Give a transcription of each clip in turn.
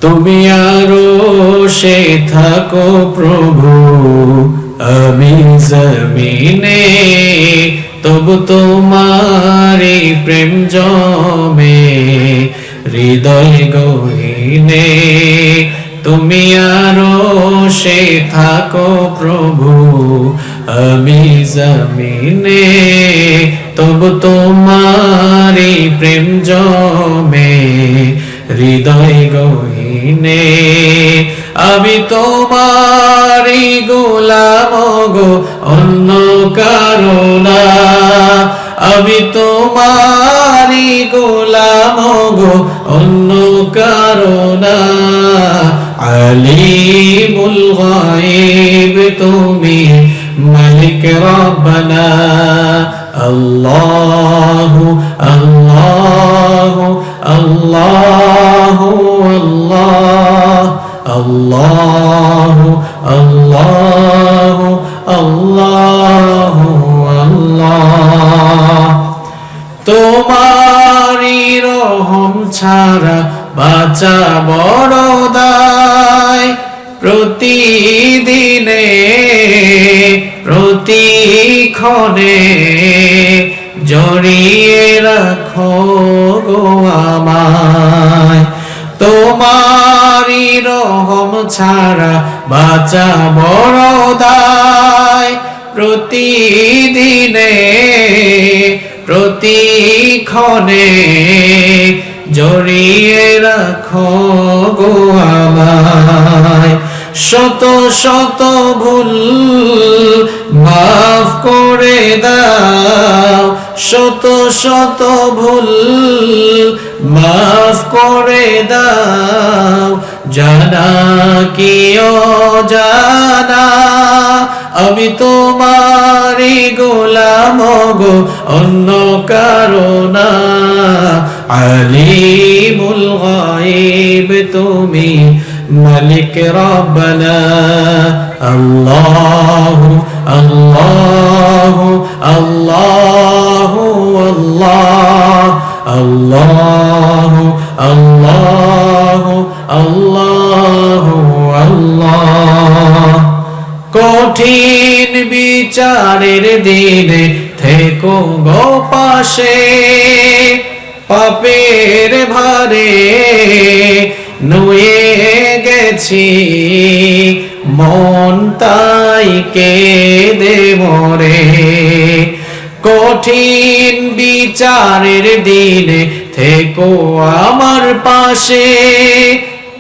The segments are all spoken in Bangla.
তুমি আরশে থাকো প্রভু, আমি জমিনে, তবু তোমারি প্রেম জমে হৃদয় গহীনে। তুমি আরশে থাকো প্রভু, আমি জমিনে, তবু তোমারি প্রেম জমে হৃদয় গহীনে। আমি তোমারি গোলাম গো, অন্য কারো না। আমি তোমারি গোলাম গো, অন্য কারো না। আলিমুল গায়ব তুমি, মালিক রব্বানা। আল্লাহু আল্লাহু আল্লাহু আল্লাহু আল্লাহু আল্লাহু আল্লাহ। তোমারি রহম ছাড়া বাঁচা বড় দায়। প্রতিদিনে প্রতিক্ষণে জড়িয়ে রাখো গো আমায়। তোমারি রহম ছাড়া বাঁচা বড় দায়। প্রতিদিনে প্রতিক্ষণে জড়িয়ে রাখো গো আমায়। শত শত ভুল মাফ করে দাও, শত শত ভুল মাফ করে দাও। জানা কি অজানা, আমি তোমারি গোলাম গো, অন্য কারো না। আলিমুল গায়ব তুমি, মালিক রব্বানা। আল্লাহু আল্লাহু আল্লাহু আল্লাহু আল্লাহু আল্লাহু আল্লাহ। কঠিন বিচারের দিনে থেকো গো পাশে, পাপের ভারে নুয়ে গেছি মন, তাই কেঁদে মরে। কঠিন বিচারের দিনে থেকো আমার পাশে,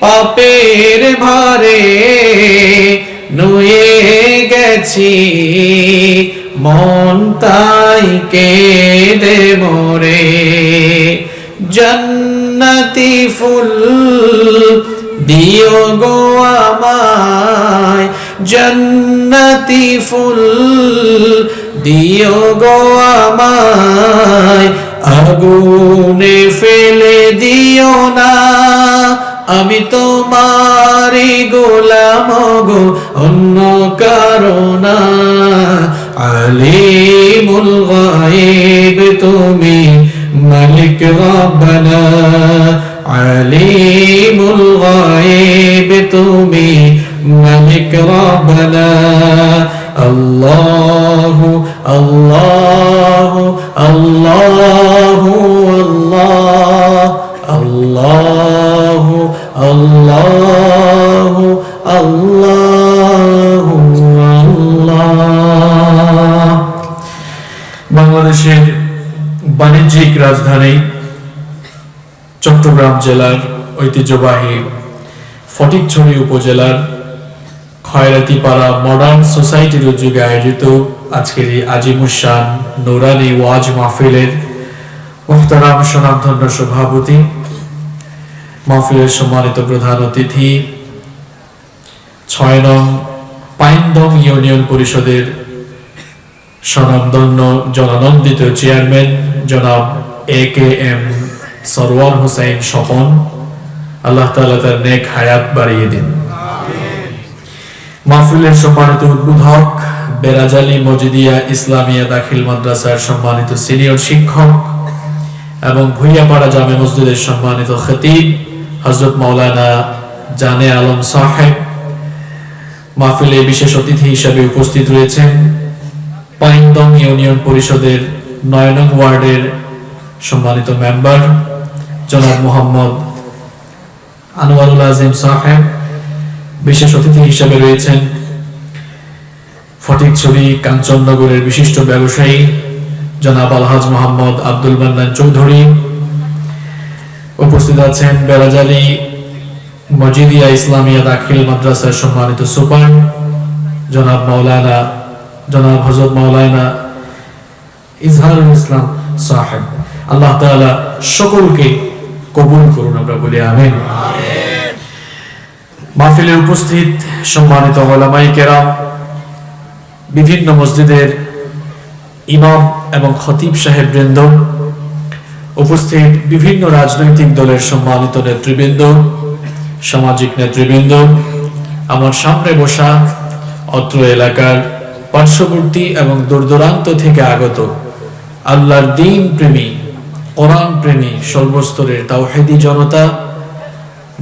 পাপের ভারে নুয়ে গেছি মন, তাই কেঁদে মরে। জান্নাতি ফুল দিও গো আমায়, জান্নাতি ফুল দিও গো আমায়। আগুনে ফেলে দিও না, আমি তোমারি গোলাম গো, অন্য কারো না। আলিমুল গায়ব তুমি, মালিক রব্বানা। আলিমুল গায়ব তুমি, মালিক রব্বানা। আল্লাহু আল্লাহু আল্লাহু আল্লাহু আল্লাহু আল্লাহু আল্লাহ। বাংলাদেশের বাণিজ্যিক রাজধানী চট্টগ্রাম জেলার ঐতিহ্যবাহী ফটিকছড়ি উপজেলার খয়রাতিপাড়া মডার্ন সোসাইটির উদ্যোগে আয়োজিত আজকের এই আজিমুশান নুরানি ওয়াজ মাহফিলের মুহতারাম সুনামধন্য সভাপতি, মাহফিলের সম্মানিত প্রধান অতিথি, ৬ নং পাইনদং ইউনিয়ন পরিষদের স্বনামধন্য জনানন্দিত চেয়ারম্যান জনাব AKM সরওয়ার হোসেন স্বপন, আল্লাহ তাআলা তার নেক হায়াত বাড়িয়ে দিন। মাহফিলের সম্মানিত উদ্বোধক, বেরাজালি মজিদিয়া ইসলামিয়া দাখিল মাদ্রাসার সম্মানিত সিনিয়র শিক্ষক এবং ভুইয়াপাড়া জামে মসজিদের সম্মানিত খতিব হযরত মাওলানা জানে আলম সাহেব মাহফিলে বিশেষ অতিথি হিসেবে উপস্থিত রয়েছেন। পাইনদং ইউনিয়ন পরিষদের 9 নং ওয়ার্ডের সম্মানিত মেম্বার জনাব মোহাম্মদ আনোয়ারুল আজিম সাহেব। বিশেষ অতিথি হিসেবে রয়েছেন ফটিকছড়ি কাঞ্চননগরের বিশিষ্ট ব্যবসায়ী জনাব আলহাজ মোহাম্মদ আব্দুল মান্নান চৌধুরী। উপস্থিত আছেন বেলাজালি মজিদিয়া ইসলামিয়া দাখিল মাদ্রাসার সম্মানিত সুপার জনাব হযরত মাওলানা ইজহারুল ইসলাম সাহেব। আল্লাহ তাআলা সকলকে কবুল করুন, আমরা বলি আমিন। মাহফিলে উপস্থিত সম্মানিত উলামায়ে কেরাম, বিভিন্ন মসজিদের ইমাম এবং খতিব সাহেব বৃন্দ, উপস্থিত বিভিন্ন রাজনৈতিক দলের সম্মানিত নেতৃবৃন্দ, সামাজিক নেতৃবৃন্দ, আমার সামনে বসা অত্র এলাকার পার্শ্ববর্তী এবং দূরদূরান্ত থেকে আগত আল্লাহর দ্বীন প্রেমী, কোরআন প্রেমী সর্বস্তরের তাওহীদি জনতা,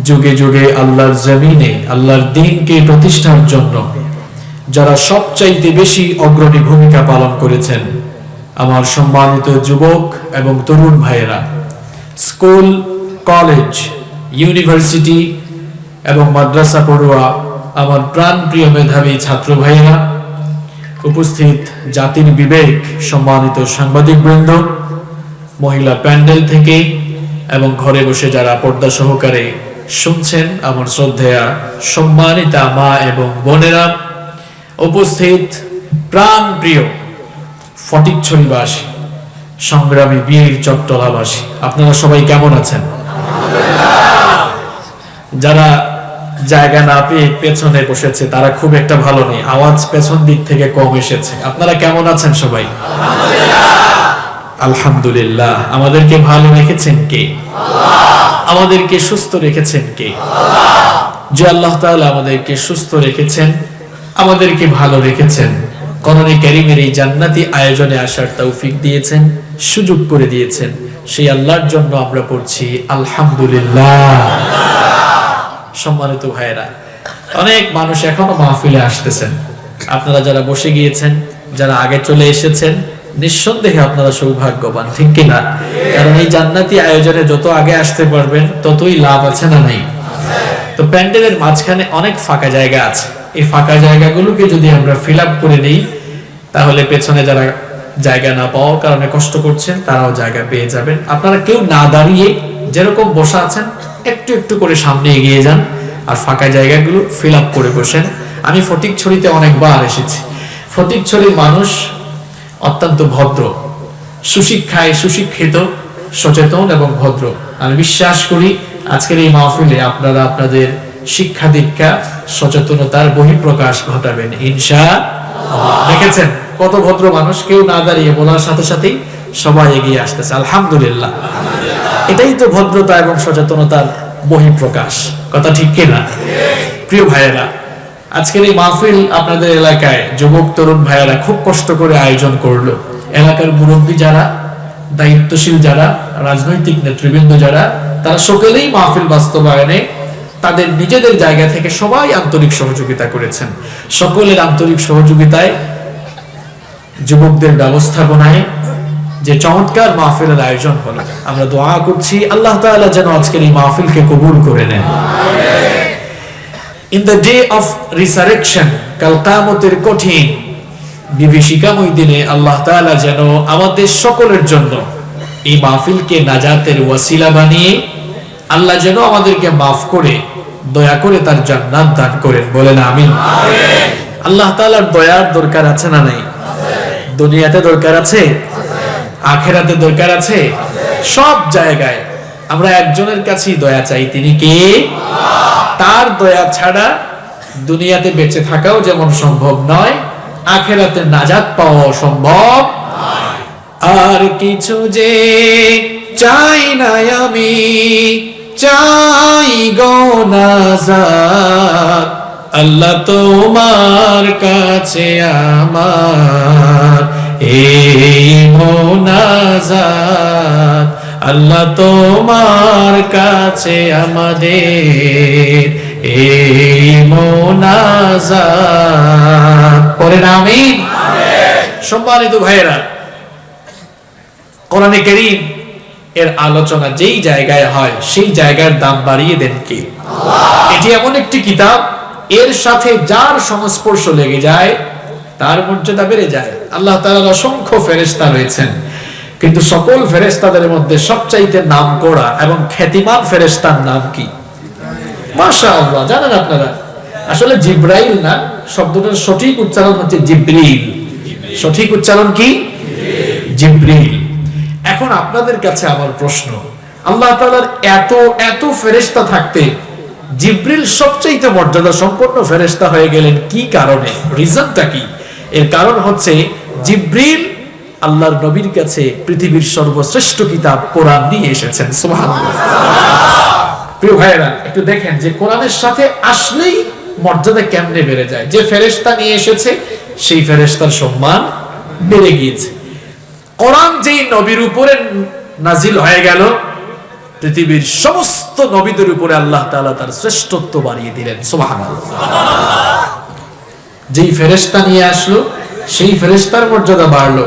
যুগে যুগে আল্লাহর জমিনে আল্লাহর দ্বীনকে প্রতিষ্ঠার জন্য যারা সবচাইতে বেশি অগ্রণী ভূমিকা পালন করেছেন, আমার সম্মানিত যুবক এবং তরুণ ভাইয়েরা, স্কুল, কলেজ, ইউনিভার্সিটি এবং মাদ্রাসা পড়ুয়া আমার প্রাণপ্রিয় মেধাবী ছাত্র ভাইয়েরা, উপস্থিত জাতির বিবেক সম্মানিত সাংবাদিক বৃন্দ, মহিলা প্যান্ডেল থেকে এবং ঘরে বসে যারা পর্দা সহকারে শুনছেন, আমার শ্রদ্ধেয়া সম্মানিতা মা এবং বোনেরা, উপস্থিত প্রাণপ্রিয় ফটিকছড়িবাসী, সংগ্রামী বীর চট্টলাবাসী, আপনারা সবাই কেমন আছেন? যারা জায়গা না পেয়ে পেছনে বসেছে তারা খুব একটা ভালো নেই, আওয়াজ পেছন দিক থেকে কম এসেছে। আপনারা কেমন আছেন সবাই? আলহামদুলিল্লাহ। আমাদেরকে ভালো রেখেছেন কে? আমাদেরকে সুস্থ রেখেছেন কে? যে আল্লাহ তাআলা আমাদেরকে সুস্থ রেখেছেন, আমাদেরকে ভালো রেখেছেন, কোরআনে কারীমের এই জান্নাতি আয়োজনে আসার তৌফিক দিয়েছেন, সুযোগ করে দিয়েছেন, সেই আল্লাহর জন্য আমরা পড়ছি আলহামদুলিল্লাহ। সম্মানিত ভাইয়েরা, অনেক মানুষ এখনো মাহফিলে আসতেছেন। আপনারা যারা বসে গিয়েছেন, যারা আগে চলে এসেছেন, নিঃসন্দেহে আপনারা সৌভাগ্যবান, ঠিক কিনা? কারণ এই জান্নাতি আয়োজনে যত আগে আসতে পারবেন ততই লাভ আছে না নাই? তো প্যান্ডেলের মাঝখানে অনেক ফাঁকা জায়গা আছে, এই ফাঁকা জায়গাগুলোকে যদি আমরা ফিল আপ করে নিই, তাহলে পেছনে যারা জায়গা না পাওয়ার কারণে কষ্ট করছেন তারাও জায়গা পেয়ে যাবেন। আপনারা কেউ না দাঁড়িয়ে যেরকম বসা আছেন একটু একটু করে সামনে এগিয়ে যান আর ফাঁকা জায়গাগুলো ফিল আপ করে বসেন। আমি ফটিকছড়িতে অনেকবার এসেছি। ফটিকছড়ির মানুষ অত্যন্ত ভদ্র, সুশিক্ষায় সুশিক্ষিত, সচেতন এবং ভদ্র। আমি বিশ্বাস করি আজকের এই মাহফিলে আপনারা আপনাদের শিক্ষা দীক্ষা সচেতনতার বহিঃপ্রকাশ ঘটাবেন ইনশাআল্লাহ। দেখেছেন কত ভদ্র মানুষ, কেউ না দাঁড়িয়ে বলার সাথে সাথেই সবাই এগিয়ে আসতেছে, আলহামদুলিল্লাহ। এটাই তো ভদ্রতা এবং সচেতনতার বহিঃপ্রকাশ, কথা ঠিক কিনা? প্রিয় ভাইয়েরা, আজকের এই মাহফিল আপনাদের এলাকায় যুবক তরুণ ভাইয়েরা খুব কষ্ট করে আয়োজন করলো। এলাকার মুরব্বী যারা, দায়িত্বশীল যারা, রাজনৈতিক নেতৃবৃন্দ যারা, তারা সকলেই মাহফিল বাস্তবায়নে তাদের নিজেদের জায়গা থেকে সবাই আন্তরিক সহযোগিতা করেছেন। সকলের আন্তরিক সহযোগিতায় যুবকদের ব্যবস্থাপনায় যে চমৎকার মাহফিলের আয়োজন হলো, আমরা দোয়া করছি আল্লাহ তাআলা যেন আজকের এই মাহফিলকে কবুল করে নেন। In the day of resurrection, কাল কিয়ামতের কঠিন বিভীষিকাময় দিনে আল্লাহ তাআলা যেন আমাদের সকলের জন্য এই মাহফিলকে নাজাতের ওয়াসিলা বানিয়ে আল্লাহ যেন আমাদেরকে মাফ করে দয়া করে তার জান্নাত দান করেন, বলেন আমিন। আল্লাহ তাআলার দয়ার দরকার আছে না নাই? দুনিয়াতে দরকার আছে, আখিরাতে দরকার আছে, সব জায়গায় আমরা একজনের কাছেই দয়া চাই, তিনি কে? তার দয়া ছাড়া দুনিয়াতে বেঁচে থাকাও যেমন সম্ভব নয়, আখিরাতে নাজাত পাওয়া সম্ভব নয়। আর কিছু যে চাই না আমি, চাই গো নাজাত, আল্লাহ তোমার কাছে আমার এই মোনাজাত, আল্লাহ তোমার কাছে আমাদের এই মোনাজাত। পড়েন আমিন। সম্মানিত ভাইয়েরা, কোরআনে কারীম এর আলোচনা যেই জায়গায় হয় সেই জায়গার দাম বাড়িয়ে দেন কে? আল্লাহ। এটি এমন একটি কিতাব, এর সাথে যার সংস্পর্শ লেগে যায় তার মর্যাদা বেড়ে যায়। আল্লাহ তাআলার অসংখ্য ফেরেশতা রয়েছেন, কিন্তু সকল ফেরেশতাদের মধ্যে সবচাইতে নামকরা এবং খ্যাতিমান ফেরেশতার নাম কি? মাশাআল্লাহ, জানেন আপনারা? আসলে জিব্রাইল না, শব্দটার সঠিক উচ্চারণ হচ্ছে জিবরিল। সঠিক উচ্চারণ কি? জিবরিল। এখন আপনাদের কাছে আমার প্রশ্ন, আল্লাহ তাআলার এত এত ফেরেশতা থাকতে জিবরিল সবচেয়ে মর্যাদা সম্পন্ন ফেরেশতা হয়ে গেলেন কি কারণে? রিজনটা কি? এর কারণ হচ্ছে জিবরিল আল্লাহর নবীর কাছে পৃথিবীর সর্বশ্রেষ্ঠ কিতাব কোরআন নিয়ে এসেছেন। সুবহানাল্লাহ। প্রিয় ভাইরা, একটু দেখেন যে কোরআনের সাথে আসলেই মর্যাদা কেমনে বেড়ে যায়। যে ফেরেশতা নিয়ে এসেছে সেই ফেরেশতার সম্মান বেড়ে গিয়েছে। কোরআন যেই নবীর উপরে নাজিল হয়ে গেল, পৃথিবীর সমস্ত নবীদের উপরে আল্লাহ তাআলা তার শ্রেষ্ঠত্ব বাড়িয়ে দিলেন। সুবহানাল্লাহ। যেই ফেরেশতা নিয়ে আসলো সেই ফেরেশতার মর্যাদা বাড়লো,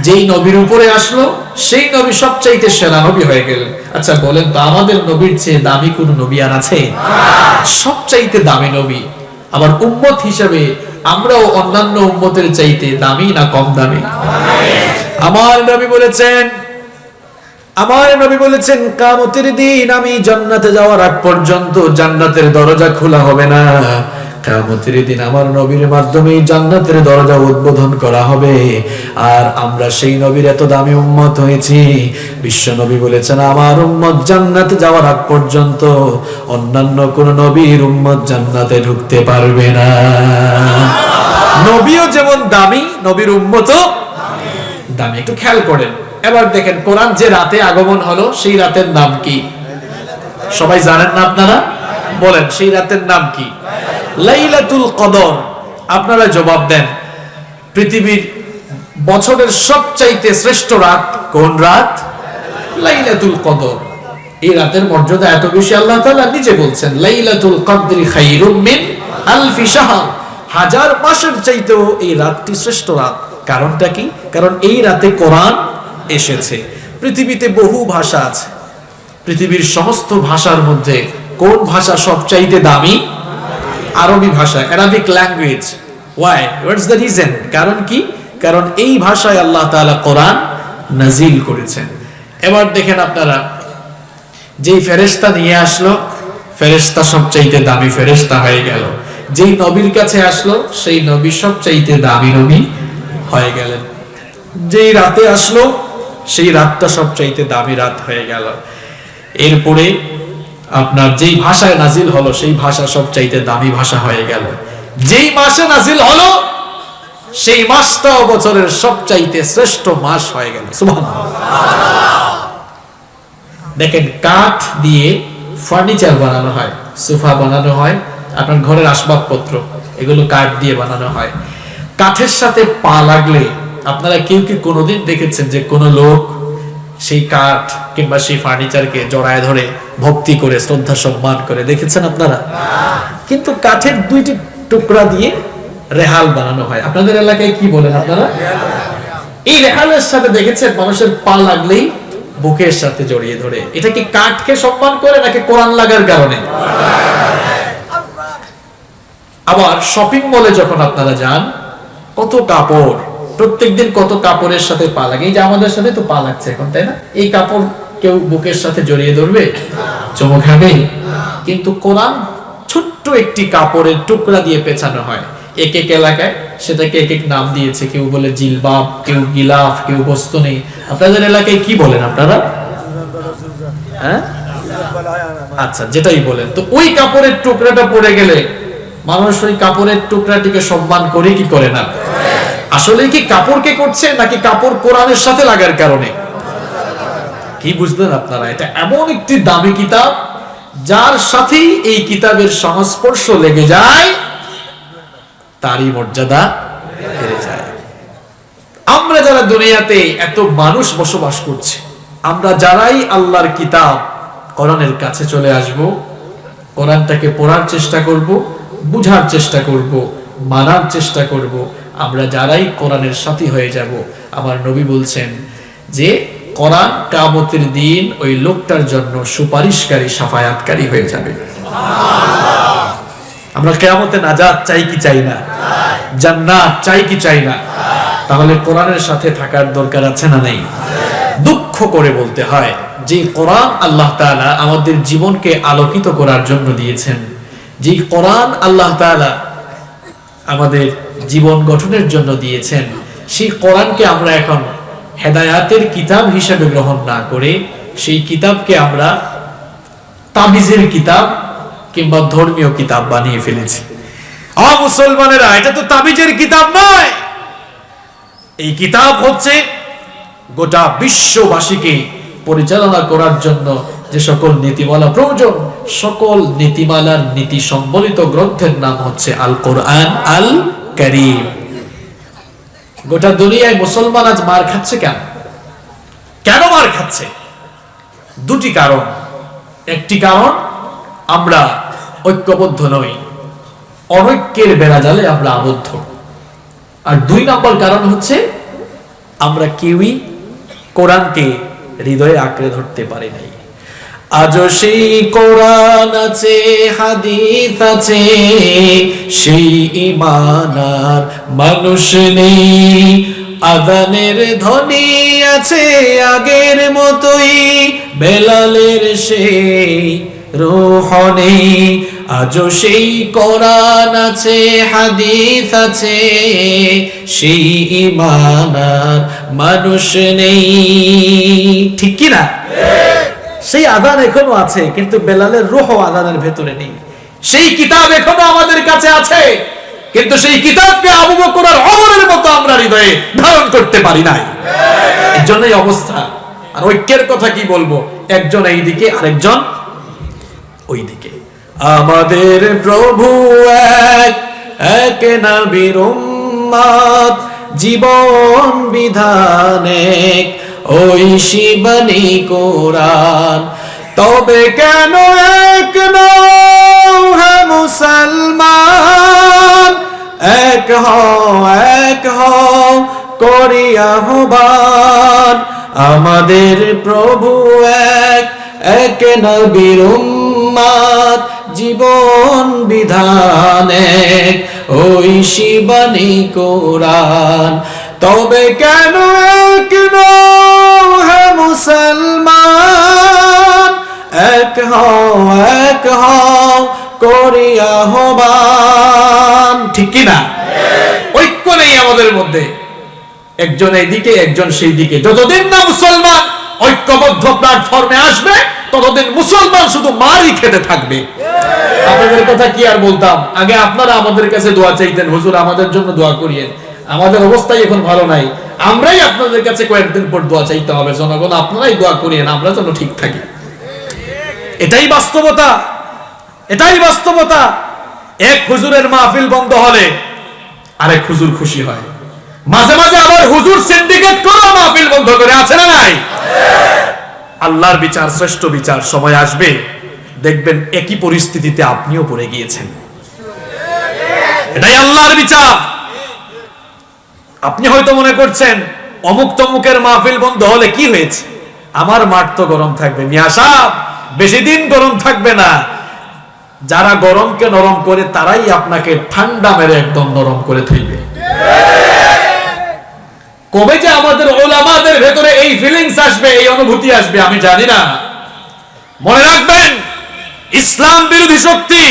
যেই নবীর উপরে আসলো সেই নবী সবচাইতে সেরা নবী হয়ে গেলেন। আচ্ছা বলেন তো, আমাদের নবীর চেয়ে দামি কোন নবী আর আছে? সবচাইতে দামি নবী। আবার উম্মত হিসেবে আমরাও অন্যান্য উম্মতের চাইতে দামি না কম দামি? আমার নবী বলেছেন কিয়ামতের দিন আমি জান্নাতে যাওয়ার আগ পর্যন্ত জান্নাতের দরজা খোলা হবে না। কিয়ামতের দিন আমার নবীর মাধ্যমে জান্নাতের দরজা উদ্বোধন করা হবে। আর আমরা সেই নবীর এত দামি উম্মত হয়েছি, বিশ্ব নবী বলেছেন আমার উম্মত জান্নাতে যাওয়ার আগ পর্যন্ত অন্যান্য কোন নবীর উম্মত জান্নাতে ঢুকতে পারবে না। নবীও যেমন দামি, নবীর উম্মতও দামি। একটু খেয়াল করেন। এবার দেখেন কোরআন যে রাতে আগমন হলো সেই রাতের নাম কি? সবাই জানেন না আপনারা? বলেন সেই রাতের নাম কি? লাইলাতুল কদর। আপনারা জবাব দেন। পৃথিবীর বছরের সবচাইতে শ্রেষ্ঠ রাত কোন রাত? লাইলাতুল কদর। এই রাতের মর্যাদা এত বেশি, আল্লাহ তাআলা নিজে বলছেন লাইলাতুল কদরি খায়রুম মিন আলফি শাহর। হাজার মাসের চাইতেও এই রাতটি শ্রেষ্ঠ রাত। কারণটা কি? কারণ এই রাতে কোরআন এসেছে। পৃথিবীতে বহু ভাষা আছে, পৃথিবীর সমস্ত ভাষার মধ্যে কোন ভাষা সবচাইতে দামি? আরবি ভাষা, Arabic language. Why? What's the reason? কারণ কি? কারণ এই ভাষায় আল্লাহ তাআলা কোরআন নাজিল করেছেন। এবার দেখেন আপনারা, যেই ফেরেশতা নিয়ে আসলো ফেরেশতা সবচাইতে দামি ফেরেশতা হয়ে গেল। যেই নবীর কাছে আসলো সেই নবী সবচাইতে দামি নবী হয়ে গেলেন। যেই রাতে আসলো সেই রাতটা সবচাইতে দামি রাত হয়ে গেল। এরপরে আপনার যেই ভাষায় নাজিল হলো সেই ভাষা সবচাইতে দামি ভাষা হয়ে গেল। যেই মাসে নাজিল হলো সেই মাসটাও বছরের সবচাইতে শ্রেষ্ঠ মাস হয়ে গেল। সুবহানাল্লাহ। দেখেন কাঠ দিয়ে ফার্নিচার বানানো হয়, সোফা বানানো হয়, আপনার ঘরের আসবাবপত্র এগুলো কাঠ দিয়ে বানানো হয়। কাঠের সাথে পা লাগলে আপনারা কেউ কি কোনোদিন দেখেছেন যে কোনো লোক সেই কাঠ কিংবা সেই ফার্নিচারকে জড়ায় ধরে ভক্তি করে শ্রদ্ধা সম্মান করে? দেখেছেন আপনারা? কিন্তু কাঠের দুইটি টুকরা দিয়ে রেহাল বানানো হয়। আপনাদের এলাকায় কি বলেন আপনারা? এই রেহালের সাথে দেখেছেন মানুষের পা লাগলেই বুকের সাথে জড়িয়ে ধরে। এটা কি কাঠকে সম্মান করে নাকি কোরআন লাগার কারণে? আবার শপিং মলে যখন আপনারা যান, কত কাপড়, প্রত্যেকদিন কত কাপড়ের সাথে পা লাগে। এই যে আমাদের সাথে তো পা লাগছে এখন, তাই না? এই কাপড় কেউ বুকের সাথে জড়িয়ে ধরবে? চুমু খাবে? কিন্তু কোরআন ছোট্ট একটি কাপড়ের টুকরা দিয়ে পেঁচানো হয়। এক এক এলাকায় সেটাকে এক এক নাম দিয়েছে। কেউ বলে জিলবাব, কেউ গিলাফ, কেউ বস্তুনি। আপনাদের এলাকায় কি বলেন আপনারা? হ্যাঁ, আচ্ছা, যেটাই বলেন। তো ওই কাপড়ের টুকরাটা পড়ে গেলে মানুষ ওই কাপড়ের টুকরাটিকে সম্মান করে কি করে না? আসলে কি কাপড়কে করছে নাকি কাপড় কোরআনের সাথে লাগার কারণে? কি বুঝলেন আপনারা? এটা এমন একটি দামি কিতাব যার সাথেই এই কিতাবের সংস্পর্শ লেগে যায় তারই মর্যাদা বেড়ে যায়। আমরা যারা দুনিয়াতে এত মানুষ বসবাস করছি, আমরা যারাই আল্লাহর কিতাব কোরআনের কাছে চলে আসব, কোরআনটাকে পড়ার চেষ্টা করব, বুঝার চেষ্টা করব, মানার চেষ্টা করব। আমরা যারাই কোরআনের সাথী হয়ে যাব, আমার নবী বলছেন যে কোরআন কিয়ামতের দিন ওই লোকটার জন্য সুপারিশকারী, শাফায়াতকারী হয়ে যাবে। আমরা কিয়ামতে নাজাত চাই কি চাই না? জান্নাত চাই কি চাই না? তাহলে কোরআনের সাথে থাকার দরকার আছে না নেই? দুঃখ করে বলতে হয় যে কোরআন আল্লাহ তাআলা আমাদের জীবনকে আলোকিত করার জন্য দিয়েছেন, যে কোরআন আল্লাহ তাআলা আমাদের জীবন গঠনের জন্য দিয়েছেন, সেই কোরআনকে আমরা এখন হেদায়াতের কিতাব হিসেবে গ্রহণ না করে সেই কিতাবকে আমরা তাবিজের কিতাব কিংবা ধর্মীয় কিতাব বানিয়ে ফেলেছি। মুসলমানেরা, এটা তো তাবিজের কিতাব নয়। এই কিতাব হচ্ছে গোটা বিশ্ববাসীকে পরিচালনা করার জন্য যে সকল নীতিমালা প্রয়োজন, সকল নীতিমালার নীতি সম্বলিত গ্রন্থের নাম হচ্ছে আল কোরআন আল কারীম। গোটা দুনিয়ায় মুসলমান আজ মার খাচ্ছে কেন? কেন মার খাচ্ছে? দুটি কারণ। একটি কারণ, আমরা ঐক্যবদ্ধ নই, অনৈক্যের বেড়াজালে আমরা আবদ্ধ। আর দুই নম্বর কারণ হচ্ছে আমরা কেউই কোরআনকে হৃদয়ে আঁকড়ে ধরতে পারি নাই। আজও সেই কোরআন আছে, হাদিস আছে, সেই ঈমান আর মানুষ নেই। আযানের ধ্বনি আছে আগের মতোই, বেলালের সেই রূহ নেই। আজও সেই কোরআন আছে, হাদিস আছে, সেই ঈমান আর মানুষ নেই। ঠিক কি না? সেই আযান এখনো আছে, কিন্তু বেলালের রূহ আযানের ভেতরে নেই। সেই কিতাব এখনো আমাদের কাছে আছে, কিন্তু সেই কিতাবকে আবু বকর আর ওমরের মতো আমরা হৃদয়ে ধারণ করতে পারি নাই। এর জন্যই অবস্থা। আর ঐক্যের কথা কি বলবো, একজন এইদিকে আরেকজন ওইদিকে। আমাদের প্রভু এক, এক নবীর উম্মত, জীবন বিধান এক, ওই শিবানী কোরআন। তবে কেন এক নও হে মুসলমান, এক হও করি আহ্বান। আমাদের প্রভু এক, এক নবীর উম্মত, জীবন বিধান এক, ওই শিবানী কোরআন। তবে কেন এক নও হে মুসলমান, এক হও করি আহ্বান। ঠিক কি না? ঐক্য নেই আমাদের মধ্যে, একজন এইদিকে একজন সেই দিকে। যতদিন না মুসলমান ঐক্যবদ্ধ প্ল্যাটফর্মে আসবে, ততদিন মুসলমান শুধু মারই খেতে থাকবে। আপনাদের কথা কি আর বলতাম, আগে আপনারা আমাদের কাছে দোয়া চাইতেন, হুজুর আমাদের জন্য দোয়া করিয়েন। আমাদের অবস্থাই এখন ভালো নাই, আমরাই আপনাদের কাছে কয়েকদিন পর দোয়া চাইতে হবে, জনগণ আপনারাই দোয়া করিয়েন আমরা যেন ঠিক থাকি। এটাই বাস্তবতা, এটাই বাস্তবতা। এক হুজুরের মাহফিল বন্ধ হলে আরেক হুজুর খুশি হয়, মাঝে মাঝে আবার হুজুর সিন্ডিকেট করে মাহফিল বন্ধ করে, আছে না নাই? আল্লাহর বিচার শ্রেষ্ঠ বিচার, সময় আসবে দেখবেন একই পরিস্থিতিতে আপনিও পড়ে গিয়েছেন। এটাই আল্লাহর বিচার। আপনি হয়তো মনে করছেন অমুক তমুকের মাহফিল বন্ধ হলে কি হয়েছে, আমার মাঠ তো গরম থাকবে। মিয়া সাহেব, বেশি দিন গরম থাকবে না। যারা গরমকে নরম করে তারাই আপনাকে ঠান্ডা মেরে একদম নরম করে তুলবে। কবে যে আমাদের উলামাদের ভেতরে এই ফিলিংস আসবে, এই অনুভূতি আসবে আমি জানি না। মনে রাখবেন, ইসলাম বিরোধী শক্তি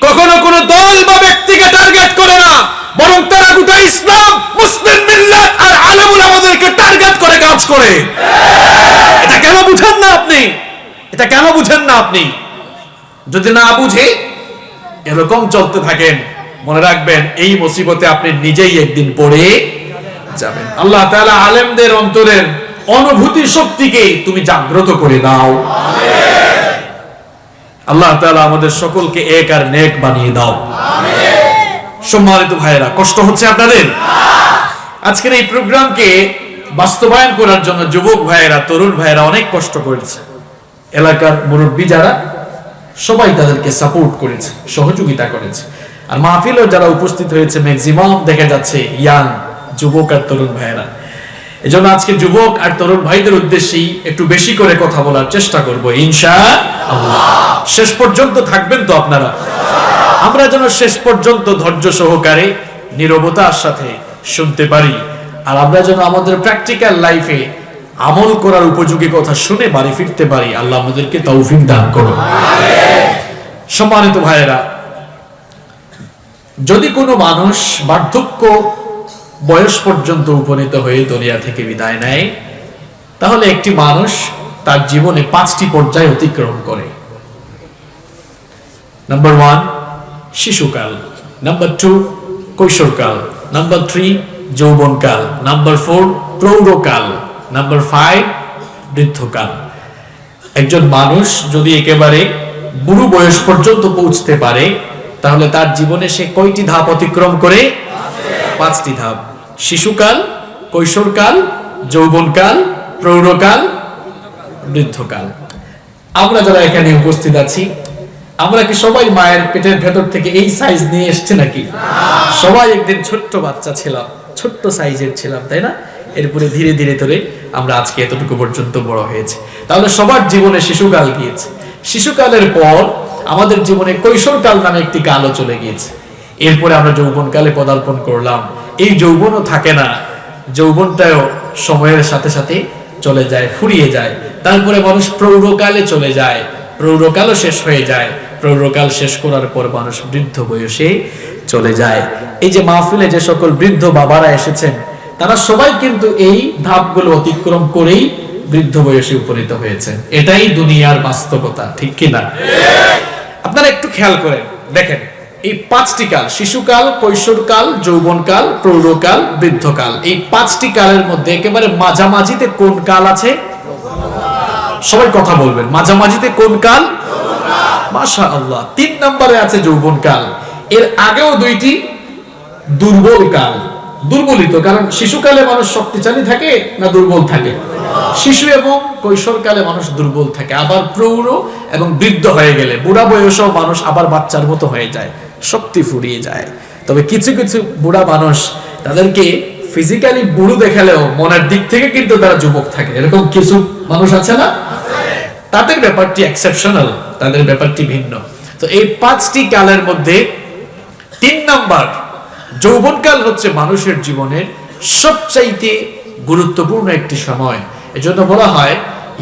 কখনো কোনো দল বা ব্যক্তিকে টার্গেট করে না, বরং তারা গোটা ইসলাম, মুসলিম মিল্লাত আর আলেম উলামাদেরকে টার্গেট করে কাজ করে। এটা কেন বুঝেন না আপনি? এটা কেন বুঝেন না আপনি? যদি না বুঝে এরকম চলতে থাকেন, মনে রাখবেন এই মুসিবতে আপনি নিজেই একদিন পড়ে যাবেন। আল্লাহ তাআলা আলেমদের অন্তরের অনুভূতি শক্তিকে তুমি জাগ্রত করে দাও। আল্লাহ তাআলা আমাদের সকলকে এক আর নেক বানিয়ে দাও। সম্মানিত ভাইয়েরা, কষ্ট হচ্ছে আপনাদের? আজকের এই প্রোগ্রামকে বাস্তবায়ন করার জন্য যুবক ভাইয়েরা, তরুণ ভাইয়েরা অনেক কষ্ট করেছে। এলাকার মুরব্বী যারা, সবাই তাদেরকে সাপোর্ট করেছে, সহযোগিতা করেছে। আর মাহফিলেও যারা উপস্থিত হয়েছে ম্যাক্সিমাম দেখা যাচ্ছে ইয়াং, যুবক আর তরুণ ভাইয়েরা। এজন্য আজকে যুবক আর তরুণ ভাইদের উদ্দেশ্যেই একটু বেশি করে কথা বলার চেষ্টা করব ইনশাআল্লাহ। শেষ পর্যন্ত থাকবেন তো আপনারা? আমরা যেন শেষ পর্যন্ত ধৈর্য সহকারে নীরবতার সাথে শুনতে পারি, আর আমরা যেন আমাদের প্র্যাকটিক্যাল লাইফে আমল করার উপযোগী কথা শুনে বাড়ি ফিরতে পারি। আল্লাহ আমাদেরকে তৌফিক দান করুন। সম্মানিত ভাইয়েরা, যদি কোনো মানুষ বার্ধক্য বয়স পর্যন্ত উপনীত হয়ে দুনিয়া থেকে বিদায় নেয়, তাহলে একটি মানুষ তার জীবনে 5টি পর্যায় অতিক্রম করে। নাম্বার 1 শিশুকাল, নাম্বার 2 কৈশোরকাল, নাম্বার 3 যৌবনকাল, নাম্বার 4 প্রৌঢ়কাল, নাম্বার 5 বৃদ্ধকাল। একজন মানুষ যদি একেবারে বুড়ো বয়স পর্যন্ত পৌঁছতে পারে, তাহলে তার জীবনে সে কয়টি ধাপ অতিক্রম করে? 5টি ধাপ। শিশুকাল, কৈশোরকাল, যৌবনকাল, প্রৌঢ়কাল, বৃদ্ধকাল। আমরা যারা এখানে উপস্থিত আছি, আমরা কি সবাই মায়ের পেটের ভেতর থেকে এই সাইজ নিয়ে এসেছি নাকি? সবাই একদিন ছোট্ট বাচ্চা ছিলাম, ছোট্ট সাইজের ছিলাম, তাই না? এরপরে ধীরে ধীরে ধরে আমরা আজকে এতটুকু পর্যন্ত বড় হয়েছে। তাহলে সবার জীবনে শিশুকাল গিয়েছে। শিশুকালের পর আমাদের জীবনে কৈশোরকাল নামে একটি কালও চলে গিয়েছে। এরপরে আমরা যৌবনকালে পদার্পণ করলাম। এই যৌবনও থাকে না, যৌবনটাও সময়ের সাথে সাথে চলে যায়, ফুরিয়ে যায়। তারপরে মানুষ প্রৌঢ়কালে চলে যায়, প্রৌঢ়কালও শেষ হয়ে যায়। প্রৌঢ়কাল শেষ করার পর মানুষ বৃদ্ধ বয়সে চলে যায়। এই যে মাহফিলে যে সকল বৃদ্ধ বাবারা এসেছেন, তারা সবাই কিন্তু এই ধাপগুলো অতিক্রম করেই বৃদ্ধ বয়সে উপনীত হয়েছেন। এটাই দুনিয়ার বাস্তবতা, ঠিক কিনা? আপনারা একটু খেয়াল করেন, দেখেন এই 5টি কাল, শিশুকাল, কৈশোরকাল, যৌবনকাল, প্রৌঢ়কাল, বৃদ্ধকাল, এই 5টি কালের মধ্যে একেবারে মাঝামাঝিতে কোন কাল আছে? সবাই কথা বলবেন, মাঝামাঝিতে কোন কাল? মাশাআল্লাহ, 3 নম্বরে আছে যৌবনকাল। এর আগেও 2টি দুর্বল কাল, দুর্বলিত। কারণ শিশুকালে মানুষ শক্তিশালী থাকে না দুর্বল থাকে? শিশু এবং কৈশোরকালে মানুষ দুর্বল থাকে। আবার প্রৌঢ় এবং বৃদ্ধ হয়ে গেলে, বুড়া বয়সেও মানুষ আবার বাচ্চার মতো হয়ে যায়, শক্তি ফুরিয়ে যায়। তবে কিছু কিছু বুড়া মানুষ, তাদেরকে ফিজিক্যালি বুড়ো দেখালেও মনের দিক থেকে কিন্তু তারা যুবক থাকে। এরকম কিছু মানুষ আছে না? তাদের ব্যাপারটি এক্সেপশনাল, তাদের ব্যাপারটি ভিন্ন। তো এই 5টি কালের মধ্যে 3 নাম্বার যৌবনকাল হচ্ছে মানুষের জীবনের সবচাইতে গুরুত্বপূর্ণ একটি সময়। এজন্য বলা হয়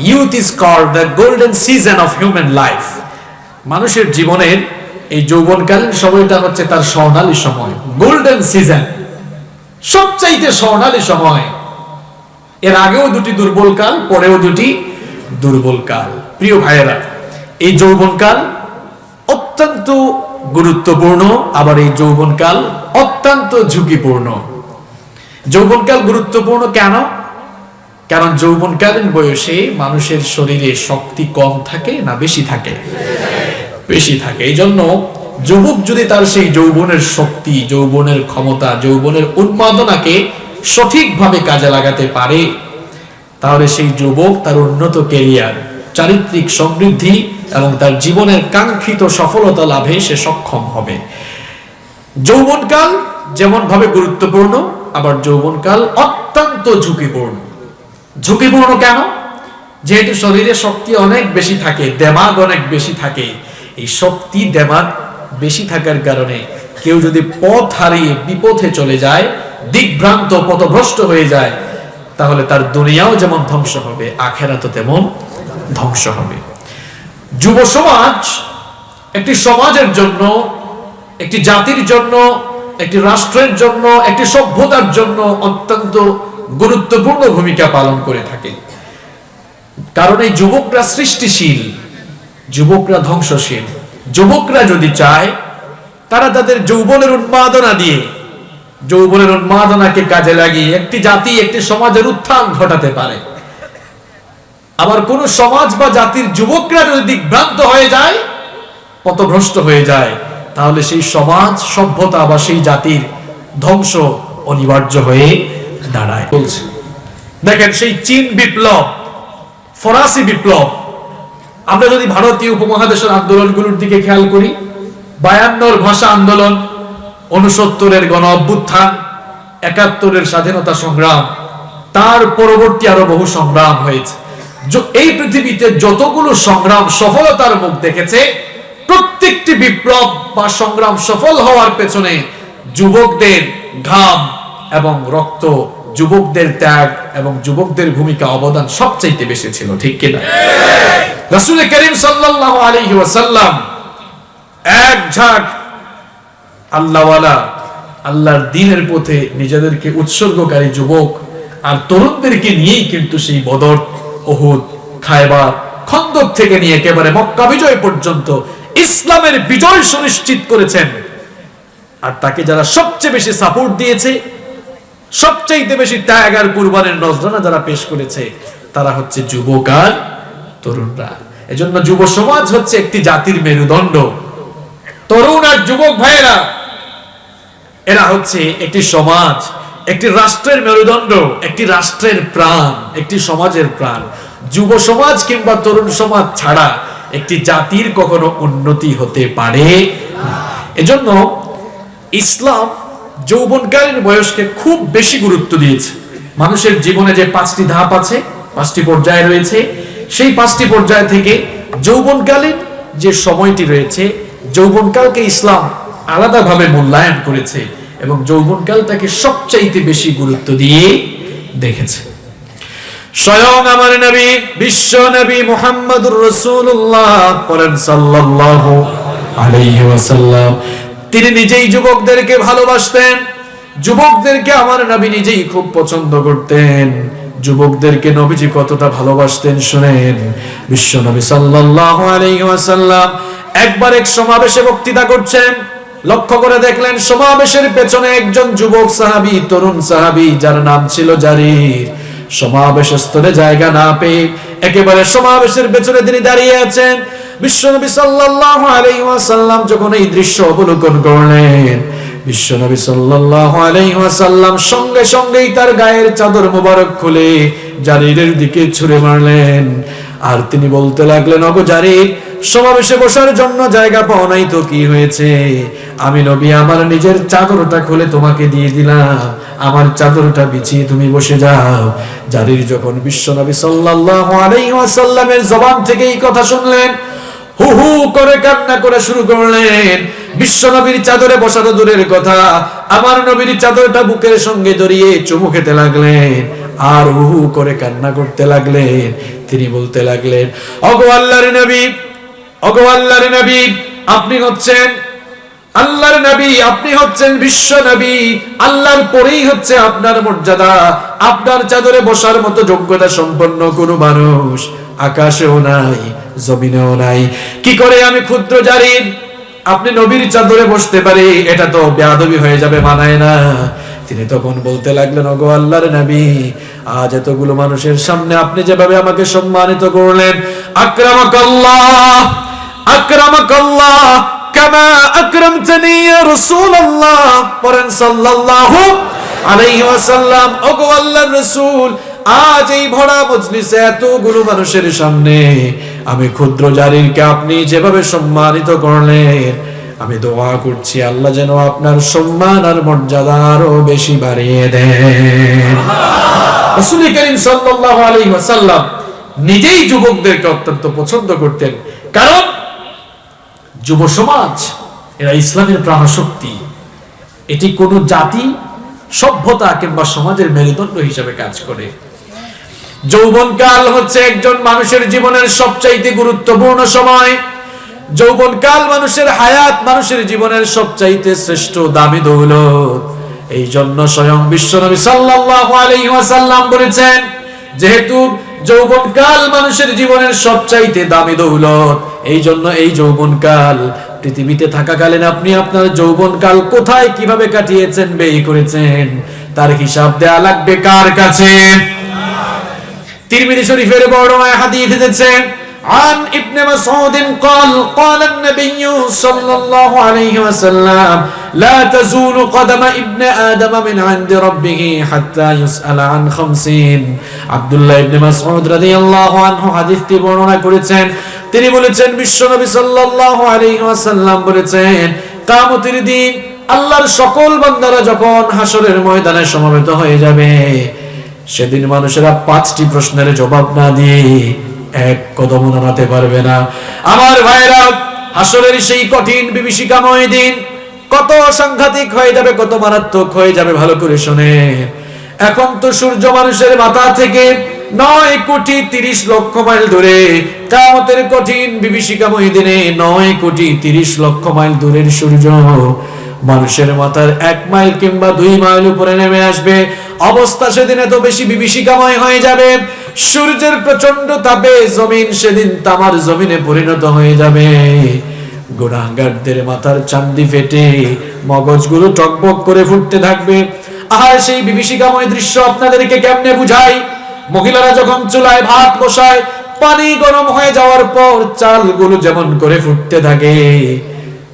youth is called the golden season of human life. মানুষের জীবনের এই যৌবনকালীন সময়টা হচ্ছে তার স্বর্ণালী সময়, গোল্ডেন সিজন, সবচাইতে স্বর্ণালী সময়। এর আগেও 2টি দুর্বল কাল, পরেও 2টি দুর্বল কাল। প্রিয় ভাইয়েরা, এই যৌবনকাল অত্যন্ত গুরুত্বপূর্ণ, আবার এই যৌবনকাল অত্যন্ত ঝুঁকিপূর্ণ। যৌবনকাল গুরুত্বপূর্ণ কেন? কারণ যৌবনকালীন বয়সে মানুষের শরীরে শক্তি কম থাকে না বেশি থাকে? বেশি থাকে। এই জন্য যুবক যদি তার সেই যৌবনের শক্তি, যৌবনের ক্ষমতা, যৌবনের উন্মাদনাকে সঠিকভাবে কাজে লাগাতে পারে, তাহলে সেই যুবক তার উন্নত ক্যারিয়ার, চারিত্রিক সমৃদ্ধি এবং তার জীবনের কাঙ্ক্ষিত সফলতা লাভে সে সক্ষম হবে। যৌবনকাল যেমন ভাবে গুরুত্বপূর্ণ, আবার যৌবনকাল অত্যন্ত ঝুঁকিপূর্ণ। ঝুঁকিপূর্ণ কেন? যেহেতু শরীরে শক্তি অনেক বেশি থাকে, দেমাগ অনেক বেশি থাকে। এই শক্তি দেমাগ বেশি থাকার কারণে কেউ যদি পথ হারিয়ে বিপথে চলে যায়, দিকভ্রান্ত পথভ্রষ্ট হয়ে যায়, তাহলে তার দুনিয়াও যেমন ধ্বংস হবে, আখিরাতও তেমন ধ্বংস হবে। যুব সমাজ একটি সমাজের জন্য, একটি জাতির জন্য, একটি রাষ্ট্রের জন্য, একটি সভ্যতার জন্য অত্যন্ত গুরুত্বপূর্ণ ভূমিকা পালন করে থাকে। কারণ এই যুবকরা সৃষ্টিশীল, যুবকরা ধ্বংসশীল। যুবকরা যদি চায়, তারা তাদের যৌবনের উন্মাদনা দিয়ে, যৌবনের উন্মাদনাকে কাজে লাগিয়ে একটি জাতি, একটি সমাজের উত্থান ঘটাতে পারে। আবার কোন সমাজ বা জাতির যুবকরা যদি দিকভ্রান্ত হয়ে যায়, পথভ্রষ্ট হয়ে যায়, তাহলে সেই সমাজ, সভ্যতা বা সেই জাতির ধ্বংস অনিবার্য হয়ে দাঁড়ায়। বলছে দেখেন, সেই চীন বিপ্লব, ফরাসি বিপ্লব, আমরা যদি ভারতীয় উপমহাদেশের আন্দোলনগুলোর দিকে খেয়াল করি, 52 ভাষা আন্দোলন, 69 গণ অভ্যুত্থান, 71 স্বাধীনতা সংগ্রাম, তার পরবর্তী আরো বহু সংগ্রাম হয়েছে। এই পৃথিবীতে যতগুলো সংগ্রাম সফলতার মুখ দেখেছে, প্রত্যেকটি বিপ্লব বা সংগ্রাম সফল হওয়ার পেছনে যুবকদের ঘাম এবং রক্ত, যুবকদের ত্যাগ এবং যুবকদের ভূমিকা অবদান সবচেয়ে বেশি ছিল, ঠিক কিনা? রাসূল করিম সাল্লাল্লাহু আলাইহি ওয়াসাল্লাম এক ঝাঁক আল্লাহওয়ালা, আল্লাহর দ্বীনের পথে নিজেদেরকে উৎসর্গকারী যুবক আর তরুণদেরকে নিয়েই কিন্তু সেই বদর, উহুদ, খায়বার, খন্দক থেকে নিয়ে একেবারে মক্কা বিজয় পর্যন্ত ইসলামের বিজয় সুনিশ্চিত করেছেন। আর তাকে যারা সবচেয়ে বেশি সাপোর্ট দিয়েছে, সবচেয়ে বেশি ত্যাগ আর কুরবানির নজরানা যারা পেশ করেছে, তারা হচ্ছে যুবক আর তরুণরা। এজন্য যুব সমাজ হচ্ছে একটি জাতির মেরুদণ্ড। তরুণ আর যুবক ভাইয়েরা, এরা হচ্ছে একটি সমাজ, একটি রাষ্ট্রের মেরুদণ্ড, একটি রাষ্ট্রের প্রাণ, একটি সমাজের প্রাণ। যুব সমাজ কিংবা তরুণ সমাজ ছাড়া একটি জাতির কখনো উন্নতি হতে পারে না। এজন্য ইসলাম যৌবনকালীন বয়সকে খুব বেশি গুরুত্ব দিয়েছে। মানুষের জীবনে যে 5টি ধাপ আছে, 5টি পর্যায় রয়েছে, সেই 5টি পর্যায় থেকে যৌবনকালীন যে সময়টি রয়েছে, যৌবনকালকে ইসলাম আলাদাভাবে মূল্যায়ন করেছে এবং যৌবনকালটাকে সবচাইতে বেশি গুরুত্ব দিয়ে দেখেছে। স্বয়ং আমার নবী, বিশ্ব নবী মুহাম্মদুর রাসূলুল্লাহ পড়েন সাল্লাল্লাহু আলাইহি ওয়াসাল্লাম, তিনি নিজেই যুবকদেরকে ভালোবাসতেন। যুবকদেরকে আমার নবী নিজেই খুব পছন্দ করতেন। যুবকদেরকে নবীজি কতটা ভালোবাসতেন শুনেন। বিশ্ব নবী সাল্লাল্লাহু আলাইহি ওয়াসাল্লাম একবার এক সমাবেশে বক্তৃতা করছেন, লক্ষ্য করে দেখলেন সমাবেশের পেছনে একজন যুবক সাহাবী, তরুণ সাহাবী, যার নাম ছিল জারির, সমাবেশ স্থলে জায়গা না পেয়ে একেবারে সমাবেশের পেছনে তিনি দাঁড়িয়ে আছেন। বিশ্বনবী সাল্লাল্লাহু আলাইহি ওয়াসাল্লাম যখন এই দৃশ্য অবলোকন করলেন, বিশ্বনবী সাল্লাল্লাহু আলাইহি ওয়াসাল্লাম সঙ্গে সঙ্গেই তার গায়ের চাদর মোবারক খুলে জারিরের দিকে ছুঁড়ে মারলেন। আর তিনি বলতে লাগলেন, ওগো জারির, সমাবেশে বসার জন্য জায়গা পাও নাই তো কি হয়েছে? আমি নবী আমার নিজের চাদরটা খুলে তোমাকে দিয়ে দিলাম, আমার চাদরটা বিছিয়ে তুমি বসে যাও। জারির যখন বিশ্বনবী সাল্লাল্লাহু আলাইহি ওয়াসাল্লামের জবান থেকে এই কথা শুনলেন, হু হু করে কান্না করে শুরু করলেন। বিশ্বনবীর চাদরে বসা তো দূরের কথা, আমার নবীর চাদরটা বুকের সঙ্গে জড়িয়ে চুমু খেতে লাগলেন আর হু হু করে কান্না করতে লাগলেন। তিনি বলতে লাগলেন, ওগো আল্লাহর নবী, ওগো আল্লাহর নবী, আপনি হচ্ছেন আল্লাহর নবী, আপনি হচ্ছেন বিশ্ব নবী, আল্লাহর পরেই হচ্ছে আপনার মর্যাদা। আপনার চাদরে বসার মতো যোগ্যতা সম্পন্ন কোনো মানুষ আকাশেও নাই, জমিনেও নাই। কি করে আমি ক্ষুদ্র জারির আপনি নবীর চাদরে বসতে পারি? এটা তো বেয়াদবি হয়ে যাবে, মানায় না। তিনি তখন বলতে লাগলেন, ওগো আল্লাহর নবী, আজ এতগুলো মানুষের সামনে আপনি যেভাবে আমাকে সম্মানিত করলেন, আকরামাকাল্লাহ, আকরামাকাল্লাহ কামা আকরামতানি ইয়া রাসূলুল্লাহ পড়েন সাল্লাল্লাহু আলাইহি ওয়াসাল্লাম। ওগো আল্লাহর রাসূল, আজ এই ভরা মজলিসে এতগুলো মানুষের সামনে আমি ক্ষুদ্র জারিরকে আপনি যেভাবে সম্মানিত করলেন, আমি দোয়া করছি আল্লাহ যেন আপনার সম্মান আর মর্যাদা আরো বেশি বাড়িয়ে দেন। রাসূল করিম সাল্লাল্লাহু আলাইহি ওয়াসাল্লাম নিজেই যুবকদেরকে অত্যন্ত পছন্দ করতেন, কারণ যুব সমাজ এরা ইসলামের প্রাণশক্তি। এটি কোন জাতি, সভ্যতা কিংবা সমাজের মেরুদণ্ড হিসেবে কাজ করে। যৌবনকাল হচ্ছে একজন মানুষের জীবনের সবচাইতে গুরুত্বপূর্ণ সময়। যৌবনকাল মানুষের হায়াত, মানুষের জীবনের সবচাইতে শ্রেষ্ঠ দামি দৌলত। এই জন্য স্বয়ং বিশ্বনবী সাল্লাল্লাহু আলাইহি ওয়াসাল্লাম বলেছেন, যেহেতু যৌবনকাল মানুষের জীবনের সবচাইতে দামি দৌলত, এই জন্য এই যৌবনকাল পৃথিবীতে থাকাকালীন আপনি আপনার যৌবনকাল কোথায় কিভাবে কাটিয়েছেন, ব্যয় করেছেন, তার হিসাব দেয়া লাগবে কার কাছে? তিরমিজি শরীফের বর্ণনায় হাদিস এসেছে, عن ابن مسعود قال قال النبي صلى الله عليه وسلم لا تزول قدم ابن آدم من عند ربه حتى يسأل عن 50 আব্দুল্লাহ ইবনে মাসউদ রাদিয়াল্লাহু আনহু হাদিসটি বর্ণনা করেছেন। তিনি বলেছেন বিশ্বনবী সাল্লাল্লাহু আলাইহি ওয়াসাল্লাম বলেছেন কিয়ামতের দিন আল্লাহর সকল বান্দারা যখন হাসরের ময়দানে সমবেত হয়ে যাবে, সেদিন মানুষেরা 5টি প্রশ্নের জবাব না দিয়ে এক কদম নাড়াতে পারবে না। আমার ভাইরা, হাসরের সেই কঠিন বিভীষিকাময় দিন কত সাংঘাতিক হয়ে যাবে, কত মারাত্মক হয়ে যাবে, ভালো করে শুনেন। এখন তো সূর্য মানুষের মাথা থেকে 9,30,00,000 মাইল দূরে, কিয়ামতের কঠিন বিভীষিকাময় দিনে 9,30,00,000 মাইল দূরের সূর্য মানুষের মাথার 1 মাইল কিংবা 2 মাইল উপরে নেমে আসবে। অবস্থা সেদিন এত বেশি বিভীষিকাময় হয়ে যাবে, সূর্যের প্রচন্ড তাপে জমিন সেদিন তামার জমিনে পরিণত হয়ে যাবে। গুনাহগারদের মাথার চান্দি ফেটে মগজগুলো টকবক করে ফুটতে থাকবে। আর সেই বিভীষিকাময় দৃশ্য আপনাদেরকে কেমনে বুঝাই? মহিলারা যখন চুলায় ভাত বসায়, পানি গরম হয়ে যাওয়ার পর চালগুলো যেমন করে ফুটতে থাকে,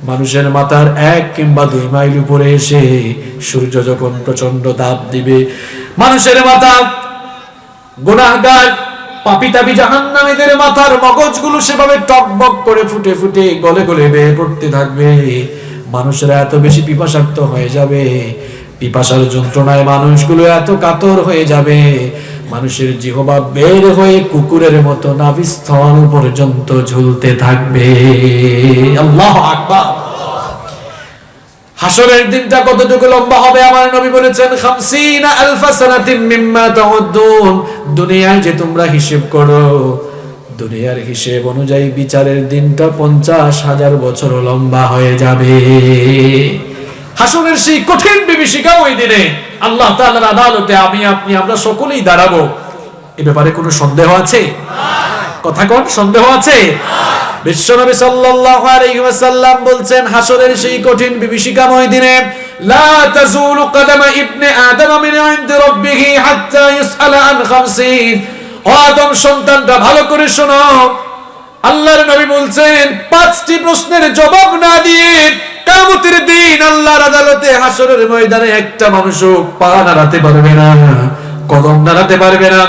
মানুষের মাথার 1 কিংবা 2 মাইল উপরে এসে সূর্য যখন প্রচন্ড তাপ দিবে, মানুষের মাথা, গুনাহগার পাপী-তাপী জাহান্নামীদের মাথার মগজগুলো সেভাবে টকবক করে ফুটে ফুটে গলে গলে বেয়ে পড়তে থাকবে। মানুষেরা এত বেশি পিপাসার্ত হয়ে যাবে, পিপাসার যন্ত্রণায় মানুষগুলো এত কাতর হয়ে যাবে, মানুষের জিহ্বা বের হয়ে কুকুরের মতো নাভিস্থল পর্যন্ত ঝুলতে থাকবে। আল্লাহু আকবার। হাসরের দিনটা কতটুকু লম্বা হবে? আমার নবী বলেছেন 50,000 সানাতিন মিম্মা তাউদ্দুন। দুনিয়ায় যে তোমরা হিসাব করো, দুনিয়ার হিসেব অনুযায়ী বিচারের দিনটা 50,000 বছর লম্বা হয়ে যাবে। হাসরের সেই কঠিন বিভীষিকাময় দিনে আল্লাহ তাআলার আদালতে আমি আপনি আমরা সকলেই দাঁড়াবো। এ ব্যাপারে কোনো সন্দেহ আছে? কথা কোন সন্দেহ আছে? বিশ্বনবী সাল্লাল্লাহু আলাইহি ওয়াসাল্লাম বলছেন হাসরের সেই কঠিন বিভীষিকাময় দিনে লা তাজুলু কদমা ইবনে আদম মিন ইনদি রাব্বিহি হাত্তা ইসআলা আন 50। ও আদম সন্তানটা ভালো করে শোনো, আল্লাহর নবী বলছেন 5টি প্রশ্নের জবাব না দিয়ে কিয়ামতের দিন আল্লাহর আদালতে হাসরের ময়দানে একটা মানুষও পা নাড়াতে পারবে না, কদম নাড়াতে পারবে না,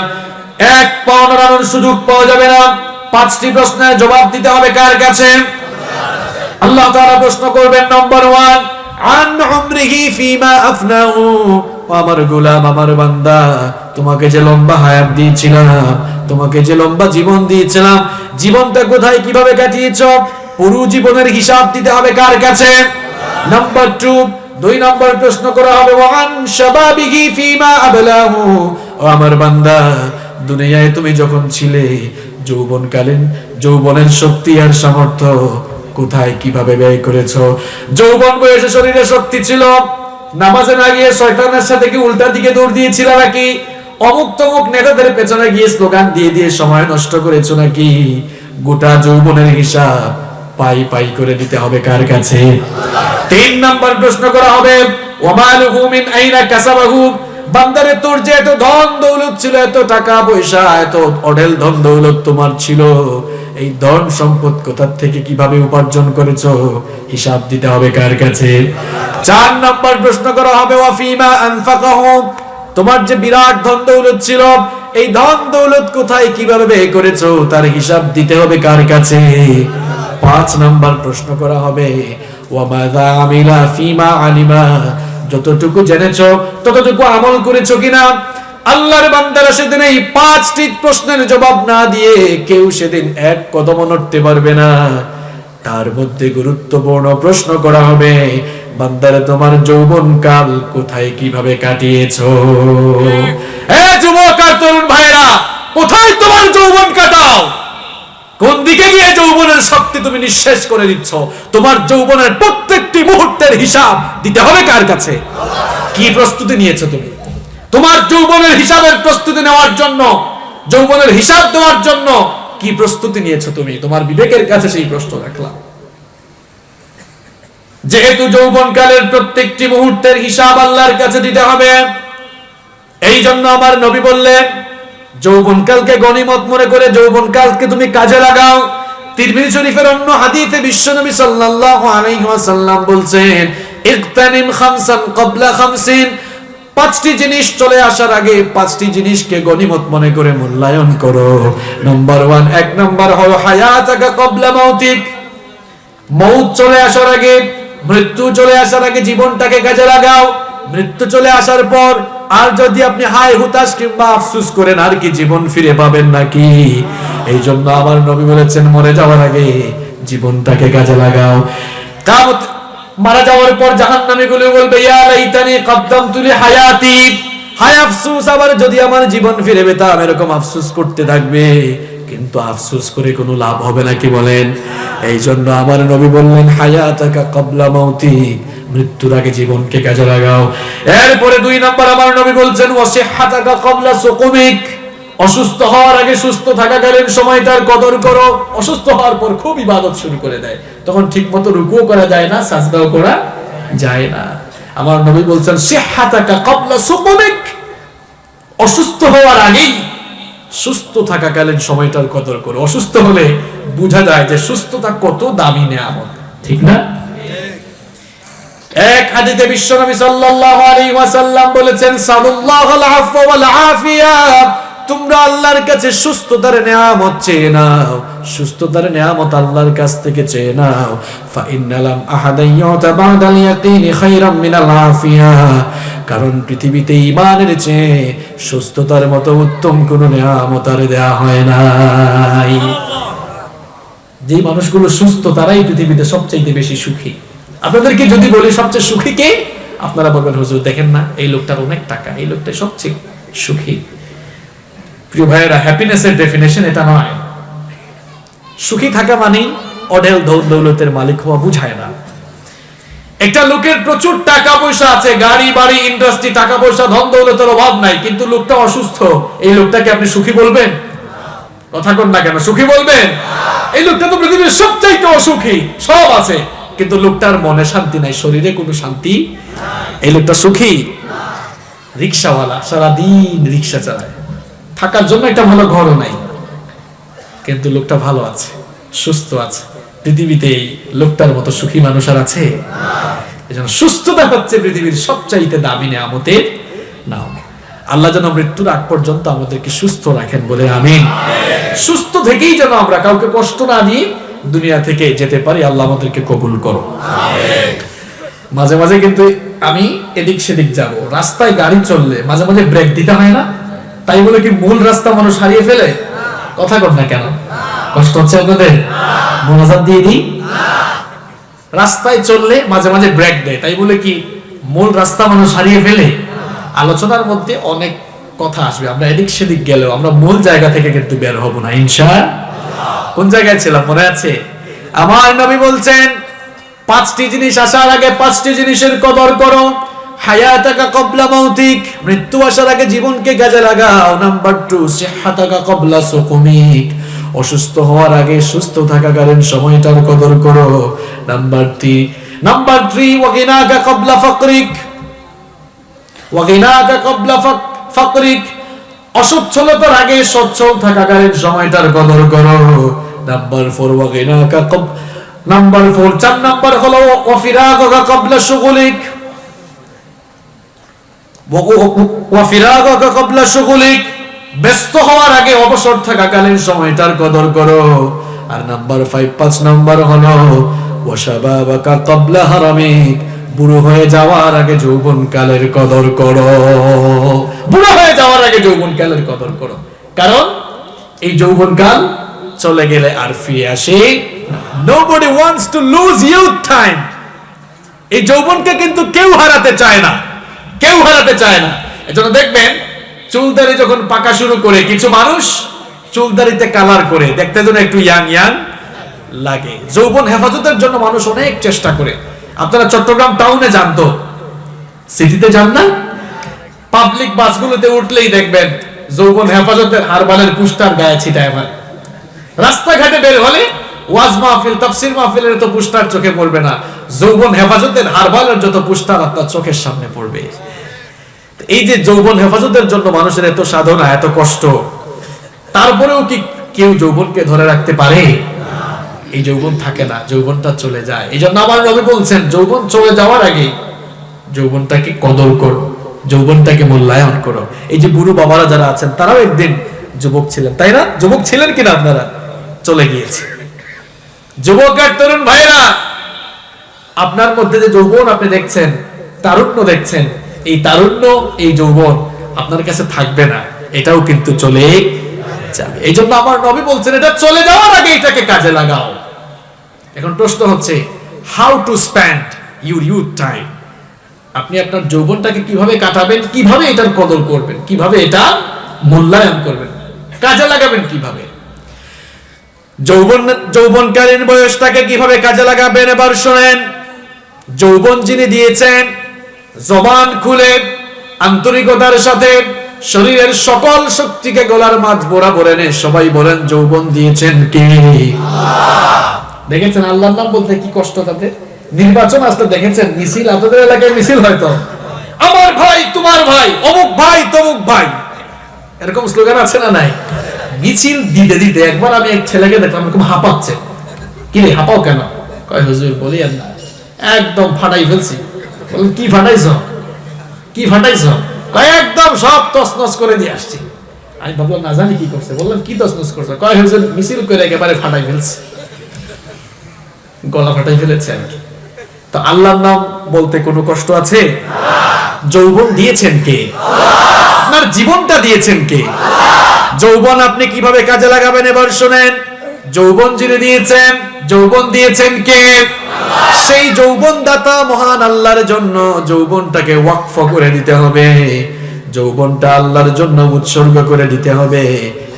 এক পা নাড়ানোর সুযোগ পাওয়া যাবে না। 5টি প্রশ্নের জবাব দিতে হবে কার কাছে? আল্লাহ তাআলা প্রশ্ন করবেন, নাম্বার 1 আন উমরিহি ফিমা আফনাহু। আমার গোলাম, আমার বান্দা, তোমাকে যে লম্বা হায়াত দিয়েছিলাম, তোমাকে যে লম্বা জীবন দিয়েছিলাম, জীবনটা কোথায় কিভাবে কাটিয়েছো? পুরো জীবনের হিসাব দিতে হবে কার কাছে? নাম্বার 2 নম্বর প্রশ্ন করা হবে ওয়ান শাবাবিহি ফিমা আবলাহু। ও আমার বান্দা, দুনিয়ায় তুমি যখন ছিলে যৌবনকালীন যৌবনের শক্তি আর সামর্থ্য কোথায় কিভাবে ব্যয় করেছো? যৌবন বয়সে শরীরে শক্তি ছিল, নামাজে না গিয়ে শয়তানের সাথে কি উল্টা দিকে দৌড় দিয়েছিল নাকি? অমুক তমুক নেতাদের পেছনে গিয়ে স্লোগান দিয়ে দিয়ে সময় নষ্ট করেছো নাকি? গোটা যৌবনের হিসাব পাই পাই করে দিতে হবে কার কাছে? 3 নম্বর প্রশ্ন করা হবে ওয়ামালুহু মিন আইনা কাসাবাহু। বান্দারে তোর যে এত ধন দৌলত ছিল, এত টাকা পয়সা, এত অঢেল ধন দৌলত তোমার ছিল, এই ধন সম্পদ কোথা থেকে কিভাবে উপার্জন করেছো? হিসাব দিতে হবে কার কাছে? 4 নম্বর প্রশ্ন করা হবে ওয়াফিমা আনফাকাহু। তোমার যে বিরাট ধন দৌলত ছিল, এই ধন দৌলত কোথায় কিভাবে ব্যয় করেছো? তার হিসাব দিতে হবে কার কাছে? 5 নম্বর প্রশ্ন করা হবে ওয়ামাযা আমিলা ফিমা আলিমা। যতটুকু জেনেছো ততটুকু আমল করেছো কিনা? আল্লাহর বান্দারা সেদিন এই 5টি প্রশ্নের জবাব না দিয়ে কেউ সেদিন এক কদম নড়তে পারবে না। তার মধ্যে গুরুত্বপূর্ণ প্রশ্ন করা হবে বান্দারা তোমার যৌবনকাল কোথায় কিভাবে কাটিয়েছো? এ যুবক আর তরুণ ভাইরা, কোথায় তোমার যৌবন কাটাও? কোন দিকে গিয়ে যৌবনের শক্তি তুমি নিঃশেষ করে দিচ্ছ? তোমার যৌবনের প্রত্যেকটি মুহূর্তের হিসাব দিতে হবে কার কাছে? কি প্রস্তুতি নিয়েছো তুমি? তোমার যৌবনের হিসাবের প্রস্তুতি নেওয়ার জন্য, যৌবনের হিসাব দেওয়ার জন্য কি প্রস্তুতি নিয়েছো তুমি? তোমার বিবেকের কাছে সেই প্রশ্ন রাখলাম। যেহেতু যৌবনকালের প্রত্যেকটি মুহূর্তের হিসাব আল্লাহর কাছে দিতে হবে, এই জন্য আমার নবী বললেন যৌবনকালকে গনিমত মনে করে যৌবনকালকে তুমি কাজে লাগাও। তিরমিজি শরীফের অন্য হাদিসে বিশ্বনবী সাল্লাল্লাহু আলাইহি ওয়াসাল্লাম বলছেন, ইগতানিম খামসান ক্বাবলা খামসিন, পাঁচটি জিনিস চলে আসার আগে পাঁচটি জিনিসকে গনিমত মনে করে মূল্যায়ন করো। নাম্বার 1, এক নাম্বার হলো হায়াতাকা ক্বাবলা মাউতিক, মউত চলে আসার আগে, মৃত্যু চলে আসার আগে জীবনটাকে কাজে লাগাও। মৃত্যু চলে আসার পর আর যদি আপনি হায় হুতাশ কিংবা আফসোস করেন আর কি জীবন ফিরে পাবেন নাকি? এই জন্য আমার নবী বলেছেন মরে যাওয়ার আগে জীবনটাকে কাজে লাগাও। কিয়ামত মারা যাওয়ার পর জাহান্নামী গুলো বলবে, ইয়া লাইতানি কদ্দামতু লি হায়াতি, হায় আফসোস আবার যদি আমার জীবন ফিরে পেতাম, এরকম আফসোস করতে থাকবে। কিন্তু আফসোস করে কোনো লাভ হবে না, কি বলেন? এই জন্য আমার নবী বললেন হায়াতাকা ক্বাবলা মাউতিক, মৃত্যুর আগে জীবনকে কাজে লাগাও। এরপরে 2 নাম্বার আমার নবী বলছেন ওয়াসিহাতাকা ক্বাবলা সুকুমিক, অসুস্থ হওয়ার আগে সুস্থ থাকাকালীন সময়টার কদর করো। অসুস্থ হওয়ার পর খুব ইবাদত শুরু করে দেয়, তখন ঠিকমতো রুকুও করা যায় না, সাজদাও করা যায় না। আমার নবী বলছেন সিহাতাকা ক্বাবলা সুকুমিক, অসুস্থ হওয়ার আগেই সুস্থ থাকাকালীন সময়টার কদর করো। অসুস্থ হলে বোঝা যায় যে সুস্থতা কত দামি নেয়ামত, ঠিক না? এক হাদিসে বিশ্বনবী সাল্লাল্লাহু আলাইহি ওয়াসাল্লাম বলেছেন, সাল্লাল্লাহুল আফওয়া ওয়াল আফিয়া, তোমরা আল্লাহর কাছে সুস্থতার নেয়ামত চেয়ে নাও, সুস্থতার নেয়ামত আল্লাহর কাছ থেকে চেয়ে নাও। ফা ইন্নালাম আহাদান ইউতা বাদাল ইয়াকিনি খায়রাম মিনাল আফিয়া, কারণ পৃথিবীতে ঈমানের চেয়ে সুস্থতার মতো উত্তম কোন নেয়ামত আর দেয়া হয় নাই। যে মানুষগুলো সুস্থ তারাই পৃথিবীতে সবচেয়ে বেশি সুখী। আপনাদেরকে যদি বলি সবচেয়ে সুখী কে, আপনারা বলবেন হুজুর দেখেন না এই লোকটার অনেক টাকা, এই লোকটা সবচেয়ে সুখী। প্রিয় ভাইয়েরা, হ্যাপিনেসের ডেফিনেশন এটা নয়। সুখী থাকা মানে অঢেল ধন দৌলতের মালিক হওয়া বুঝায় না। একটা লোকের প্রচুর টাকা পয়সা আছে, গাড়ি বাড়ি ইন্ডাস্ট্রি, টাকা পয়সা ধন দৌলতের অভাব নাই, কিন্তু লোকটা অসুস্থ, এই লোকটাকে আপনি সুখী বলবেন? কথা কোন না কেন, সুখী বলবেন? এই লোকটা তো পৃথিবীর সবচাইতে অসুখী, সব আছে কিন্তু লোকটার মনে শান্তি নাই, শরীরে কোনো শান্তি, এই লোকটা সুখী? রিকশাওয়ালা সারাদিন রিকশা চালায়, থাকার জন্য একটা ভালো ঘরও নাই, কিন্তু লোকটা ভালো আছে, সুস্থ আছে। পৃথিবীতে এই লোকটার মতো সুখী মানুষ আর আছে? এজন্য সুস্থতা হচ্ছে পৃথিবীর সবচাইতে দামি নেয়ামতের নাম। আল্লাহ যেন মৃত্যুর আগ পর্যন্ত আমাদেরকে সুস্থ রাখেন, বলে আমিন। সুস্থ থেকেই যেন আমরা কাউকে কষ্ট না দিয়ে দুনিয়া থেকে যেতে পারি। আল্লাহ আমাদেরকে কবুল করো। মাঝে মাঝে কিন্তু আমি এদিক সেদিক যাব, রাস্তায় গাড়ি চললে মাঝে মাঝে ব্রেক দিতে হয় না? তাই বলে কি মূল রাস্তা মানুষ হারিয়ে ফেলে? কথা কর না কেন, কষ্ট হচ্ছে আপনাদের? মোনাজাত দিয়ে দিই। রাস্তায় চললে মাঝে মাঝে ব্রেক দেয়, তাই বলে কি মূল রাস্তা মানুষ হারিয়ে ফেলে? আলোচনার মধ্যে অনেক কথা আসবে, আমরা এদিক সেদিক গেলেও আমরা মূল জায়গা থেকে কিন্তু বের হব না ইনশাআল্লাহ। কোন জায়গায় ছিলাম মনে আছে? আমার নবী বলছেন 5টি জিনিস আসার আগে 5টি জিনিসের কদর করো। হায়াতাকা ক্বাবলা মাউতিক, মৃত্যু আসার আগে জীবনকে কাজে লাগাও। নাম্বার 2 সিহাতাকা ক্বাবলা সুকুমিক, অসুস্থ হওয়ার আগে সুস্থ থাকাকালীন সময়টার কদর করো। নাম্বার 3 ওয়াগিনাকা ক্বাবলা ফাকরিক, ওয়াগিনাকা ক্বাবলা ফাকরিক, অসচ্ছলতার আগে সচ্ছল থাকাকালীন সময়টার কদর করো। নাম্বার 4 ওয়াগিনাকা নাম্বার 4 4 নাম্বার হলো ওয়াফিরাগাকা ক্বাবলা শুগুলিক, ওয়াফিরাগাকা ক্বাবলা শুগুলিক, ব্যস্ত হওয়ার আগে অবসর থাকাকালীন সময়টার কদর করো। আর নাম্বার 5 নাম্বার হলো ওয়াশাবাবাকা ক্বাবলা হারামিক, বুড়ো হয়ে যাওয়ার আগে যৌবনকালের কদর করো। বুড়ো হয়ে যাওয়ার আগে যৌবনকালের কদর করো, কারণ এই যৌবনকাল চলে গেলে আর ফিরে আসে না। Nobody wants to lose youth time. এই যৌবনকে কিন্তু কেউ হারাতে চায় না, কেউ হারাতে চায় না। এজন্য দেখবেন চুলদাড়ি যখন পাকা শুরু করে কিছু মানুষ চুলদাড়িতে কালার করে দেখতে যেন একটু ইয়াং ইয়াং লাগে। যৌবন হেফাজতের জন্য মানুষ অনেক চেষ্টা করে। আপনারা চট্টগ্রাম টাউনে যান তো, সিটিতে যান না? পাবলিক বাসগুলোতে উঠলেই দেখবেন যৌবন হেফাজতের হারবালের পুস্টার গায়ে ছিটায় মারে। রাস্তাঘাটে বের হলে ওয়াজ মাহফিল তাফসীর মাহফিলের তো পুস্টার চোখে পড়বে না, যৌবন হেফাজতের হারবালের যত পুস্টার আপনার চোখের সামনে পড়বে। এই যে যৌবন হেফাজতের জন্য মানুষের এত সাধনা এত কষ্ট, তারপরেও কি কেউ যৌবনকে ধরে রাখতে পারে? এই যৌবন থাকে না, যৌবনটা চলে যায়। এই জন্য আমার নবী বলছেন, যৌবন চলে যাওয়ার আগে যৌবনটাকে কদর করো, যৌবনটাকে মূল্যায়ন করো। এই যে বুড়ো বাবারা যারা আছেন, তারাও একদিন যুবক ছিলেন, তাই না? যুবক ছিলেন কিনা আপনারা? চলে গিয়েছে। যুবক আর তরুণ ভাইরা, আপনার মধ্যে যে যৌবন আপনি দেখছেন, তারুণ্য দেখছেন, এই তারুণ্য, এই যৌবন আপনার কাছে থাকবে না, এটাও কিন্তু চলে যাবে। এই জন্য আমার নবী বলছেন, এটা চলে যাওয়ার আগে এটাকে কাজে লাগাও। এখন প্রশ্ন হচ্ছে, how to spend your youth time? আপনি আপনার যৌবনটাকে কিভাবে কাটাবেন, কিভাবে এটার কদর করবেন, কিভাবে এটা মূল্যায়ন করবেন, কাজে লাগাবেন কিভাবে? যৌবনকালীন বয়সটাকে কিভাবে কাজে লাগাবেন এবার শোনেন। যৌবন যিনি দিয়েছেন, জবান খুলে আন্তরিকতার সাথে শরীরের সকল শক্তিকে গলার মাঝ বরাবর এনে সবাই বলেন, যৌবন দিয়েছেন কে? দেখেছেন আল্লাহর নাম বলতে কি কষ্ট তাদের? নির্বাচন আসলে দেখেছেন মিছিল, আপনাদের এলাকায় মিছিল হয়তো, আমার ভাই তোমার ভাই, অমুক ভাই তমুক ভাই, এরকম স্লোগান আছে না নাই? মিছিল দিতে দিতে একবার আমি এক ছেলেকে দেখলাম এরকম হাঁপাচ্ছে। কি রে হাঁপাও কেন? কয় হুজুর বলি না, একদম ফাটাই ফেলছি। বললাম কি ফাটাইছো? কি ফাটাইছো? কয় একদম সব তছনছ করে দিয়ে আসছি। আমি ভাবলাম না জানি কি করছে। বললাম কি তছনছ করছে? কয় হুজুর মিছিল করে একেবারে ফাটাই ফেলছে, গলা ফাটাই ফেলেছে আর কি। তো আল্লাহর নাম বলতে কোনো কষ্ট আছে? যৌবন দিয়েছেন কে? আপনার জীবনটা দিয়েছেন কে? যৌবন আপনি কিভাবে কাজে লাগাবেন এবার শোনেন। যৌবন যিনি দিয়েছেন, যৌবন দিয়েছেন কে? সেই যৌবন দাতা মহান আল্লাহর জন্য যৌবনটাকে ওয়াকফ করে দিতে হবে, যৌবনটা আল্লাহর জন্য উৎসর্গ করে দিতে হবে।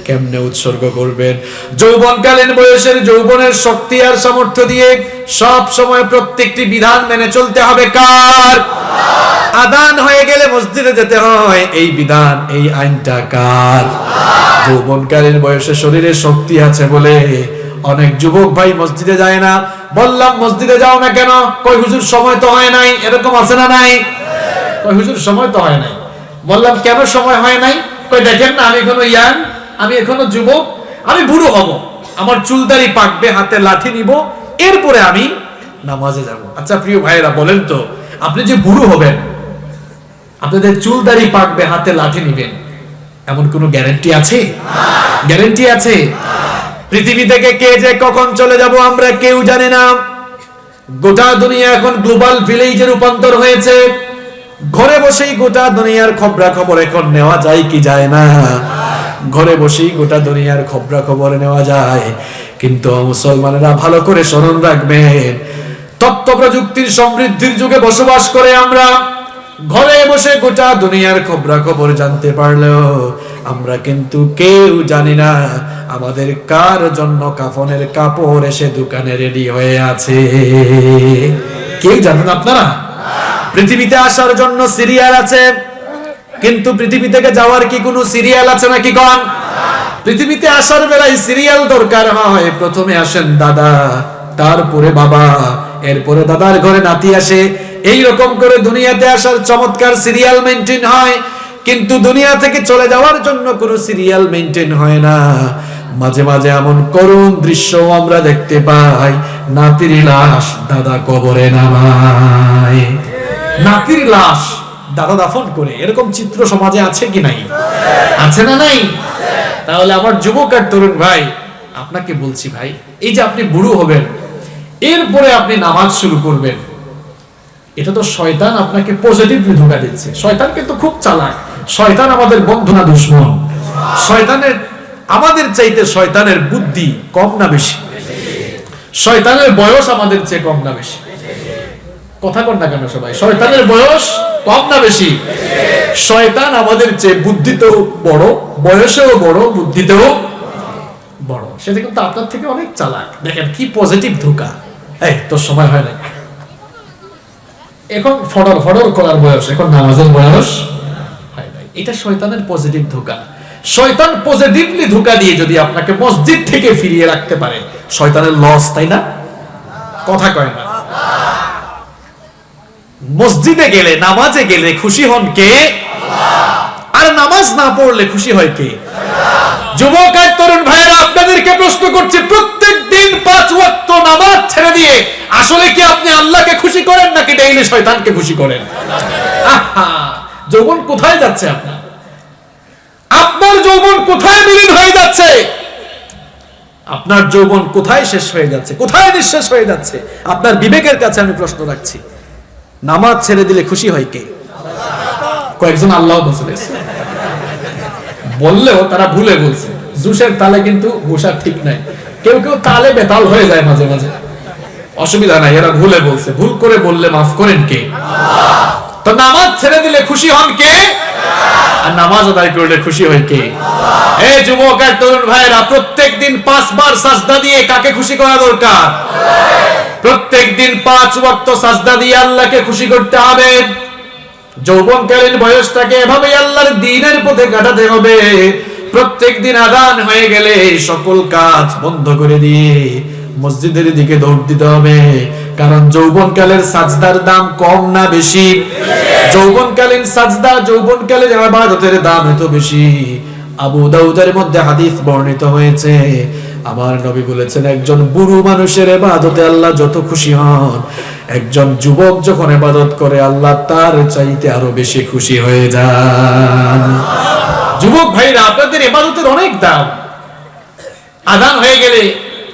কেমনে উৎসর্গ করবেন? যৌবনকালীন বয়সের যৌবনের শক্তি আর সামর্থ্য দিয়ে সব সময় প্রত্যেকটি বিধান মেনে চলতে হবে। কার? আযান হয়ে গেলে মসজিদে যেতে হয়, এই বিধান, এই আইনটা কার? যৌবনকালীন বয়সে শরীরে শক্তি আছে বলে অনেক যুবক ভাই মসজিদে যায় না। বললাম মসজিদে যাও না কেন? কই হুজুর সময় তো হয় নাই। এরকম আছে না নাই? কই হুজুর সময় তো হয় নাই। বললাম কেন সময় হয় নাই? কই দেখেন না আমি এখনো ইয়াং, আমি এখনো যুবক, আমি বুড়ো হব, আমার চুলদাড়ি পাকবে, হাতে লাঠি নিব, এরপরে আমি নামাজে যাব। আচ্ছা প্রিয় ভাইরা বলেন তো, আপনি যে বুড়ো হবেন, আপনাদের চুলদাড়ি পাকবে, হাতে লাঠি নিবেন, এমন কোনো গ্যারান্টি আছে? গ্যারান্টি আছে? পৃথিবী থেকে কে যে কখন চলে যাব আমরা কেউ জানে না। গোটা দুনিয়া এখন গ্লোবাল ভিলেজে রূপান্তর হয়েছে। ঘরে বসেই গোটা দুনিয়ার খবরাখবর এখন নেওয়া যায় কি যায় না? ঘরে বসেই গোটা দুনিয়ার খবরাখবর নেওয়া যায়। কিন্তু মুসলমানেরা ভালো করে স্মরণ রাখবেন, তথ্য প্রযুক্তির সমৃদ্ধির যুগে বসবাস করে আমরা ঘরে বসে গোটা দুনিয়ার খবরাখবর জানতে পারলেও আমরা কিন্তু কেউ জানি না আমাদের কার জন্য কাফনের কাপড় এসে দোকানে রেডি হয়ে আছে। কেউ জানেন আপনারা? পৃথিবীতে আসার জন্য সিরিয়াল আছে, কিন্তু পৃথিবী থেকে যাওয়ার কি কোনো সিরিয়াল আছে নাকি কোন? পৃথিবীতে আসার বেলায় সিরিয়াল দরকার হয়। প্রথমে আসেন দাদা, তারপরে বাবা, এরপরে দাদার ঘরে নাতি আসে। এই রকম করে দুনিয়াতে আসার চমৎকার সিরিয়াল মেইনটেইন হয়, কিন্তু দুনিয়া থেকে চলে যাওয়ার জন্য কোনো সিরিয়াল মেইনটেইন হয় না। মাঝে মাঝে এমন করুণ দৃশ্য আমরা দেখতে পাই, নাতির লাশ দাদা কবরে নামায়, নাতির লাশ দাদা দাফন করে। এরকম চিত্র সমাজে আছে কি নাই? আছে না নাই? তাহলে আমার যুবক আর তরুণ ভাই, আপনাকে বলছি ভাই, এই যে আপনি বুড়ো হবেন, এরপরে আপনি নামাজ শুরু করবেন, এটা তো শয়তান আপনাকে পজিটিভলি ধোঁকা দিচ্ছে। শয়তান কিন্তু খুব চালাক। শয়তান আমাদের বন্ধু না দুশমন? শয়তানের, আমাদের চাইতে শয়তানের বুদ্ধি কম না বেশি? শয়তানের বয়স আমাদের চেয়ে কম না বেশি? কথা কন না কেন সবাই? শয়তানের বয়স কম না বেশি? শয়তান আমাদের চেয়ে বুদ্ধিতেও বড়, বয়সেও বড়, বুদ্ধিতেও বড়। সেটা কিন্তু আপনার থেকে অনেক চালাক। দেখেন কি পজিটিভ ধোঁকা। এই তোর সময় হয় না, এখন ফডর ফডর করার বয়স, এখন নামাজের বয়স হয় নাই। এটা শয়তানের পজিটিভ ধোঁকা। শয়তান পজিটিভলি ধোঁকা দিয়ে যদি আপনাকে মসজিদ থেকে ফিরিয়ে রাখতে পারে, শয়তানের লস, তাই না? কথা কয় না? মসজিদে গেলে, নামাজে গেলে খুশি হন কে? আর নামাজ না পড়লে খুশি হয় কে? যুবক আর তরুণ ভাইয়েরা, আপনাদেরকে প্রশ্ন করছি, প্রত্যেক দিন 5 ওয়াক্ত নামাজ ছেড়ে দিয়ে আসলে কি আপনি আল্লাহকে খুশি করেন নাকি ডেইলি শয়তানকে খুশি করেন? যৌবন কোথায় যাচ্ছে আপনার? আপনার যৌবন কোথায় বিলীন হয়ে যাচ্ছে? আপনার যৌবন কোথায় শেষ হয়ে যাচ্ছে, কোথায় নিঃশেষ হয়ে যাচ্ছে? আপনার বিবেকের কাছে আমি প্রশ্ন রাখছি, নামাজ ছেড়ে দিলে খুশি হয় কে? কয়েকজন আল্লাহ বললেও তারা ভুলে বলছে। জুসের তালে কিন্তু হুশার ঠিক নাই, কেউ কেউ তালে বেতাল হয়ে যায় মাঝে মাঝে, অসুবিধা নাই, এরা ভুলে বলছে। ভুল করে বললে মাফ করেন কে? তো নামাজ ছেড়ে দিলে খুশি হন কে? আর নামাজ আদায় করলে খুশি হয় কে? এই যুবক আর তরুণ ভাইরা, প্রত্যেক দিন 5 বার সাজদা দিয়ে কাকে খুশি করা দরকার? প্রত্যেক দিন 5 ওয়াক্ত সাজদা দিয়ে আল্লাহকে খুশি করতে হবে। যৌবনকালীন বয়সটাকে এভাবে আল্লাহর দ্বীনের পথে কাটাতে হবে। প্রত্যেক দিন আযান হয়ে গেলে সকল কাজ বন্ধ করে দিয়ে মসজিদের দিকে দৌড় দিতে হবে। কারণ যৌবনকালের সাজদার দাম কম না বেশি? যৌবনকালীন সাজদা, যৌবনকালের ইবাদতের দাম এত বেশি। আবু দাউদের মধ্যে হাদিস বর্ণিত হয়েছে, আমার নবী বলেছেন, একজন বুড়ো মানুষের ইবাদতে আল্লাহ যত খুশি হন, একজন যুবক যখন ইবাদত করে আল্লাহ তার চাইতে আরো বেশি খুশি হয়ে যান। যুবক ভাইরা, আপনাদের ইবাদতের অনেক দাম। আযান হয়ে গেলে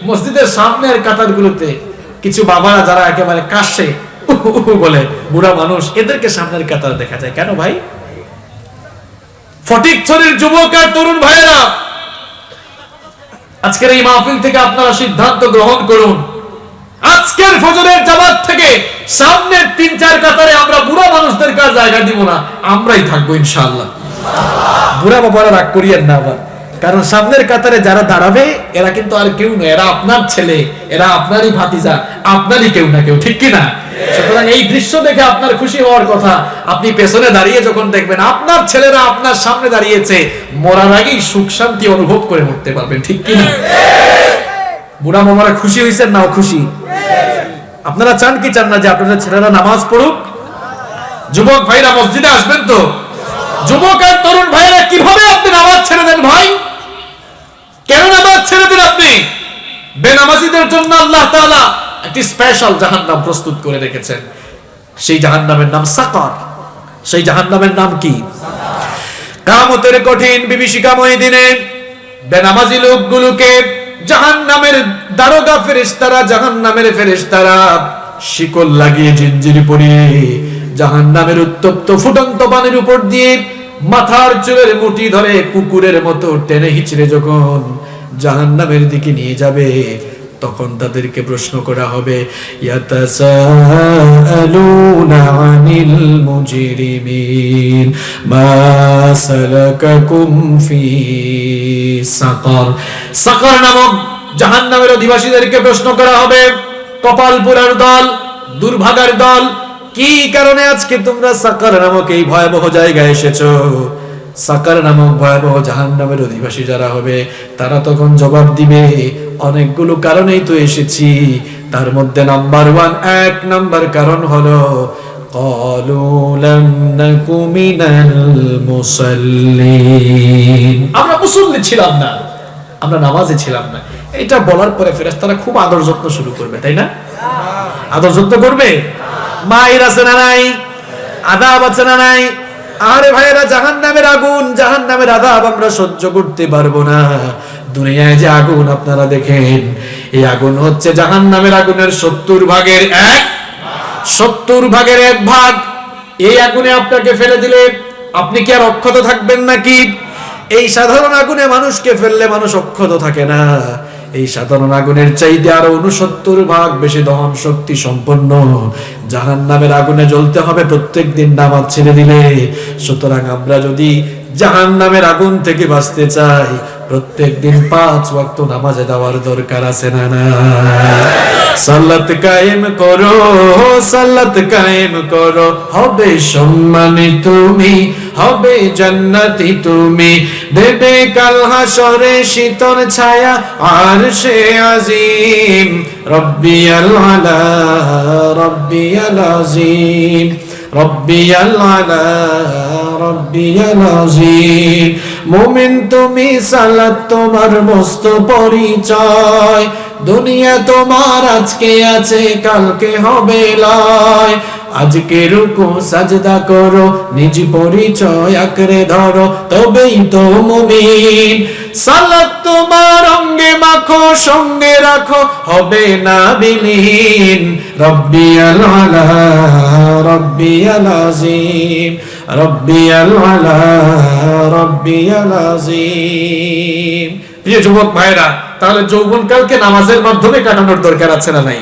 মসজিদের সামনের কাতারগুলোতে কিছু বাবারা যারা একেবারে কাশে বলে, বুড়া মানুষ, এদেরকে সামনের কাতার দেখা যায়। কেন ভাই? ফটিকছড়ির যুবক আর তরুণ ভাইয়েরা, আজকের এই মাহফিল থেকে আপনারা সিদ্ধান্ত গ্রহণ করুন, আজকের ফজরের জামাত থেকে সামনের 3-4 কাতারে আমরা বুড়া মানুষদেরকে জায়গা দিব না, আমরাই থাকবো ইনশাআল্লাহ। বুড়া বাবারা রাগ করিয়েন না আবার, কারণ সামনের কাতারে যারা দাঁড়াবে এরা কিন্তু আর কেউ নয়, এরা আপনার ছেলে, এরা আপনারই ভাতিজা, আপনারই কেউ না কেউ, ঠিক কি না? সুতরাং এই দৃশ্য দেখে আপনার খুশি হওয়ার কথা। আপনি পেছনে দাঁড়িয়ে যখন দেখবেন আপনার ছেলেরা আপনার সামনে দাঁড়িয়েছে, মরার আগেই সুখ শান্তি অনুভব করে মরতে পারবেন, ঠিক কি না? বুড়া মামারা খুশি হয়েছেন না খুশি? আপনারা চান কি চান না যে আপনাদের ছেলেরা নামাজ পড়ুক? যুবক ভাইরা মসজিদে আসবেন তো? যুবক আর তরুণ ভাইরা, কিভাবে আপনি নামাজ ছেড়ে দেন ভাই? কেন নামাজ ছেড়ে দেন আপনি? বেনামাজিদের জন্য আল্লাহ তাআলা একটি স্পেশাল জাহান্নাম প্রস্তুত করে রেখেছেন। সেই জাহান্নামের নাম সাকার। সেই জাহান্নামের নাম কি? কিয়ামতের কঠিন বিভীষিকাময় দিনে বেনামাজি লোকগুলোকে জাহান্নামের দারোগা ফেরেশতারা, জাহান্নামের ফেরেশতারা শিকল লাগিয়ে জিঞ্জির পরিয়ে জাহান্নামের উত্তপ্ত ফুটন্ত পানির উপর দিয়ে মাথার চুলের মুঠি ধরে কুকুরের মতো টেনে হিচড়ে যখন জাহান্নামের দিকে নিয়ে যাবে, তখন তাদেরকে প্রশ্ন করা হবে, ইয়াতাসাআলুনা আনিল মুজরিমিন মা সালাকাকুম ফি সাকার। সাকার নামক জাহান্নামের অধিবাসীদেরকে প্রশ্ন করা হবে, কপাল পোড়ার দল, দুর্ভাগার দল, কি কারণে আজকে তোমরা সাকার নামক এই ভয়াবহ জায়গায় এসেছো? সাকার নামক ভয়াবহ জাহান্নামের অধিবাসী যারা হবে, তারা তখন জবাব দিবে, অনেকগুলো কারণেই তো এসেছি, তার মধ্যে এক নাম্বার কারণ হলো ক্বালু লাম নাকু মিনাল মুসাল্লিন, আমরা মুসল্লি ছিলাম না, আমরা নামাজে ছিলাম না। এটা বলার পরে ফেরেশতারা খুব আদর যত্ন শুরু করবে, তাই না? আদর যত্ন করবে। মায়ের আছে না নাই? আযাব আছে না নাই? আরে ভাইরা, জাহান্নামের আগুন, জাহান্নামের আযাব আমরা সহ্য করতে পারবো না। দুনিয়ায় যে আগুন আপনারা দেখেন, এই আগুন হচ্ছে জাহান্নামের আগুনের 70 ভাগের 1 ভাগ। এই আগুনে আপনাকে ফেলে দিলে আপনি কি আর অক্ষত থাকবেন নাকি? এই সাধারণ আগুনে মানুষকে ফেললে মানুষ অক্ষত থাকে না। এই সাধারণ আগুনের চাইতে আরো 69 ভাগ বেশি দহন শক্তি সম্পন্ন জাহান্নামের আগুনে জ্বলতে হবে প্রত্যেক দিন নামাজ ছেড়ে দিলে। সুতরাং আমরা যদি জাহান্নামের আগুন থেকে বাঁচতে চাই, প্রত্যেক দিন 5 ওয়াক্ত নামাজে দেওয়ার দরকার আছে না? না, সালাত কায়েম করো, সালাত কায়েম করো, হবে সম্মানী তুমি, হবে জান্নাতি তুমি, দেবে কাল হাসরে শীতল ছায়া আরশে আজিম। রব্বিয়াল আলা, রব্বিয়াল আজিম, রব্বিয়াল আলা, রব্বিয়াল আজিম। মুমিন তুমি, সালাত তোমার মস্ত পরিচয়। দুনিয়া তোমার আজকে আছে, কালকে হবে লয়। আজকে রুকু সাজদা করো, নিজ পরিচয় আঁকড়ে ধরো, তবেই তো মুমিন। সালাত তোমার অঙ্গে মাখো, সঙ্গে রাখো, হবে না বিলীন। রব্বিয়াল আলা রব্বিয়াল আযীম, রব্বিয়াল আলা রব্বিয়াল আযীম। প্রিয় যুবক ভাইরা, তাহলে যৌবনকালকে নামাজের মাধ্যমে কাটানোর দরকার আছে না নাই?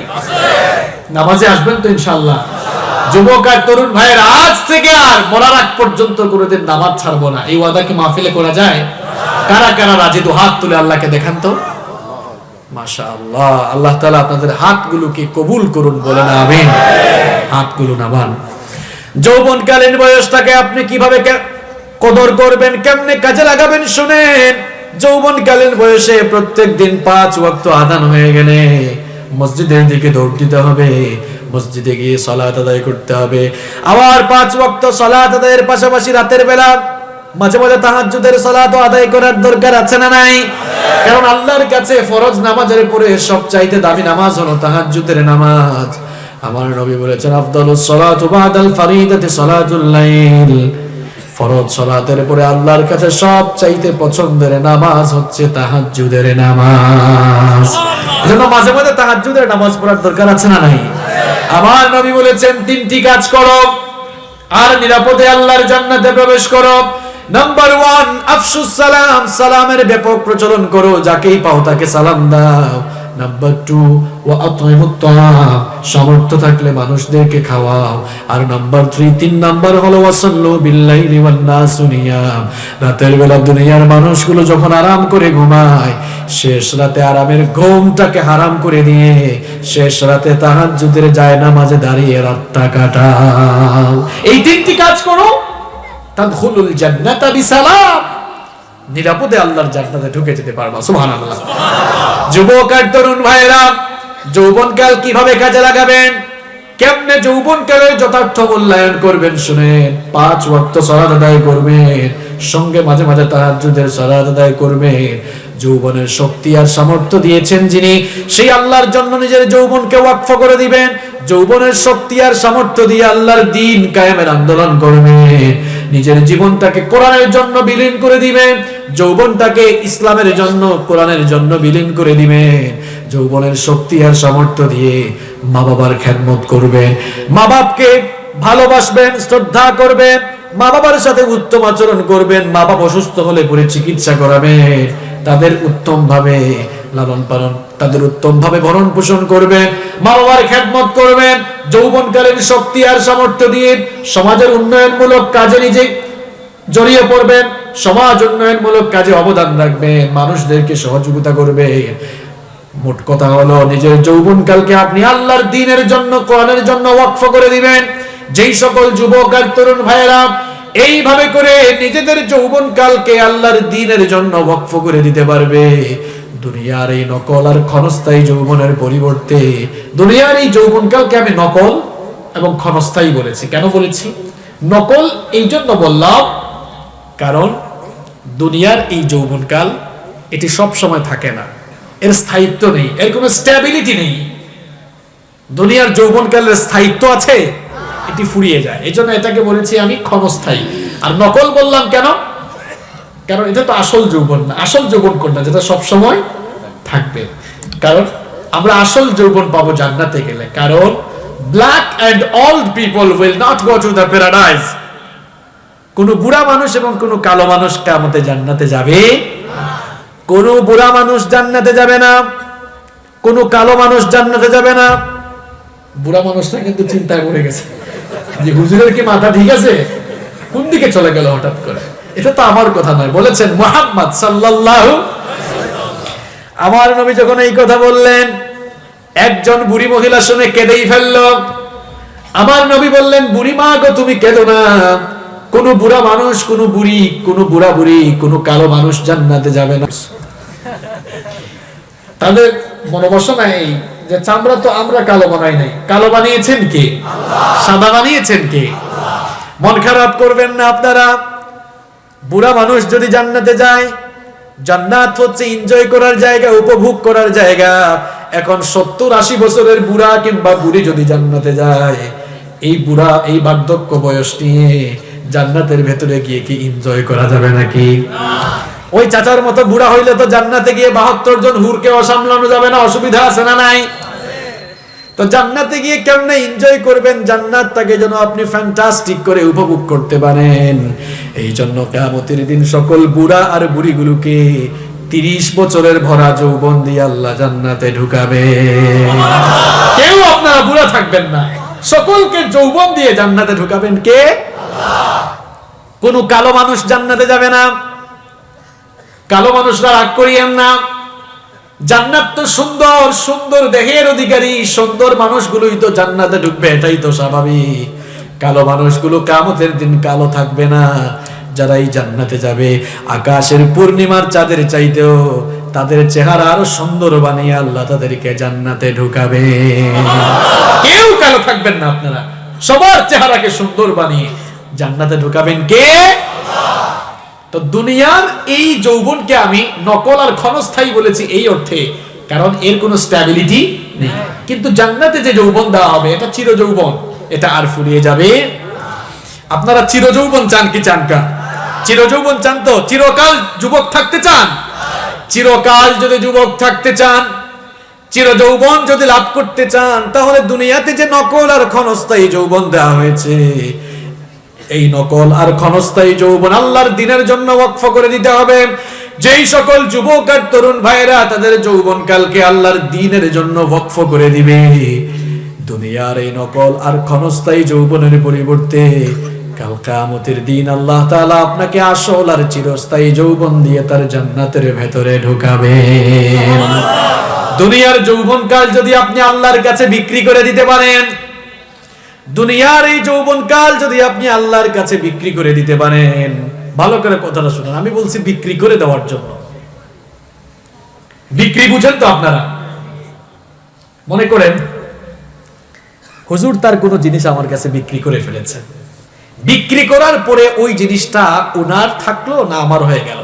নামাজে আসবেন তো ইনশাআল্লাহ? যুবক আর তরুণ ভাইয়ের, আজ থেকে আর মরার আগ পর্যন্ত কোনোদিন নামাজ ছাড়বো না, এই ওয়াদা কি মাহফিলে করা যায়? কারা কারা রাজি? তো হাত তুলে আল্লাহকে দেখান তো। মাশাআল্লাহ, আল্লাহ তাআলা আপনাদের হাতগুলোকে কবুল করুন, বলেন আমিন। হাতগুলো নামান। যৌবনকালীন বয়সটাকে আপনি কিভাবে কদর করবেন, কেমনে কাজে লাগাবেন শুনেন। যৌবনকালীন বয়সে প্রত্যেক দিন 5 ওয়াক্ত আযান হয়ে গেলে মসজিদের দিকে দৌড় দিতে হবে, মসজিদে গিয়ে সালাত আদায় করতে হবে। আবার 5 ওয়াক্ত সালাত আদায়ের পাশাপাশি রাতের বেলা মাঝে মাঝে তাহাজ্জুদের সালাত আদায় করার দরকার আছে না নাই? কারণ আল্লাহর কাছে ফরজ নামাজের পরে সবচাইতে দামি নামাজ হলো তাহাজ্জুদের নামাজ। আমার নবী বলেছেন, আফদালুস সালাতু বাদাল ফারিদাতি সালাতুল লাইল। ফরজ সালাতের পরে আল্লাহর কাছে সবচাইতে পছন্দের নামাজ হচ্ছে তাহাজ্জুদের নামাজ। এজন্য মাঝে মাঝে তাহাজ্জুদের নামাজ পড়ার দরকার আছে না নাই? আমার নবী বলেছেন, 3টি কাজ করো আর নিরাপদে আল্লাহর জান্নাতে প্রবেশ করো। নাম্বার 1, আফশুস সালাম, সালামের ব্যাপক প্রচলন করো, যাকেই পাও তাকে সালাম দাও। নাম্বার 2, ওয়া আতইমুত তাআম, সামর্থ্য থাকলে মানুষদেরকে খাওয়াও। আর নাম্বার 3, 3 নাম্বার হলো ওয়াসাল্লু বিল্লাইলি ওয়ান নাসু নিয়াম, রাতের বেলা দুনিয়ার মানুষগুলো যখন আরাম করে ঘুমায়, শেষ রাতে আরামের ঘুমটাকে হারাম করে দিয়ে শেষ রাতে তাহাজ্জুদের জায়নামাজে দাঁড়িয়ে রাতটা কাটাও। এই 3টি কাজ করো, তাদখুলুল জান্নাতা বিসালাম, নিরাপদে আল্লাহর জান্নাতে ঢুকে যেতে পারবা। সুবহানাল্লাহ। যুবক আর তরুণ ভাইরা, যৌবনকাল কিভাবে কাজে লাগাবেন, কেমনে যৌবনকালের যথার্থ মূল্যায়ন করবেন শুনেন। 5 ওয়াক্ত সালাত আদায় করবেন, সঙ্গে মাঝে মাঝে তাহাজ্জুদের সালাত আদায় করবেন। যৌবনের শক্তি আর সামর্থ্য দিয়েছেন যিনি, সেই আল্লাহর জন্য নিজের যৌবনকে ওয়াকফ করে দিবেন। যৌবনের শক্তি আর সামর্থ্য দিয়ে আল্লাহর দ্বীন কায়েমের আন্দোলন করবেন। নিজের জীবনটাকে কোরআনের জন্য বিলীন করে দিবেন, যৌবনটাকে ইসলামের জন্য, কোরআনের জন্য বিলীন করে দিবেন। যৌবনের শক্তি আর সামর্থ্য দিয়ে মা বাবার খেদমত করবেন, মা বাপকে ভালোবাসবেন, শ্রদ্ধা করবেন, মা বাবার সাথে উত্তম আচরণ করবেন। মা বাবা অসুস্থ হলে পরে চিকিৎসা করাবেন, তাদের উত্তম ভাবে লালন পালন, তাদের উত্তম ভাবে ভরণ পোষণ করবেন, মা বাবার খেদমত করবেন। যৌবনকালীন শক্তি আর সামর্থ্য দিয়ে সমাজের উন্নয়নমূলক কাজে নিজে জড়িয়ে পড়বেন, সমাজ উন্নয়নমূলক কাজে অবদান রাখবেন, মানুষদেরকে সহযোগিতা করবেন। মোট কথা হলো, নিজের যৌবনকালকে আপনি আল্লাহর দ্বীনের জন্য, কোরআনের জন্য ওয়াকফ করে দিবেন। যেই সকল যুবক আর তরুণ ভাইয়েরা এইভাবে করে নিজেদের যৌবনকালকে আল্লাহর দ্বীনের জন্য ওয়াকফ করে দিতে পারবে, দুনিয়ার এই নকল আর ক্ষণস্থায়ী যৌবনের পরিবর্তে দুনিয়ার এই যৌবনকালকে আমি নকল এবং ক্ষণস্থায়ী বলেছি। কেন বলেছি নকল? এই জন্য বললাম, কারণ দুনিয়ার এই যৌবনকাল এটি সব সময় থাকে না, এর স্থায়িত্ব নেই, এর কোনো স্ট্যাবিলিটি নেই। দুনিয়ার যৌবনকালের স্থায়িত্ব আছে, এটি ফুরিয়ে যায়। এই জন্য এটাকে বলেছি আমি ক্ষণস্থায়ী। আর নকল বললাম কেন? কারণ এটা তো আসল যৌবন না। আসল যৌবন কোনটা? যেটা সব সময় থাকবে। কারণ আমরা আসল যৌবন পাবো জান্নাতে গেলে। কারণ black and old people will not go to the paradise. কোন বুড়া মানুষ এবং কোন কালো মানুষ কিয়ামতে জান্নাতে যাবে না। কোন বুড়া মানুষ জান্নাতে যাবে না, কোন কালো মানুষ জান্নাতে যাবে না। বুড়া মানুষটা কিন্তু চিন্তায় পড়ে গেছে যে হুজুরের কি মাথা ঠিক আছে, কোন দিকে চলে গেল হঠাৎ করে। এটা তো আমার কথা নয়, বলেছেন মুহাম্মদ সাল্লাল্লাহু। আমার নবী যখন এই কথা বললেন, একজন বুড়ি মহিলা শুনে কেঁদেই ফেললো। আমার নবী বললেন, বুড়ি মা গো তুমি কেঁদো না, কোন বুড়া মানুষ, কোন বুড়ি, কোন বুড়া বুড়ি, কোন কালো মানুষ জান্নাতে যাবে না। তাদের মনোবাসনা এই যে চামড়া তো আমরা কালো বানাই নাই, কালো বানিয়েছেন কে? আল্লাহ। সাদা বানিয়েছেন কে? আল্লাহ। মন খারাপ করবেন না আপনারা, বুড়া মানুষ যদি জান্নাতে যায়, জান্নাত হচ্ছে এনজয় করার জায়গা, উপভোগ করার জায়গা। এখন 70-80 বছরের বুড়া কিংবা বুড়ি যদি জান্নাতে যায়, এই বুড়া এই বার্ধক্য বয়স নিয়ে জান্নাতের ভেতরে গিয়ে কি এনজয় করা যাবে নাকি? ওই চাচার মতো বুড়া হইলে তো জান্নাতে গিয়ে 72 জন হুরকে সামলানো যাবে না, অসুবিধা আছে না নাই? তো জান্নাতে গিয়ে কেমনে এনজয় করবেন জান্নাতটাকে, যেন আপনি ফ্যান্টাস্টিক করে উপভোগ করতে পারেন। এই জন্য কিয়ামতের দিন সকল বুড়া আর বুড়িগুলোকে 30 বছরের ভরা যৌবন দিয়ে আল্লাহ জান্নাতে ঢুকাবে। কেউ আপনারা বুড়া থাকবেন না, সকলকে যৌবন দিয়ে জান্নাতে ঢুকাবেন কে? আল্লাহ। কোন কালো মানুষ জান্নাতে যাবে না, কালো মানুষরা রাগ করিয়েন না। জান্নাত তো সুন্দর, সুন্দর দেহের অধিকারী সুন্দর মানুষগুলোই তো জান্নাতে ঢুকবে, এটাই তো স্বাভাবিক। কালো মানুষগুলো কিয়ামতের দিন কালো থাকবে না। যারা এই জান্নাতে যাবে, আকাশের পূর্ণিমার চাঁদের চাইতেও তাদের চেহারা আরো সুন্দর বানিয়ে আল্লাহ তাদেরকে জান্নাতে ঢুকাবে। কেউ কালো থাকবেন না আপনারা, সবার চেহারাকে সুন্দর বানিয়ে জান্নাতে ঢুকাবেন কে? আল্লাহ। তো দুনিয়ার এই যৌবনকে আমি নকল আর ক্ষণস্থায়ী বলেছি এই অর্থে, কারণ এর কোনো স্ট্যাবিলিটি নেই। কিন্তু জান্নাতে যে যৌবন দেওয়া হবে এটা চির যৌবন, এটা আর ফুরিয়ে যাবে। আপনারা চির যৌবন চান কি চান কা? চির যৌবন চান তো? চিরকাল যুবক থাকতে চান? চিরকাল যদি যুবক থাকতে চান, চির যৌবন যদি লাভ করতে চান, তাহলে দুনিয়াতে যে নকল আর ক্ষণস্থায়ী যৌবন দেওয়া হয়েছে, এই নকল আর ক্ষণস্থায়ী যৌবন আল্লাহর দ্বীনের জন্য ওয়াকফ করে দিতে হবে। যেই সকল যুবক আর তরুণ ভাইরা তাদের যৌবন কালকে আল্লাহর দ্বীনের জন্য ওয়াকফ করে দিবে, দুনিয়ার এই নকল আর ক্ষণস্থায়ী যৌবনের পরিবর্তে কাল কিয়ামতের দিন আল্লাহ তাআলা আপনাকে আসল আর চিরস্থায়ী যৌবন দিয়ে তার জান্নাতের ভেতরে ঢুকাবেন। দুনিয়ার যৌবনকাল যদি আপনি আল্লাহর কাছে বিক্রি করে দিতে পারেন, দুনিয়ার এই যৌবনকাল যদি আপনি আল্লাহর কাছে বিক্রি করে দিতে পারেন, ভালো করে কথাটা শুনুন, আমি বলছি বিক্রি করে দেওয়ার জন্য। বিক্রি বুঝেন তো আপনারা? মনে করেন হুজুর তার কোনো জিনিস আমার কাছে বিক্রি করে ফেলেছে, বিক্রি করার পরে ওই জিনিসটা ওনার থাকলো না আমার হয়ে গেল?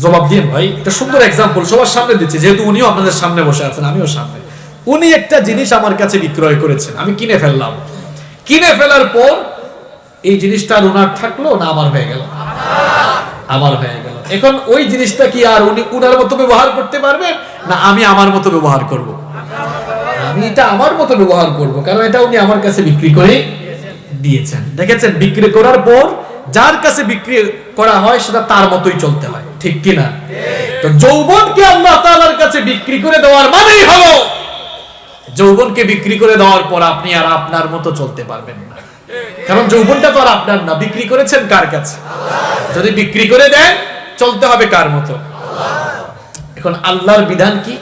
জবাব দিন ভাই। একটা সুন্দর এক্সাম্পল সবার সামনে দিচ্ছি, যেহেতু উনিও আপনাদের সামনে বসে আছেন, আমিও সামনে। উনি একটা জিনিস আমার কাছে বিক্রয় করেছেন, আমি কিনে ফেললাম। কিনে ফেলার পর এই জিনিসটা আর ওনার থাকলো না আমার হয়ে গেল? আমার হয়ে গেল। এখন ওই জিনিসটা কি আর উনি উনার মতো ব্যবহার করতে পারবেন, না আমি আমার মতো ব্যবহার করব? আমি এটা আমার মতো ব্যবহার করব, কারণ এটা উনি আমার কাছে বিক্রি করে দিয়েছেন। দেখেছেন, বিক্রি করার পর যার কাছে বিক্রি করা হয় সেটা তার মতোই চলতে হয়, ঠিক কি না? তো যৌবনকে আল্লাহ তাআলার কাছে বিক্রি করে দেওয়ার মানেই হলো যৌবনকে বিক্রি করে দেওয়ার পর আপনি আর আপনার মতো চলতে পারবেন না, কারণ যৌবনটা তো আর আপনার না। বিক্রি করেছেন কার কাছে? যদি বিক্রি করে দেন, চলতে হবে কার মতো? এখন আল্লাহর বিধান কি?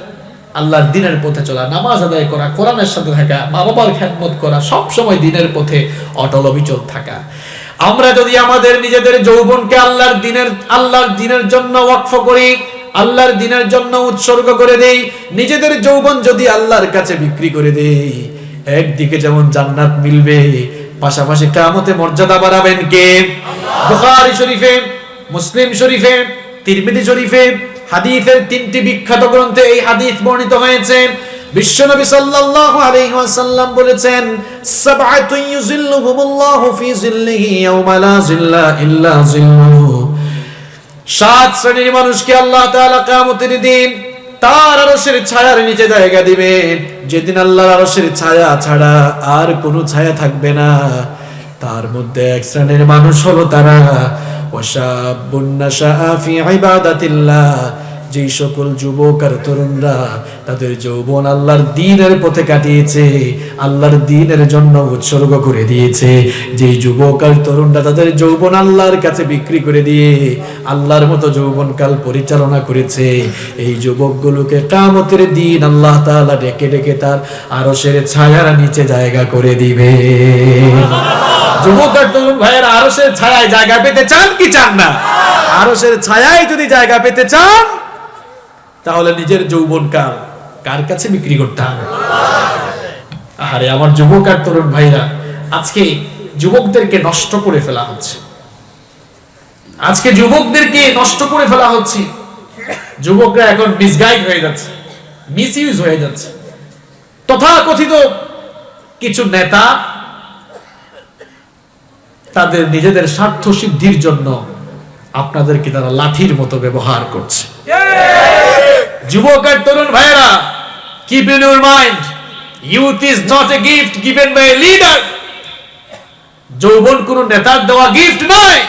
আল্লাহর দ্বীনের পথে চলা, নামাজ আদায় করা, কোরআনের সাথে থাকা, মা বাবার খেদমত করা, সব সময় দ্বীনের পথে অটল অবিচল থাকা। আমরা যদি আমাদের নিজেদের যৌবনকে আল্লাহর দ্বীনের জন্য ওয়াকফ করি, আল্লাহর দ্বীনের জন্য উৎসর্গ করে দেই, নিজেদের যৌবন যদি আল্লাহর কাছে বিক্রি করে দেই, একদিকে যেমন জান্নাত মিলবে, পাশাপাশি কিয়ামতে মর্যাদা বাড়াবেন কে? আল্লাহ। বুখারী শরীফে, মুসলিম শরীফে, তিরমিজি শরীফে হাদিসের 3টি বিখ্যাত গ্রন্থে এই হাদিস বর্ণিত হয়েছে। বিশ্বনবী সাল্লাল্লাহু আলাইহি ওয়াসাল্লাম বলেছেন, সাবআতু ইউযিল্লুহুমুল্লাহু ফি যিল্লিহি ইয়াওমা লা যিল্লা ইল্লা যিল্লুহু। 7 শ্রেণীর মানুষকে আল্লাহ তাআলা কিয়ামতের দিন তার আরশের ছায়ার নিচে জায়গা দিবেন, যেদিন আল্লাহর আরশের ছায়া ছাড়া আর কোনো ছায়া থাকবে না। তার মধ্যে এক শ্রেণীর মানুষ হলো তারা ওয়াশাবুন নাশাআ ফি ইবাদাতিল্লাহ, যেই সকল যুবক আর তরুণরা তাদের যৌবন আল্লাহর দ্বীনের পথে কাটিয়েছে, আল্লাহর দ্বীনের জন্য উৎসর্গ করে দিয়েছে। যেই যুবক আর তরুণরা তাদের যৌবন আল্লাহর কাছে বিক্রি করে দিয়ে আল্লাহর মতো যৌবনকাল পরিচালনা করেছে, এই যুবকগুলোকে কিয়ামতের দিন আল্লাহ তাআলা ডেকে ডেকে তার আরশের ছায়ার নিচে জায়গা করে দিবে। যুবক আর তরুণ ভাইয়েরা আরশের ছায়ায় জায়গা পেতে চান কি চান না? আরশের ছায়ায় যদি জায়গা পেতে চান, তাহলে নিজের যৌবনকাল কার কাছে বিক্রি করতে হবে? আরে আমার যুবক আর তরুণ ভাইরা, আজকে যুবকদেরকে নষ্ট করে ফেলা হচ্ছে। আজকে যুবকদেরকে নষ্ট করে ফেলা হচ্ছে, যুবকরা এখন মিসগাইড হয়ে যাচ্ছে, মিসইউজ হয়ে যাচ্ছে। তথাকথিত কিছু নেতা তাদের নিজেদের স্বার্থ সিদ্ধির জন্য আপনাদেরকে তারা লাঠির মতো ব্যবহার করছে। যুবক আর তরুণ ভাইয়েরা, keep in your mind, youth is not a gift given by a leader. যৌবন কোন নেতার দেওয়া গিফট নয়।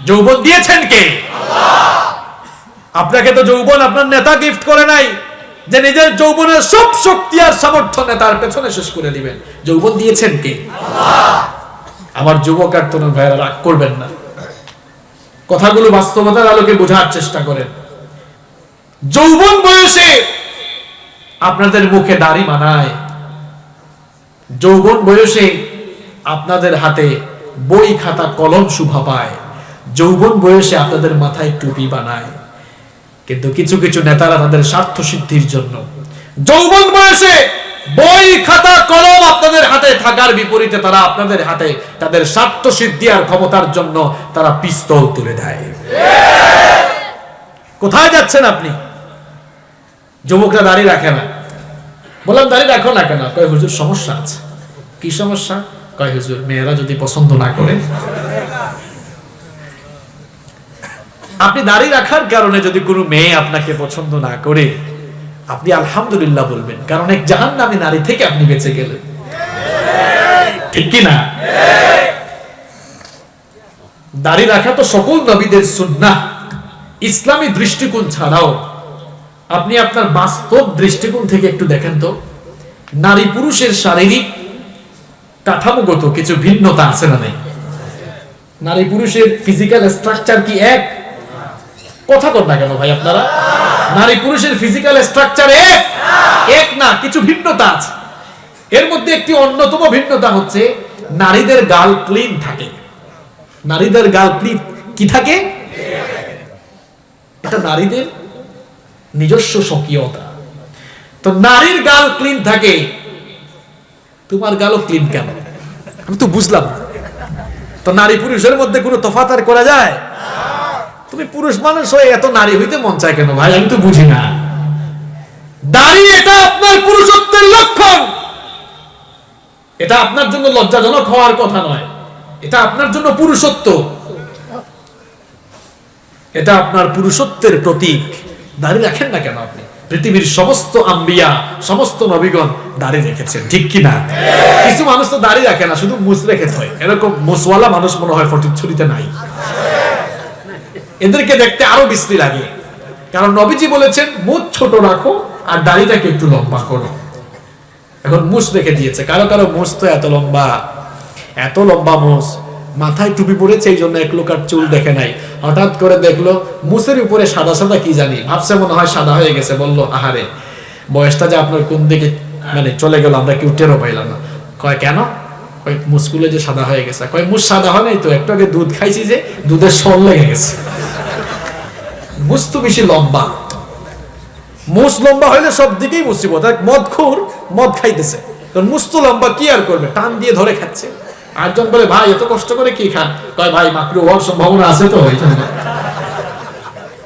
যৌবন দিয়েছেন কে? আল্লাহ। আপনাকে তো যৌবন আপনার নেতা গিফট করে নাই যে নিজের যৌবনের সব শক্তি আর সামর্থ্য নেতার পেছনে শেষ করে দিবেন। যৌবন দিয়েছেন কে? আল্লাহ। আমার যুবক আর তরুণ ভাইয়েরা রাগ করবেন না, কথাগুলো বাস্তবতার আলোকে বোঝার চেষ্টা করেন। যৌবন বয়সে আপনাদের মুখে দাড়ি মানায়, যৌবন বয়সে আপনাদের হাতে বই খাতা কলম শোভা পায়, যৌবন বয়সে আপনাদের মাথায় টুপি বানায়। কিন্তু কিছু কিছু নেতারা তাদের স্বার্থ সিদ্ধির জন্য যৌবন বয়সে বই খাতা কলম আপনাদের হাতে থাকার বিপরীতে তারা আপনাদের হাতে তাদের স্বার্থ সিদ্ধি আর ক্ষমতার জন্য তারা পিস্তল তুলে দেয়। কোথায় যাচ্ছেন আপনি? যুবকরা দাড়ি রাখে না, বললাম দাড়ি রাখো না কেন? কয় হুজুর সমস্যা আছে। কি সমস্যা? কয় হুজুর মেয়েরা যদি পছন্দ না করে। আপনি দাড়ি রাখার কারণে যদি কোনো মেয়ে আপনাকে পছন্দ না করে, আপনি আলহামদুলিল্লাহ বলবেন, কারণ এক জাহান্নামী নারী থেকে আপনি বেঁচে গেলেন। ঠিক কি না? দাড়ি রাখা তো সকল নবীদের সুন্নাহ। ইসলামী দৃষ্টিকোণ ছাড়াও আপনি আপনার বাস্তব দৃষ্টিকোণ থেকে একটু দেখেন তো, নারী পুরুষের শারীরিক কাঠামোগত কিছু ভিন্নতা আছে না নাই? নারী পুরুষের ফিজিক্যাল স্ট্রাকচার কি এক? কথা বল না কেন ভাই আপনারা? নারী পুরুষের ফিজিক্যাল স্ট্রাকচার এক না, কিছু ভিন্নতা আছে। এর মধ্যে একটি অন্যতম ভিন্নতা হচ্ছে নারীদের গাল ক্লিন থাকে। নারীদের গাল ক্লিন কি থাকে? এটা নারীদের নিজস্ব স্বকীয়তা। তো নারীর গাল ক্লিন থাকে, তোমার গালও ক্লিন কেন? আমি তো বুঝলাম। তো নারী পুরুষের মধ্যে কোনো তফাৎ আর করা যায়? তুমি পুরুষ মানুষ হয়ে এত নারী হইতে মন চায় কেন ভাই? আমি তো বুঝি না। দাড়ি এটা আপনার পুরুষত্বের লক্ষণ। এটা আপনার জন্য লজ্জাজনক হওয়ার কথা নয়, এটা আপনার জন্য পুরুষত্ব, এটা আপনার পুরুষত্বের প্রতীক। দাড়ি রাখেন না কেন আপনি? পৃথিবীর সমস্ত আম্বিয়া, সমস্ত নবীগণ দাড়ি রেখেছেন, ঠিক কি না? কিছু মানুষ তো দাড়ি রাখে না, শুধু মুছ রেখে হয়। এরকম মুছওয়ালা মানুষ মনে হয় ফটিকছড়িতে নাই। এদেরকে দেখতে আরো বিশ্রী লাগে, কারণ নবীজি বলেছেন মুছ ছোট রাখো আর দাড়িটাকে একটু লম্বা করো। এখন মুছ রেখে দিয়েছে। কারো কারো মুছ তো এত লম্বা, এত লম্বা মুছ, মাথায় টুপি পরেছে এই জন্য এক লোকার চুল দেখে নাই। হঠাৎ করে দেখলো মুছের উপরে সাদা সাদা কি জানি, ভাবছে মনে হয় সাদা হয়ে গেছে। বললো আহারে, বয়সটা যে আপনার কোন দিকে মানে চলে গেল আমরা কেউ টেরও পাইলাম না। কয় কেন? কয় মুছগুলো যে সাদা হয়ে গেছে। কয় মুছ সাদা হয় নাই তো, একটু আগে দুধ খাইছি যে দুধের সল লেগে গেছে। মুছ তো বেশি লম্বা। মুছ লম্বা হইলে সব দিকেই মুসিবত। মদখোর মদ খাইতেছে, কারণ মুছ তো লম্বা, কি আর করবে, টান দিয়ে ধরে খাচ্ছে। আরেকজন বলে ভাই এত কষ্ট করে কি খান? কয় ভাই মাকরু হওয়ার সম্ভাবনা আছে তো, এই জন্য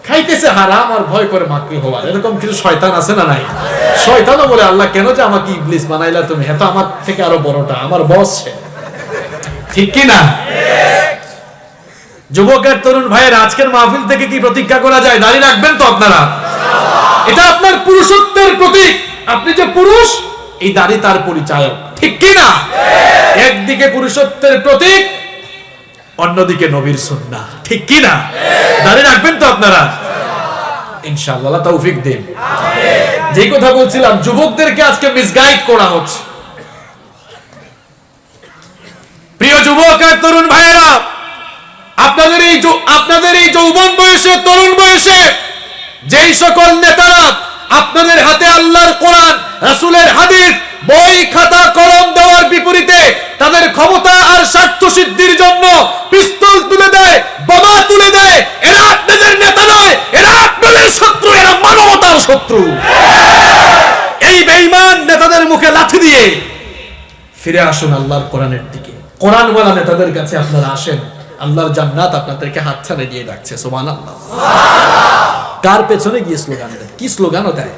খাইতেছে হারাম আর ভয় করে মাকরু হওয়ার। এরকম কিছু শয়তান আছে না নাই? শয়তানও বলে আল্লাহ কেন যে আমাকে ইবলিস বানাইলা তুমি, এত আমার থেকে আরো বড়টা, আমার বস সে। ঠিক কি না? যুবকের তরুণ ভাইয়ের আজকের মাহফিল থেকে কি প্রতিজ্ঞা করা যায়? দাড়ি রাখবেন তো আপনারা? এটা আপনার পুরুষত্বের প্রতীক। আপনি যে পুরুষ, এই দাড়ি তার পরিচায়ক, ঠিক কি না? একদিকে পুরুষত্বের প্রতীক, অন্যদিকে নবীর সুন্নাহ, ঠিক কি না? দাড়ি রাখবেন তো আপনারা? ইনশাআল্লাহ, আল্লাহ তৌফিক দিন। যে কথা বলছিলাম, যুবকদেরকে আজকে মিসগাইড করা হচ্ছে। প্রিয় যুবক আর তরুণ ভাইয়েরা, আপনাদের এই যৌবন বয়সে, তরুণ বয়সে যেই সকল নেতারা আপনাদের হাতে আল্লাহর কোরআন, রাসূলের হাদিস, বই খাতা কলম দেওয়ার বিপরীতে তাদের ক্ষমতা আর স্বার্থ সিদ্ধির জন্য পিস্তল তুলে দেয়, বোমা তুলে দেয়, এরা আপনাদের নেতা নয়, এরা আপনাদের শত্রু, এরা মানবতার শত্রু। এই বেঈমান নেতাদের মুখে লাথি দিয়ে ফিরে আসুন আল্লাহর কোরআনের দিকে। কোরআনওয়ালা নেতাদের কাছে আপনারা আসেন, আল্লাহর জান্নাত আপনাদেরকে হাতছাড়া দিয়ে ডাকছে। সুবহানাল্লাহ। কার পেছনে গিয়ে স্লোগান দেয়? কি স্লোগানও দেয়?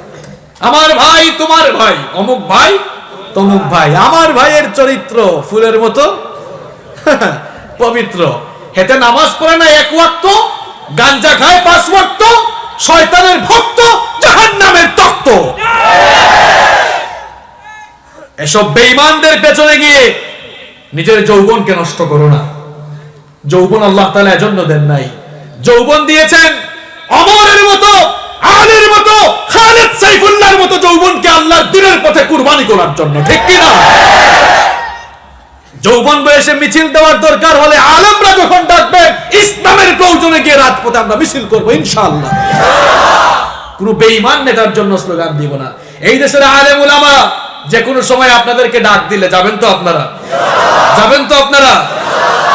আমার ভাই তোমার ভাই, অমুক ভাই তমুক ভাই। আমার ভাইয়ের চরিত্র ফুলের মতো পবিত্র, হেতে নামাজ পড়ে না এক ওয়াক্ত, গাঞ্জা খায় 5 ওয়াক্ত, শয়তানের ভক্ত, জাহান্নামের তক্ত। এসব বেঈমানদের পেছনে গিয়ে নিজের যৌবনকে নষ্ট করো না। যৌবন আল্লাহ তাআলা এজন্য দেন নাই, যৌবন দিয়েছেন ওমরের মতো, আলীর মতো, খালিদ সাইফুল্লাহর মতো যৌবনকে আল্লাহর দ্বীনের পথে কুরবানি করার জন্য, ঠিক কি না? যৌবন বয়সে মিছিল দেওয়ার দরকার হলে আলেমরা যখন ডাকবেন ইসলামের প্রয়োজনে গিয়ে রাজপথে আমরা মিছিল করব ইনশাআল্লাহ। কোন বেঈমান নেতার জন্য স্লোগান দিব না। এই দেশের আলেম উলামা যে কোনো সময় আপনাদেরকে ডাক দিলে যাবেন তো আপনারা? যাবেন তো আপনারা?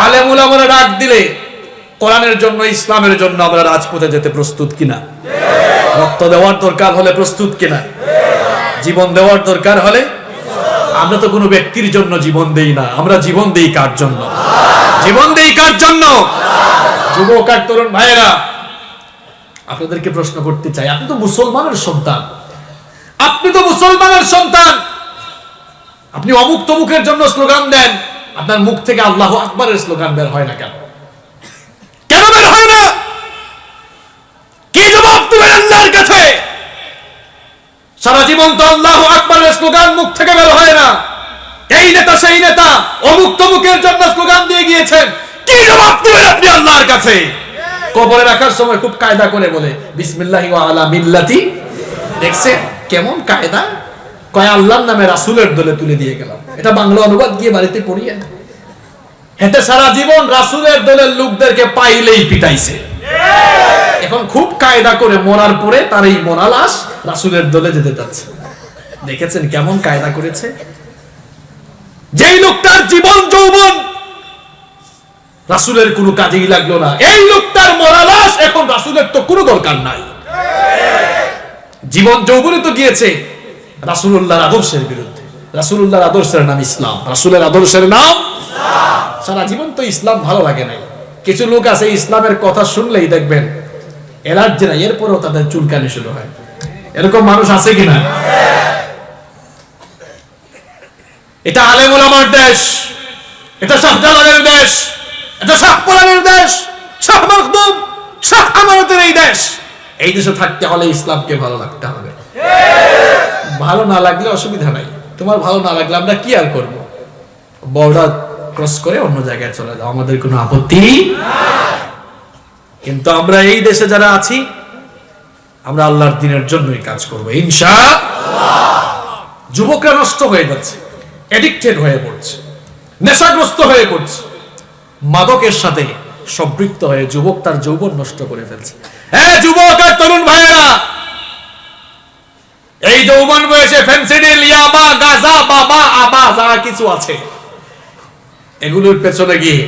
আলেম উলামারা ডাক দিলে কোরআনের জন্য, ইসলামের জন্য আমরা রাজপথে যেতে প্রস্তুত কিনা? রক্ত দেওয়ার দরকার হলে প্রস্তুত কিনা? জীবন দেওয়ার দরকার হলে? আমরা তো কোনো ব্যক্তির জন্য জীবন দেই না, আমরা জীবন দেই কার জন্য? জীবন দেই কার জন্য? যুবক আর তরুণ ভাইয়েরা, আপনাদেরকে প্রশ্ন করতে চাই, আপনি তো মুসলমানের সন্তান, আপনি তো মুসলমানের সন্তান, আপনি অমুক তমুকের জন্য স্লোগান দেন, আপনার মুখ থেকে আল্লাহু আকবারের স্লোগান বের হয় না কেন? কেন বের হয় না? কি জবাব দিবেন আল্লাহর কাছে? সারা জীবন তো আল্লাহু আকবারের স্লোগান মুখ থেকে বের হয় না, এই নেতা সেই নেতা অমুক তমুকের জন্য স্লোগান দিয়ে গিয়েছেন, কি জবাব দিবেন আপনি আল্লাহর কাছে? কবরে রাখার সময় খুব কায়দা করে বলে বিসমিল্লাহি ওয়া আলা মিল্লাতি, দেখছেন কেমন কায়দা? কয় আল্লাহর নামে রাসূলের দলে তুলে দিয়ে গেলাম। এটা বাংলা অনুবাদ গিয়ে বাড়িতে পড়িয়ে, হেতে সারা জীবন রাসূলের দলের লোকদেরকে পাইলেই পিটাইছে, এখন খুব কায়দা করে মরার পরে তার এই মরা লাশ রাসূলের দলে যেতে যাচ্ছে। দেখেছেন কেমন কায়দা করেছে? যেই লোকটার জীবন যৌবন রাসূলের কোনো কাজেই লাগলো না, এই লোকটার মরা লাশ এখন রাসূলের তো কোনো দরকার নাই। জীবন যৌবনে তো গিয়েছে রাসূলুল্লাহর আদর্শের বিরুদ্ধে। রাসূলুল্লাহর আদর্শের নাম ইসলাম, রাসূলের আদর্শের নাম ইসলাম। সারা জীবন তো ইসলাম ভালো লাগে নাই। কিছু লোক আছে ইসলামের কথা শুনলেই দেখবেন এলার্জি না, এরপরও তাদের চুলকানি শুরু হয়। এরকম মানুষ আছে কিনা? এটা আলেম ওলামার দেশ, এটা শাহজালালের দেশ, এটা শাহপরানের দেশ, শাহ মখদুম, শাহ আমানতের এই দেশ। এই দেশে থাকতে হলে ইসলামকে ভালো লাগতে হবে। ভালো না লাগলে অসুবিধা নাই, তোমার ভালো না লাগলে আমরা কি আর করব? বর্ডার ক্রস করে অন্য জায়গায় চলে যাও, আমাদের কোনো আপত্তি নাই। কিন্তু আমরা এই দেশে যারা আছি আমরা আল্লাহর দ্বীনের জন্যই কাজ করব ইনশাআল্লাহ। যুবকরা নষ্ট হয়ে যাচ্ছে, এডিক্টেড হয়ে পড়ছে, নেশাগ্রস্ত হয়ে পড়ছে, মাদকের সাথে সম্পৃক্ত হয়ে যুবক তার যৌবন নষ্ট করে ফেলছে। হ্যাঁ যুবক আর তরুণ ভাইয়েরা, এই যৌবন বয়সে ফেনসিডিল, ইয়াবা, গাঁজা, বাবা, আবা যা কিছু আছে এগুলোর পেছনে গিয়ে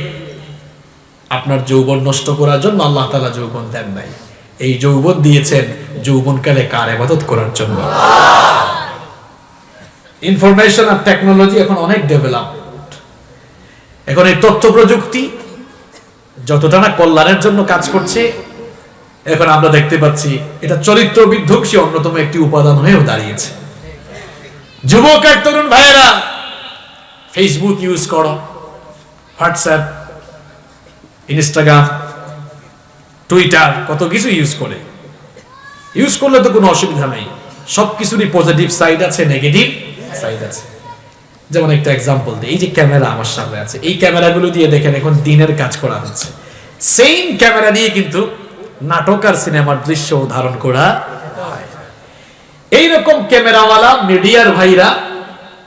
আপনার যৌবন নষ্ট করার জন্য আল্লাহ তাআলা যৌবন দেন নাই। এই যৌবন দিয়েছেন যৌবনকালে কার ইবাদত করার জন্য। ইনফরমেশন আর টেকনোলজি এখন অনেক ডেভেলপ, এখন এই তথ্য প্রযুক্তি যতটা না কল্যাণের জন্য কাজ করছে, এখন আমরা দেখতে পাচ্ছি এটা চরিত্র বিধ্বংসী অন্যতম একটি উপাদান হয়েও দাঁড়িয়েছে। যুবক আর তরুণ ভাইয়েরা ফেসবুক ইউজ করো, হোয়াটসঅ্যাপ, ইনস্টাগ্রাম, টুইটার, কত কিছু ইউজ করে। ইউজ করলে তো কোনো অসুবিধা নাই, সবকিছুরই পজিটিভ সাইড আছে, নেগেটিভ সাইড আছে। যেমন একটা এক্সাম্পল দিই, এই যে ক্যামেরা আমার সামনে আছে, এই ক্যামেরাগুলো দিয়ে দেখেন এখন দিনের কাজ করা হচ্ছে। সেম ক্যামেরা দিয়ে কিন্তু নাটক আর সিনেমার দৃশ্য ধারণ করা হয়। এইরকম ক্যামেরাওয়ালা মিডিয়ার ভাইরা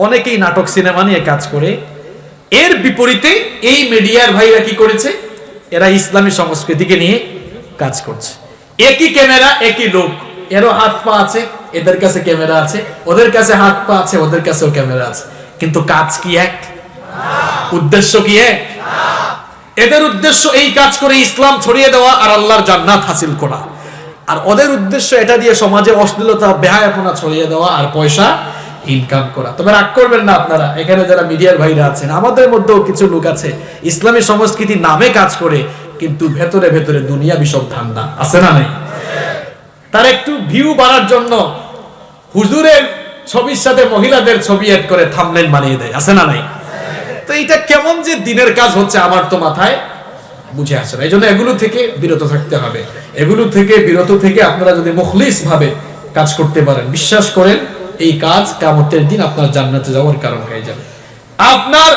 অনেকেই নাটক সিনেমা নিয়ে কাজ করে। এর বিপরীতে এই মিডিয়ার ভাইরা কি করেছে? এরা ইসলামী সংস্কৃতিকে নিয়ে কাজ করছে। একই ক্যামেরা, একই লোক, এরও হাত পা আছে, এদের কাছে ক্যামেরা আছে, ওদের কাছে হাত পা আছে, ওদের কাছেও ক্যামেরা আছে, কিন্তু কাজ কি এক? উদ্দেশ্য কি এক? এদের উদ্দেশ্য এই কাজ করে ইসলাম ছড়িয়ে দেওয়া আর আল্লাহর জান্নাত হাসিল করা, আর ওদের উদ্দেশ্য এটা দিয়ে সমাজে অশ্লীলতা, বেহায়াপনা ছড়িয়ে দেওয়া আর পয়সা ইনকাম করা। তবে রাগ করবেন না আপনারা, এখানে যারা মিডিয়ার ভাইরা আছেন, আমাদের মধ্যেও কিছু লোক আছে ইসলামী সংস্কৃতির নামে কাজ করে, কিন্তু ভেতরে ভেতরে দুনিয়া বিষয় ধান্দা আছে না নাই? তার একটু ভিউ বাড়ার জন্য হুজুরের ছবির সাথে মহিলাদের ছবি অ্যাড করে থাম্বনেল বানিয়ে দেয়, আছে না নাই? তো এটা কেমন যে দিনের কাজ হচ্ছে আমার তো মাথায় বুঝে আসে না। এই জন্য এগুলো থেকে বিরত থাকতে হবে। এগুলো থেকে বিরত থেকে আপনারা যদি মুখলিস ভাবে কাজ করতে পারেন, বিশ্বাস করেন এই কাজ কিয়ামতের দিন আপনার জান্নাতে যাওয়ার কারণ হয়ে যাবে। আপনার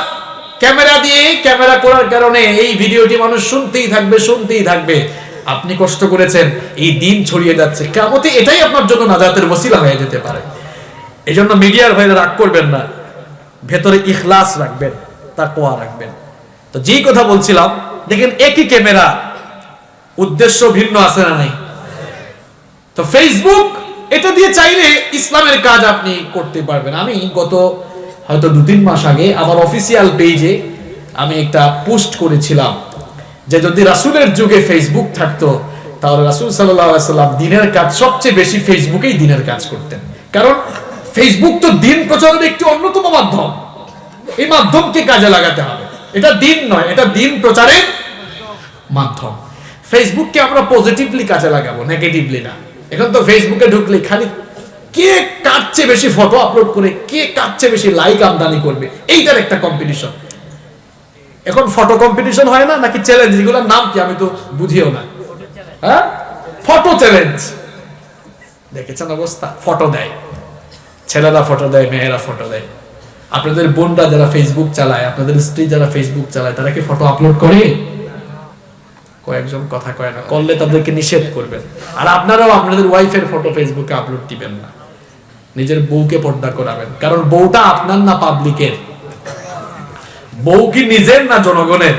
ক্যামেরা দিয়ে ক্যামেরা করার কারণে এই ভিডিওটি মানুষ শুনতেই থাকবে, শুনতেই থাকবে। আপনি কষ্ট করেছেন, এই দিন ছড়িয়ে যাচ্ছে, কিয়ামতে এটাই আপনার জন্য নাজাতের ওসিলা হয়ে যেতে পারে। এই জন্য মিডিয়ার ভাইরা রাগ করবেন না, ভেতরে ইখলাস রাখবেন, তাকওয়া রাখবেন। তো যেই কথা বলছিলাম, দেখেন একই ক্যামেরা, উদ্দেশ্য ভিন্ন আছে না নাই? তো ফেসবুক এটা দিয়ে চাইলে ইসলামের কাজ আপনি করতে পারবেন। আমি গত হয়তো 2-3 মাস আগে আমার অফিসিয়াল পেজে আমি একটা পোস্ট করেছিলাম যে যদি রাসূলের যুগে ফেসবুক থাকতো তাহলে রাসূল সাল্লাল্লাহু আলাইহি ওয়াসাল্লাম দিনের কাজ সবচেয়ে বেশি ফেসবুকেই দিনের কাজ করতেন। কারণ ফেসবুক তো দিন প্রচারের একটি অন্যতম মাধ্যম। এই মাধ্যমকে কাজে লাগাতে হবে। এটা দিন নয়, এটা দিন প্রচারের মাধ্যম। ফেসবুককে আমরা পজিটিভলি কাজে লাগাবো, নেগেটিভলি না। এখন তো ফেসবুকে ঢুকলে খালি কে কার চেয়ে বেশি ফটো আপলোড করে, কে কার চেয়ে বেশি লাইক আমদানি করবে, এইটার একটা কম্পিটিশন। এখন ফটো কম্পিটিশন হয় না নাকি চ্যালেঞ্জ, এগুলোর নাম কি আমি তো বুঝিও না। হ্যাঁ, ফটো চ্যালেঞ্জ। দেখেছেন অবস্থা? ফটো দেয়, ছেলেরা ফটো দেয়, মেয়েরা ফটো দেয়। আপনাদের বোনরা যারা ফেসবুক চালায়, আপনাদের স্ত্রী যারা ফেসবুক চালায়, তারা কি ফটো আপলোড করে? কয়েকজন কথা কয় না, করলে তাদেরকে নিষেধ করবেন। আর আপনারাও আপনাদের ওয়াইফের ফটো ফেসবুকে আপলোড দিবেন না, নিজের বউকে পর্দা করাবেন। কারণ বউটা আপনার না পাবলিকের? বউ কি নিজের না জনগণের?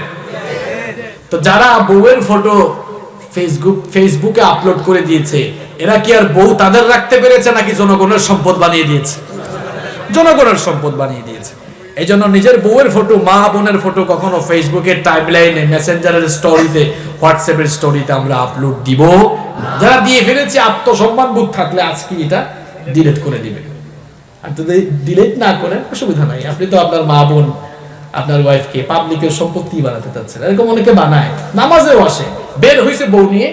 তো যারা বউয়ের ফটো ফেসবুকে আপলোড করে দিয়েছে, এরা কি আর বউ তাদের রাখতে পেরেছে নাকি জনগণের সম্পদ বানিয়ে দিয়েছে? জনগণের সম্পদ বানিয়ে দিয়েছে। এই জন্য নিজের বউয়ের ফটো, মা বোনের ফটো কখনো ফেসবুকের টাইমলাইনে, মেসেঞ্জারের স্টোরিতে, হোয়াটসঅ্যাপের স্টোরিতে আমরা আপলোড দিব না। যারা দিয়ে ফেলেছে, আত্মসম্মান বোধ থাকলে আজকে এটা ডিলিট করে দিবে। আর যদি ডিলিট না করেন অসুবিধা নাই, আপনি তো আপনার মা বোন, আপনার ওয়াইফকে পাবলিকের সম্পত্তি বানাতে চাচ্ছেন। এরকম অনেকে বানায়, নামাজেও আসে, বের হইছে বউ নিয়ে।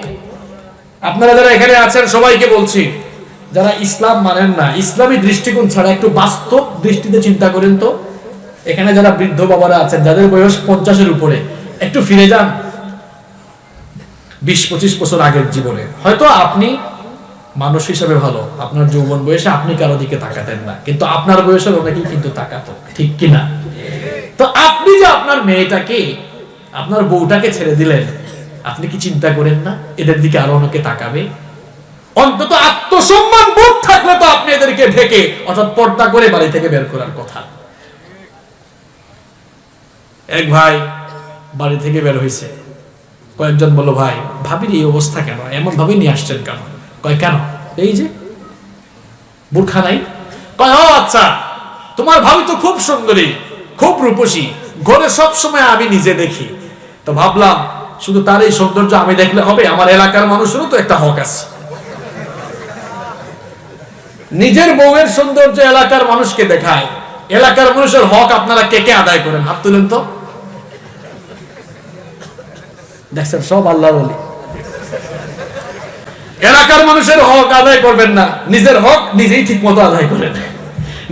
আপনারা যারা এখানে আছেন সবাইকে বলছি, যারা ইসলাম মানেন না, ইসলামী দৃষ্টিকোণ ছাড়া একটু বাস্তব দৃষ্টিতে চিন্তা করেন তো। এখানে যারা বৃদ্ধ বাবারা আছেন, যাদের বয়স 50-এর উপরে, একটু ফিরে যান 20-25 বছর আগের জীবনে। হয়তো আপনি মানুষ হিসেবে ভালো, আপনার যৌবন বয়সে আপনি কারো দিকে তাকাতেন না, কিন্তু আপনার বয়সের অনেকেই কিন্তু তাকাতো, ঠিক কিনা? তো আপনি যে আপনার মেয়েটাকে, আপনার বউটাকে ছেড়ে দিলেন, আপনি কি চিন্তা করেন না এদের দিকে আরো অনেকে তাকাবে? অন্তত আত্মসম্মান বোধ থাকলে তো আপনি এদেরকে ঢেকে, অর্থাৎ পর্দা করে বাড়ি থেকে বের করার কথা। এক ভাই বাড়ি থেকে বের হয়েছে, কয়েকজন বলল, ভাই ভাবির এই অবস্থা কেন, এমন ভাবে নিয়ে আসছেন কেন? কয় কেন? এই যে বোরখা নাই। কয় ও আচ্ছা, তোমার ভাবি তো খুব সুন্দরী, খুব রূপসী, ঘরে সব সময় আমি নিজে দেখি, তো ভাবলাম শুধু তার এই সৌন্দর্য আমি দেখলে হবে, আমার এলাকার মানুষেরও তো একটা হক আছে। নিজের বউয়ের সৌন্দর্য এলাকার মানুষকে দেখায়, এলাকার মানুষের হক আপনারা কে কে আদায় করেন? হাত তুলেন তো। দেখছেন, সব আল্লাহর ওলি। এলাকার মানুষের হক আদায় করবেন না, নিজের হক নিজেই ঠিক মতো আদায় করেন।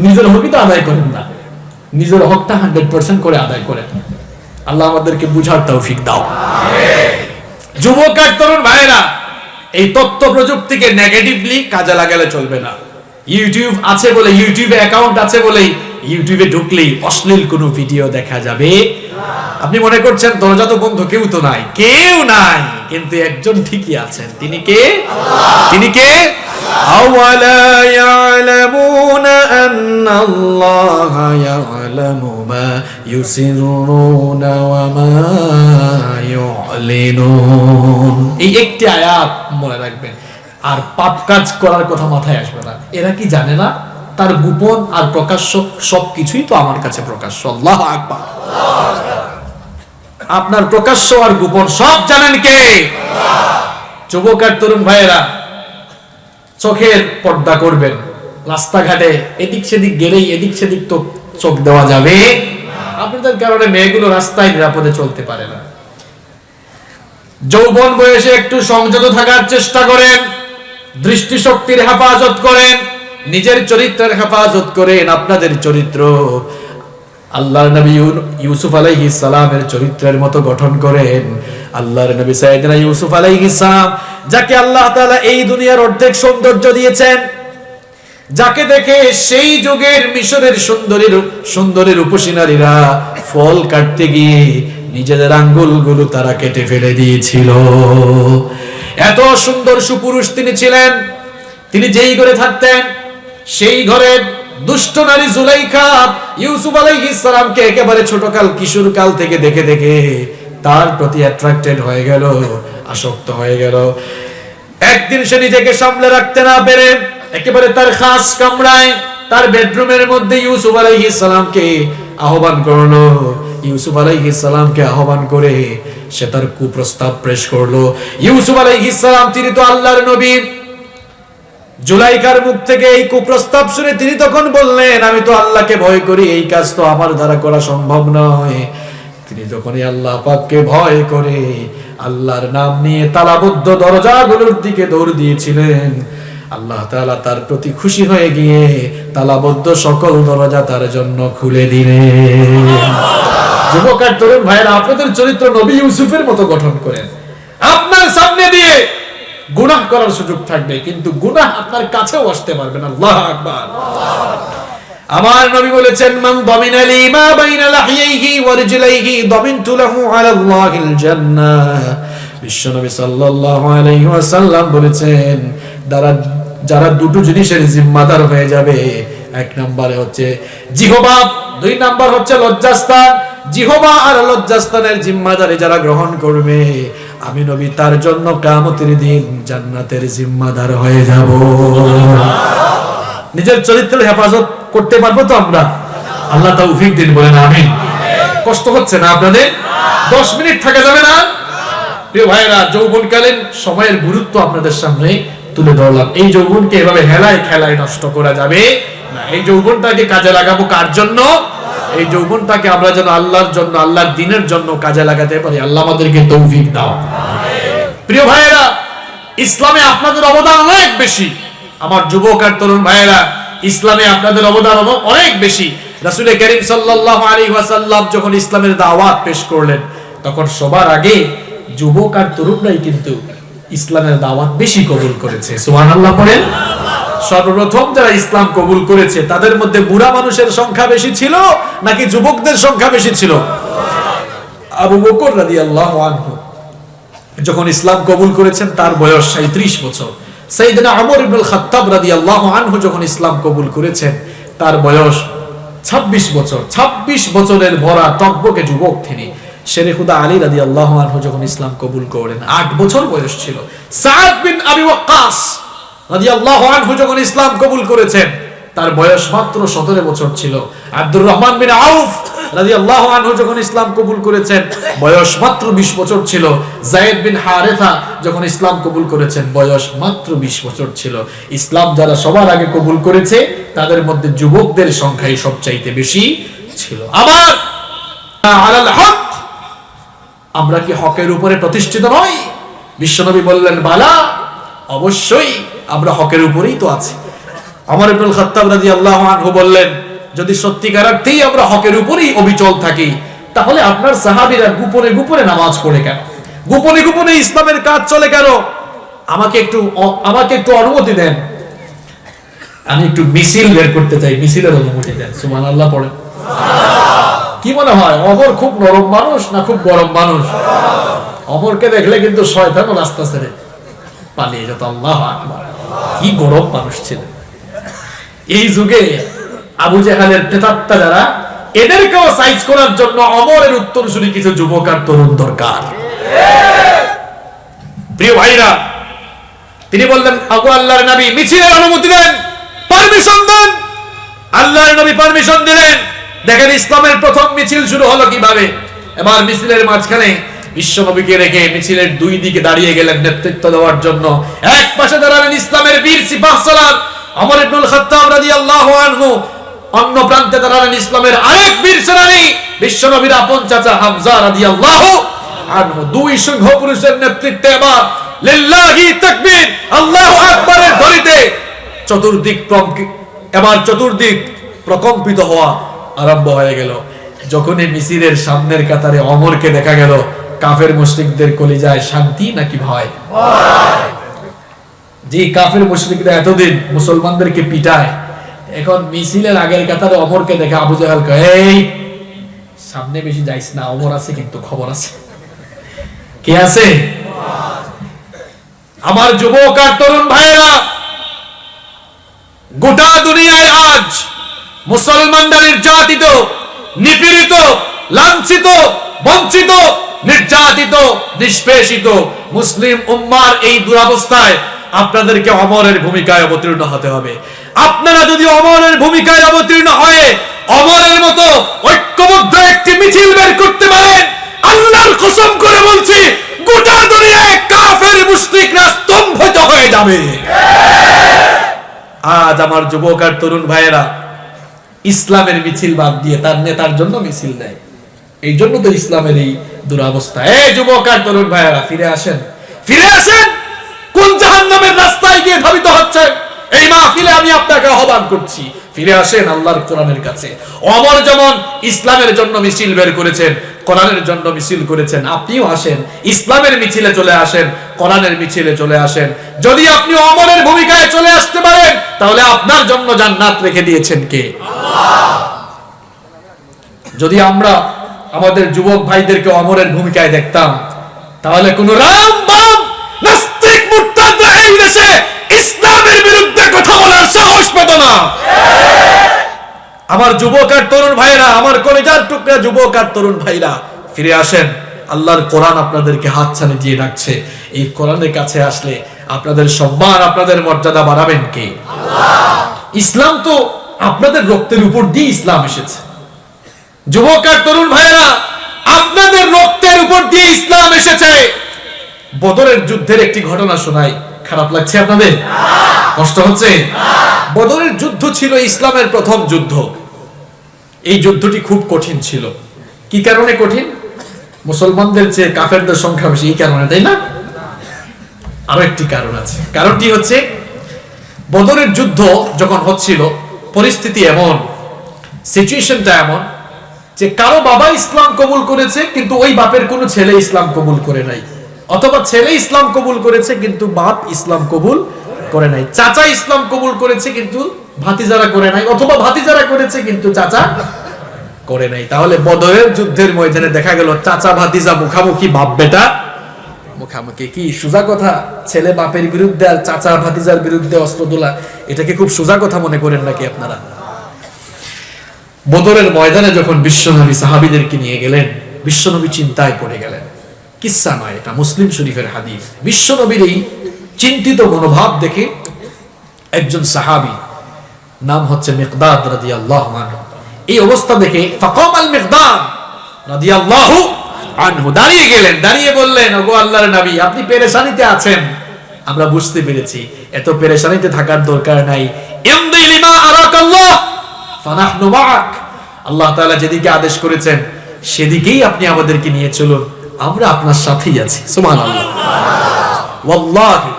নিজের হকই তো আদায় করেন না, নিজের হকটা 100% করে আদায় করেন। আল্লাহ আমাদেরকে বুঝার তৌফিক দাও। যুবক আর তরুণ ভাইরা, এই তথ্য প্রযুক্তিকে নেগেটিভলি কাজে লাগালে চলবে না। ইউটিউব আছে বলে, ইউটিউবে অ্যাকাউন্ট আছে বলেই ইউটিউবে ঢুকলেই অশ্লীল কোনো ভিডিও দেখা যাবে। আপনি মনে করছেন দরজা তো বন্ধ, কেউ তো নাই, কেউ নাই, কিন্তু একজন ঠিকই আছেন। তিনি কে? তিনি কে? আওয়ালা ইয়ালামুনা আন্নাল্লাহা ইয়ালামু মা ইউসিরুনা ওয়া মা ইউলিনুন। এই একটি আয়াত মনে রাখবেন, আর পাপ কাজ করার কথা মাথায় আসবে না। এরা কি জানে না তার গোপন আর প্রকাশ্য সবকিছুই তো আমার কাছে প্রকাশ্য? আল্লাহু আকবার। আপনার প্রকাশ্য আর গোপন সব জানেন কে? আল্লাহ। যুবক আর তরুণ ভাইয়েরা, চোখের পর্দা করবেন, রাস্তাঘাটে এদিক সেদিক গেলেই এদিক সেদিক তো চোখ দেওয়া যাবে, আপনাদের কারণে মেয়েগুলো রাস্তায় নিরাপদে চলতে পারে না। যৌবন বয়সে একটু সংযত থাকার চেষ্টা করেন, দৃষ্টিশক্তির হেফাজত করেন, নিজের চরিত্রের হেফাজত করেন। আপনাদের চরিত্র আল্লাহর নবী ইউসুফ আলাইহিস সালামের চরিত্রের মতো গঠন করেন। আল্লাহর নবী সাইয়েদনা ইউসুফ আলাইহিস সালাম, যাকে আল্লাহ তাআলা এই দুনিয়ার অর্ধেক সৌন্দর্য দিয়েছেন, যাকে দেখে সেই যুগের মিশরের সুন্দরী রূপসী নারীরা ফল কাটতে গিয়ে নিজেদের আঙ্গুলগুলো তারা কেটে ফেলে দিয়েছিল। এত সুন্দর সুপুরুষ তিনি ছিলেন। তিনি যেই ঘরে থাকতেন সেই ঘরে দুষ্ট নারী জুলাইখা ইউসুফ আলাইহিস সালামকে একেবারে ছোটকাল কিশোর কাল থেকে দেখে দেখে তার প্রতি অ্যাট্রাক্টেড হয়ে গেল, আসক্ত হয়ে গেল। একদিন সে নিজেকে সামলে রাখতে না পেরে একেবারে তার খাস কামরায় তার বেডরুমের মধ্যে ইউসুফ আলাইহিস সালামকে আহ্বান করলো। ইউসুফ আলাইহিস সালামকে আহ্বান করে সে তার কুপ্রস্তাব পেশ করলো। ইউসুফ আলাইহিস সালাম, তিনি তো আল্লাহর নবী, জুলাইখার মুখ থেকে এই কুপ্রস্তাব শুনে তিনি তখন বললেন, আমি তো আল্লাহকে ভয় করি, এই কাজ তো আমার দ্বারা করা সম্ভব নয়। তিনি যখনই আল্লাহ পাককে ভয় করে আল্লাহর নাম নিয়ে তালাবদ্ধ দরজাগুলোর দিকে দৌড় দিয়েছিলেন, আল্লাহ তাআলা তার প্রতি খুশি হয়ে গিয়ে তালাবদ্ধ সকল দরজা তার জন্য খুলে দিলেন। যুবক আর তরুণ ভাইয়েরা, আপনাদের চরিত্র নবী ইউসুফের মতো গঠন করেন। আপনার সামনে দিয়ে গুনাহ করার সুযোগ থাকবে, কিন্তু গুনাহ আপনার কাছেও আসতে পারবে না। আল্লাহু আকবার। আমার নবী বলেছেন, মান দামিনা লি মা বাইনা লাহিয়াইহি ওয়া রিজলাইহি দামিনতু লাহু আলাল্লাহিল জান্নাহ। বিশ্বনবী সাল্লাল্লাহু আলাইহি ওয়াসাল্লাম বলেছেন, যারা দুটো জিনিসের জিম্মাদার হয়ে যাবে, এক নম্বরে হচ্ছে জিহবা, দুই নাম্বার হচ্ছে লজ্জাস্থান। জিহবা আর লজ্জাস্থানের জিম্মাদারি যারা গ্রহণ করবে, আমি নবী তার জন্য কিয়ামতের দিন জান্নাতের জিম্মাদার হয়ে যাব। নিজের চরিত্রের হেফাজত করতে পারবো তো আমরা? আল্লাহ তৌফিক দিন, বলেন আমিন। কষ্ট হচ্ছে না আপনাদের? 10 মিনিট থাকা যাবে না? প্রিয় ভাইরা, যৌবনকালীন সময়ের গুরুত্ব আপনাদের সামনে তুলে ধরলাম। এই যৌবনকে এভাবে হেলায় খেলায় নষ্ট করা যাবে না। এই যৌবনটাকে কাজে লাগাবো কার জন্য? এই যৌবনটাকে আমরা যেন আল্লাহর জন্য, আল্লাহর দ্বীনের জন্য কাজে লাগাতে পারি। আল্লাহ আমাদেরকে তৌফিক দাও। প্রিয় ভাইয়েরা, ইসলামে আপনাদের অবদান অনেক বেশি। আমার যুবক আর তরুণ ভাইয়েরা, ইসলামে আপনাদের অবদান অনেক বেশি। রাসূল করিম সাল্লাল্লাহু আলাইহি ওয়াসাল্লাম যখন ইসলামের দাওয়াত পেশ করলেন, তখন সবার আগে যুবক আর তরুণরাই কিন্তু ইসলামের দাওয়াত বেশি কবুল করেছে। সুবহানাল্লাহ পড়েন। সর্বপ্রথম যারা ইসলাম কবুল করেছে, তাদের মধ্যে বুড়া মানুষের সংখ্যা বেশি ছিল নাকি যুবকদের সংখ্যা বেশি ছিল? আবু বকর রাদিয়াল্লাহু আনহু যখন ইসলাম কবুল করেছেন, তার বয়স 37 বছর। সাইয়েদনা ওমর ইবনুল খাত্তাব রাদিয়াল্লাহু আনহু যখন ইসলাম কবুল করেছেন, তার বয়স 26 বছর। 26 বছরের ভরা টকবকে যুবক তিনি। শেরে খুদা আলী রাদিয়াল্লাহু আনহু যখন ইসলাম কবুল করেন, 8 বছর বয়স ছিল। সাদ বিন আবি ওয়াক্কাস রাদিয়াল্লাহু আনহু যখন ইসলাম কবুল করেছেন, তার বয়স মাত্র 17 বছর ছিল। আব্দুর রহমান বিন আউফ রাদিয়াল্লাহু আনহু যখন ইসলাম কবুল করেছেন, বয়স মাত্র 20 বছর ছিল। যায়েদ বিন হারেসা যখন ইসলাম কবুল করেছেন, বয়স মাত্র 20 বছর ছিল। ইসলাম যারা সবার আগে কবুল করেছে, তাদের মধ্যে যুবকদের সংখ্যাই সবচাইতে বেশি ছিল। আবার আলাল হক, আমরা কি হকের উপরে প্রতিষ্ঠিত নই? বিশ্বনবী বললেন, বালা, অবশ্যই আমরা হকের উপরেই তো আছি। ওমর ইবনুল খাত্তাব রাদিয়াল্লাহু আনহু বললেন, যদি সত্যিকার অর্থেই আমরা হকের উপরেই অবিচল থাকি, তাহলে আপনার সাহাবীরা গোপনে গোপনে নামাজ পড়ে কেন? গোপনে গোপনে ইসলামের কাজ চলে কেন? আমাকে একটু অনুমতি দেন, আমি একটু মিছিল বের করতে চাই। মিছিলের অনুমতি দেন। সুবহানাল্লাহ পড়েন। কি মনে হয়, ওমর খুব নরম মানুষ না খুব গরম মানুষ? ওমরকে দেখলে কিন্তু শয়তানও রাস্তা ছেড়ে পালিয়ে যেত। আল্লাহু আকবার, কি গরম মানুষ ছিলেন। এই যুগে আবু জেহালের প্রেতাত্মা যারা, এদেরকেও সাইজ করার জন্য ওমরের উত্তরসূরি কিছু যুবক আর তরুণ দরকার। প্রিয় ভাইরা, তিনি বললেন, আগো আল্লাহর নবী, মিছিলের অনুমতি দেন, পারমিশন দেন। আল্লাহর নবী পারমিশন দিলেন। দেখেন ইসলামের প্রথম মিছিল শুরু হলো কিভাবে। এবার মিছিলের মাঝখানে বিশ্বনবীকে রেখে মিছিলের দুই দিকে দাঁড়িয়ে গেলেন নেতৃত্ব দেওয়ার জন্য। এক পাশে দাঁড়ালেন ইসলামের বীর সিপাহ সালার ওমর ইবনুল খাত্তাব রাদিয়াল্লাহু আনহু, অন্য প্রান্তে দাঁড়ালেন ইসলামের আরেক বীর সেনানী বিশ্বনবীর আপন চাচা হামজা রাদিয়াল্লাহু আনহু। দুই সিংহ পুরুষের নেতৃত্বে এবার লিল্লাহি তাকবীর, আল্লাহু আকবারের ধ্বনিতে চতুর্দিক প্রকম্পিত হওয়া আরম্ভ হয়ে গেল। যখন এই মিছিলের সামনের কাতারে ওমরকে দেখা গেল, কাফের মুশরিকদের কলিজায় শান্তি নাকি ভয়? যে কাফের মুশরিকরা এতদিন মুসলমানদেরকে পিটায়, এখন মিছিলের আগের কাতারে ওমরকে দেখে আবু জাহেল কয়, এই সামনে বেশি যাইস না, ওমর আছে কিন্তু খবর আছে। কে আছে? আমার যুবক আর তরুণ ভাইয়েরা, গোটা দুনিয়ায় আজ মুসলমানরা নির্যাতিত, নিপীড়িত, লাঞ্ছিত, বঞ্চিত, নির্যাতিত, নিষ্পেষিত মুসলিম উম্মার এই দুরবস্থায় আপনাদেরকে ওমরের ভূমিকায় অবতীর্ণ হতে হবে। আপনারা যদি ওমরের ভূমিকায় অবতীর্ণ হয়ে ওমরের মতো ঐক্যবদ্ধ একটি মিছিল বের করতে পারেন, আল্লাহর কসম করে বলছি, গোটা দুনিয়ায় কাফের মুশরিকরা স্তম্ভিত হয়ে যাবে। আজ আমার যুবক আর তরুণ ভাইয়েরা ইসলামের মিছিল বাদ দিয়ে তার নেতার জন্য মিছিল দেয়। এই জন্য তো ইসলামের এই দুরবস্থা। এই যুবক আর তরুণ ভাইয়েরা, ফিরে আসেন, ফিরে আসেন। কোন জাহান্নামের রাস্তায় গিয়ে ধাবিত হচ্ছেন? এই মাহফিলে আমি আপনাকে আহ্বান করছি, ফিরে আসেন আল্লাহর কোরআনের কাছে। ওমর যেমন ইসলামের জন্য মিছিল বের করেছেন, কোরআনের জন্য মিছিল করেছেন, আপনিও আসেন, ইসলামের মিছিলে চলে আসেন, কোরআনের মিছিলে চলে আসেন। যদি আপনি ওমরের ভূমিকায় চলে আসতে পারেন, তাহলে আপনার জন্য জান্নাত রেখে দিয়েছেন কে? আল্লাহ। যদি আমরা আমাদের যুবক ভাইদেরকে ওমরের ভূমিকায় দেখতাম, তাহলে কোন রাম বাম নাস্তিক মুরতাদরা এই দেশে ইসলামের বিরুদ্ধে কথা বলার সাহস পেত না। আমার যুবক আর তরুণ ভাইরা, আমার কলেজার টুকরা যুবক আর তরুণ ভাইরা, ফিরে আসেন। আল্লাহর কোরআন আপনাদেরকে হাতছানি দিয়ে রাখছে। এই কোরআনের কাছে আসলে আপনাদের সম্মান, আপনাদের মর্যাদা বাড়াবেন কে? আল্লাহ। ইসলাম তো আপনাদের রক্তের উপর দিয়ে ইসলাম এসেছে। যুবক আর তরুণ ভাইরা, আপনাদের রক্তের উপর দিয়ে ইসলাম এসেছে। বদরের যুদ্ধের একটি ঘটনা শোনাই, খারাপ লাগছে আপনাদের? কষ্ট হচ্ছে? বদরের যুদ্ধ ছিল ইসলামের প্রথম যুদ্ধ। এই যুদ্ধটি খুব কঠিন ছিল। কি কারণে কঠিন? মুসলমানদের চেয়ে কাফেরদের সংখ্যা বেশি, এই কারণে, তাই না? আরো একটি কারণ আছে। কারণটি হচ্ছে, বদরের যুদ্ধ যখন হচ্ছিল, পরিস্থিতি এমন, সিচুয়েশনটা এমন যে কারো বাবা ইসলাম কবুল করেছে কিন্তু ওই বাপের কোনো ছেলে ইসলাম কবুল করে নাই, অথবা ছেলে ইসলাম কবুল করেছে কিন্তু বাপ ইসলাম কবুল করে নাই, চাচা ইসলাম কবুল করেছে কিন্তু ভাতিজারা করে নাই, অথবা ভাতিজারা করেছে কিন্তু চাচা করে নাই। তাহলে বদরের যুদ্ধের ময়দানে দেখা গেল চাচা ভাতিজা মুখামুখি, বাপ বেটা মুখামুখি। কি সোজা কথা? ছেলে বাপের বিরুদ্ধে আর চাচা ভাতিজার বিরুদ্ধে অস্ত্র তোলা, এটাকে খুব সোজা কথা মনে করেন নাকি আপনারা? বদরের ময়দানে যখন বিশ্বনবী সাহাবীদেরকে নিয়ে গেলেন, বিশ্বনবী চিন্তায় পড়ে গেলেন। কিসসা নয়, এটা মুসলিম শরীফের হাদিস। বিশ্বনবীর এই চিন্তিত মনোভাব দেখে একজন সাহাবী, নাম হচ্ছে মিকদাদ রাদিয়াল্লাহু আনহু, এই অবস্থা দেখে ফাকামাল মিকদাদ রাদিয়াল্লাহু আনহু, দাঁড়িয়ে গেলেন। দাঁড়িয়ে বললেন, ওগো আল্লাহর নবী, আপনি পেরেশানিতে আছেন, আমরা বুঝতে পেরেছি, এত পেরেশানিতে থাকার দরকার নাই। ইমদি লিমা আরাকাল্লাহ ফানাহনু মাআক, আল্লাহ তাআলা যেদিকে আদেশ করেছেন সেদিকেই আপনি আমাদেরকে নিয়ে চলুন, আমরা আপনার সাথেই আছি। সুবহানাল্লাহ। ওয়াল্লাহি,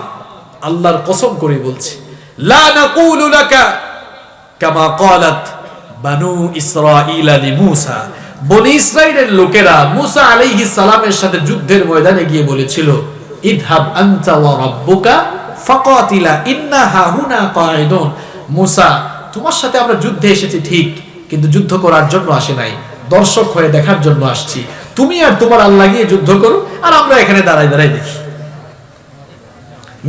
আল্লাহর কসম করে বলছি, লা নাকুলু লাকা কামা ক্বালাত বানু ইসরাঈল লিমূসা, বনি ইসরাইলের লোকেরা মুসা আলাইহিস সালামের সাথে যুদ্ধের ময়দানে গিয়ে বলেছিল, ইযহাব আনতা ওয়া রাব্বুকা ফাকাতিলা ইন্না হাহুনা কাঈদুন, মুসা, তোমার সাথে আমরা যুদ্ধে এসেছি ঠিক, কিন্তু যুদ্ধ করার জন্য আসে নাই, দর্শক হয়ে দেখার জন্য আসছি। তুমি আর তোমার আল্লাহ গিয়ে যুদ্ধ করো, আর আমরা এখানে দাঁড়াই দাঁড়াই দেখি।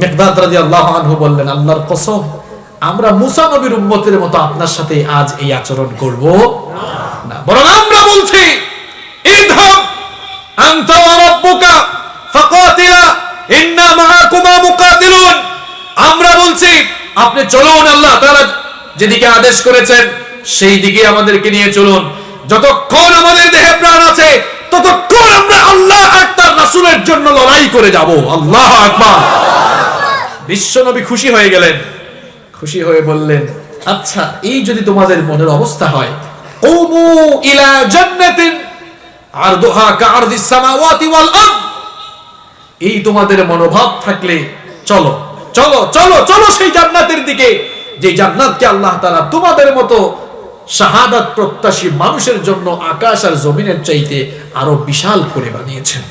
মিকদাদ রাদিয়াল্লাহু আনহু বললেন, আল্লাহর কসম, আমরা মুসা নবীর উম্মতের মতো আপনার সাথে আজ এই আচরণ করব না, বরং আমরা বলছি, ইযহাব আনতা ওয়া রাব্বুকা ফাকাতিলা ইন্না মাআকুমা মুকাতিলুন, আমরা বলছি আপনি চলুন, আল্লাহ তাআলা যেদিকে আদেশ করেছেন সেই দিকে আমাদেরকে নিয়ে চলুন। যতক্ষণ আমাদের দেহে প্রাণ আছে ততক্ষণ আমরা আল্লাহ আর তার রাসূলের জন্য লড়াই করে যাব। আল্লাহু আকবার। বিশ্বনবী খুশি হয়ে গেলেন, খুশি হয়ে বললেন, আচ্ছা এই যদি তোমাদের মনের অবস্থা হয়, কুমু ইলা জান্নাতিন আরদুহা কাআরদিস সামাওয়াতি ওয়াল আরদ, এই তোমাদের মনোভাব থাকলে চলো চলো চলো চলো সেই জান্নাতের দিকে, যে জান্নাতকে আল্লাহ তাআলা তোমাদের মতো শাহাদাত প্রত্যাশী মানুষের জন্য আকাশ আর জমিনের চাইতে আরো বিশাল করে বানিয়েছেন।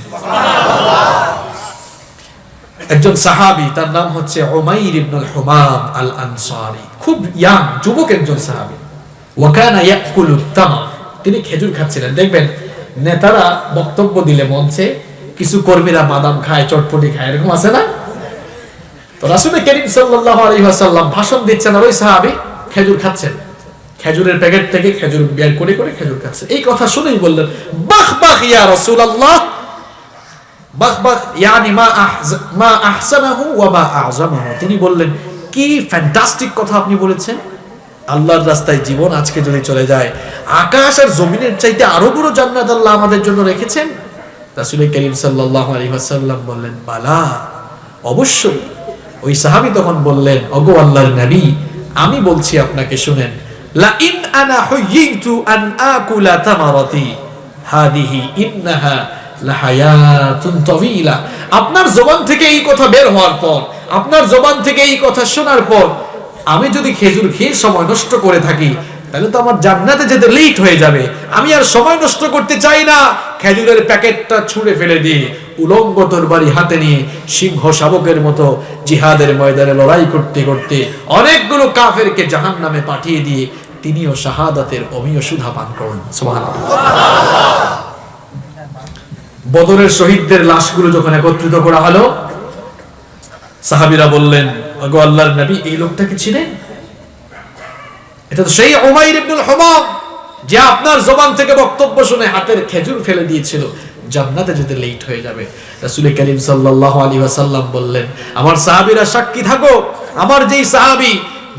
একজন সাহাবী, তার নাম হচ্ছে উমাইর ইবনুল হুমাম আল আনসারী, খুব ইয়াং যুবক একজন সাহাবী। ওয়া কানা ইয়াকুলু তামার, তিনি খেজুর খাচ্ছিলেন। দেখবেন নেতারা বক্তব্য দিলে মঞ্চে কিছু কর্মীরা বাদাম খায়, চটপটি খায়, এরকম আছে না? তো রাসূল করিম সাল্লাল্লাহু আলাইহি ওয়াসাল্লাম ভাষণ দিচ্ছেন আর ওই সাহাবী খেজুর খাচ্ছেন, খেজুরের প্যাকেট থেকে খেজুর বের করে করে খেজুর খাচ্ছে। এই কথা শুনেই বললেন, বাহ বাহ ইয়া রাসূলুল্লাহ, বাহ বাহ ইয়ানি মা আহসানাহু ওয়া মা আ'জামাহু। তিনি বললেন, কি ফ্যান্টাস্টিক কথা আপনি বলেছেন, আল্লাহর রাস্তায় জীবন আজকে যদি চলে যায়, আকাশ আর জমিনের চাইতে আরো বড় জান্নাত আল্লাহ আমাদের জন্য রেখেছেন। রাসূল করিম সাল্লাল্লাহু আলাইহি ওয়াসাল্লাম বললেন, বালা, অবশ্যই। ওই সাহাবী তখন বললেন, ওগো আল্লাহর নবী, আমি বলছি আপনাকে শুনেন, লা ইন আনা হুয়িতু আন আকুলা তামারাতি হাদিহি ইন্নাহা লাহায়াতুন তাওয়িলা। আপনার জবান থেকে এই কথা বের হওয়ার পর, আপনার জবান থেকে এই কথা শোনার পর আমি যদি খেজুর খেয়ে সময় নষ্ট করে থাকি, তাহলে তো আমার জান্নাতে যেতে লেট হয়ে যাবে। আমি আর সময় নষ্ট করতে চাই না। খেজুরের প্যাকেটটা ছুঁড়ে ফেলে দিয়ে উলঙ্গ তরবারি হাতে নিয়ে সিংহ শাবকের মতো জিহাদের ময়দানে লড়াই করতে করতে অনেকগুলো কাফেরকে জাহান্নামে পাঠিয়ে দিয়ে তিনিও শাহাদাতের অমীয় সুধা পান করেন। সুবহানাল্লাহ। বদরের শহীদদের লাশগুলো যখন একত্রিত করা হলো, সাহাবীরা বললেন, ওগো আল্লাহর নবী, এই লোকটাকে চিনেন? এটা তো সেই উমাইর ইবনুল হুমাম যে আপনার জবান থেকে বক্তব্য শুনে হাতের খেজুর ফেলে দিয়েছিল, জান্নাতে যেতে লেট হয়ে যাবে। রাসূল করিম সাল্লাল্লাহু আলাইহি ওয়াসাল্লাম বললেন, আমার সাহাবীরা সাক্ষী থাকো, আমার যেই সাহাবী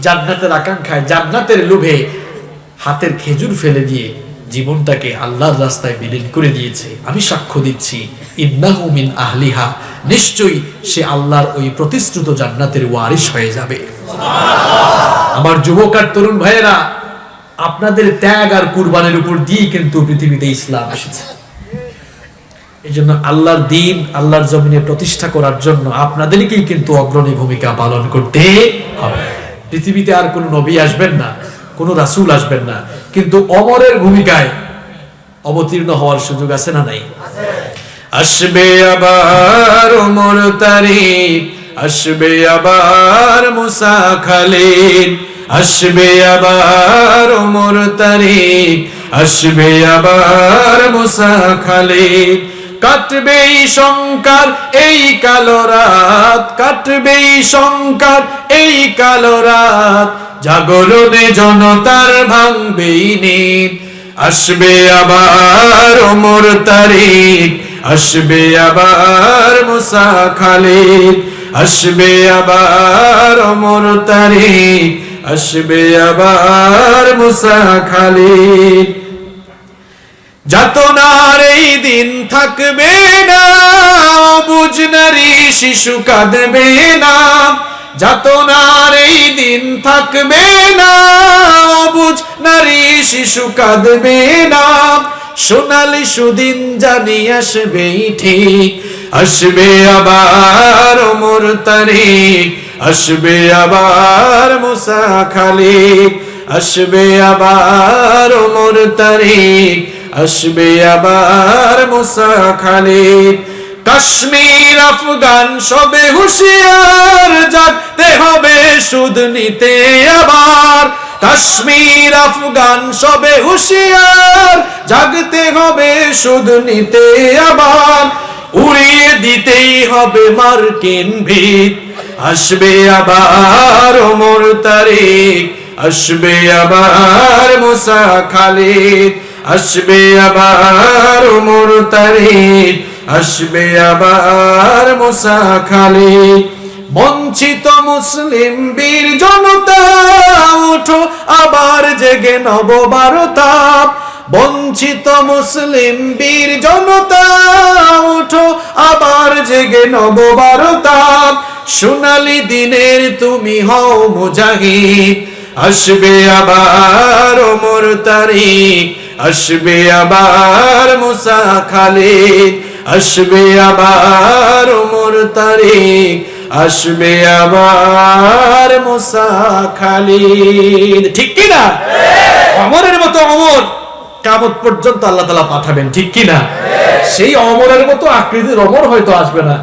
জান্নাতের আকাঙ্ক্ষায়, জান্নাতের লোভে হাতের খেজুর ফেলে দিয়ে জীবনটাকে আল্লাহর রাস্তায় বিলীন করে দিয়েছে, আমি সাক্ষ্য দিচ্ছি, ইন্নাহু মিন আহলিহা, নিশ্চয়ই সে আল্লাহর ওই প্রতিশ্রুত জান্নাতের ওয়ারিশ হয়ে যাবে। আমার যুবক আর তরুণ ভাইয়েরা, আপনাদের ত্যাগ আর কুরবানির উপর দিয়ে কিন্তু পৃথিবীতে ইসলাম এসেছে। এই জন্য আল্লাহর দ্বীন, আল্লাহর জমিনে প্রতিষ্ঠা করার জন্য আপনাদেরকেই কিন্তু অগ্রণী ভূমিকা পালন করতে হবে। পৃথিবীতে আর কোন নবী আসবেন না, কোন রাসূল আসবেন না, কিন্তু ওমরের ভূমিকায় অবতীর্ণ হওয়ার সুযোগ আছে না নাই? আসবে আবার ওমর তারিক, আসবে আবার মুসা খালিদ, আসবে আবার ওমর তারিক, আসবে আবার মুসা খালিদ। কাটবে এই শঙ্কার এই কালো রাত, কাটবে এই শঙ্কার এই কালো রাত, জাগরণে জনতার ভাঙবে নিদ। আসবে আবার ওমর তারিক, আসবে আবার মুসা খালিদ, আসবে আবার ওমর তারিক, আসবে আবার মুসা খালিদ। যাতনার এই দিন থাকবে না, বুঝ নারী শিশু কাঁদবে না। যাতনার এই দিন থাকবে না, বুঝ নারী শিশু কাঁদবে না। সোনালি সুদিন জানি আসবেই ঠিক, আসবে আবার ওমর তারিক, আসবে আবার মুসা খালিদ, আসবে আবার ওমর তারিক, আসবে আবার মুসা খালিদ। কাশ্মীর আফগান সবে হুঁশিয়ার, জাগতে হবে সুদ নিতে আবার। কাশ্মীর আফগান সবে হুঁশিয়ার, জাগতে হবে সুদ নিতে আবার। উড়িয়ে দিতেই হবে মার্কিন ভিত, আসবে আবার ওমর তারিক, আসবে আবার মুসা খালিদ, আসবে আবার ওমর তারিক, আসবে আবার মুসা খালিদ। বঞ্চিত মুসলিম বীর জনতা, উঠো আবার জেগে নবভারতাপ। বঞ্চিত মুসলিম বীর জনতা, উঠো আবার জেগে নবভারতাপ। সোনালী দিনের তুমি হও মুজাহিদ। আসবে আবার ওমর তারিক, আসবে আবার মুসা খালিদ, আসবে আবার ওমর তারিক, আসবে আবার মুসা খালিদ। ঠিক কি না? ওমরের মতো ওমর কিয়ামত পর্যন্ত আল্লাহ তাআলা পাঠাবেন, ঠিক কি না? সেই ওমরের মতো আকৃতির ওমর হয়তো আসবে না,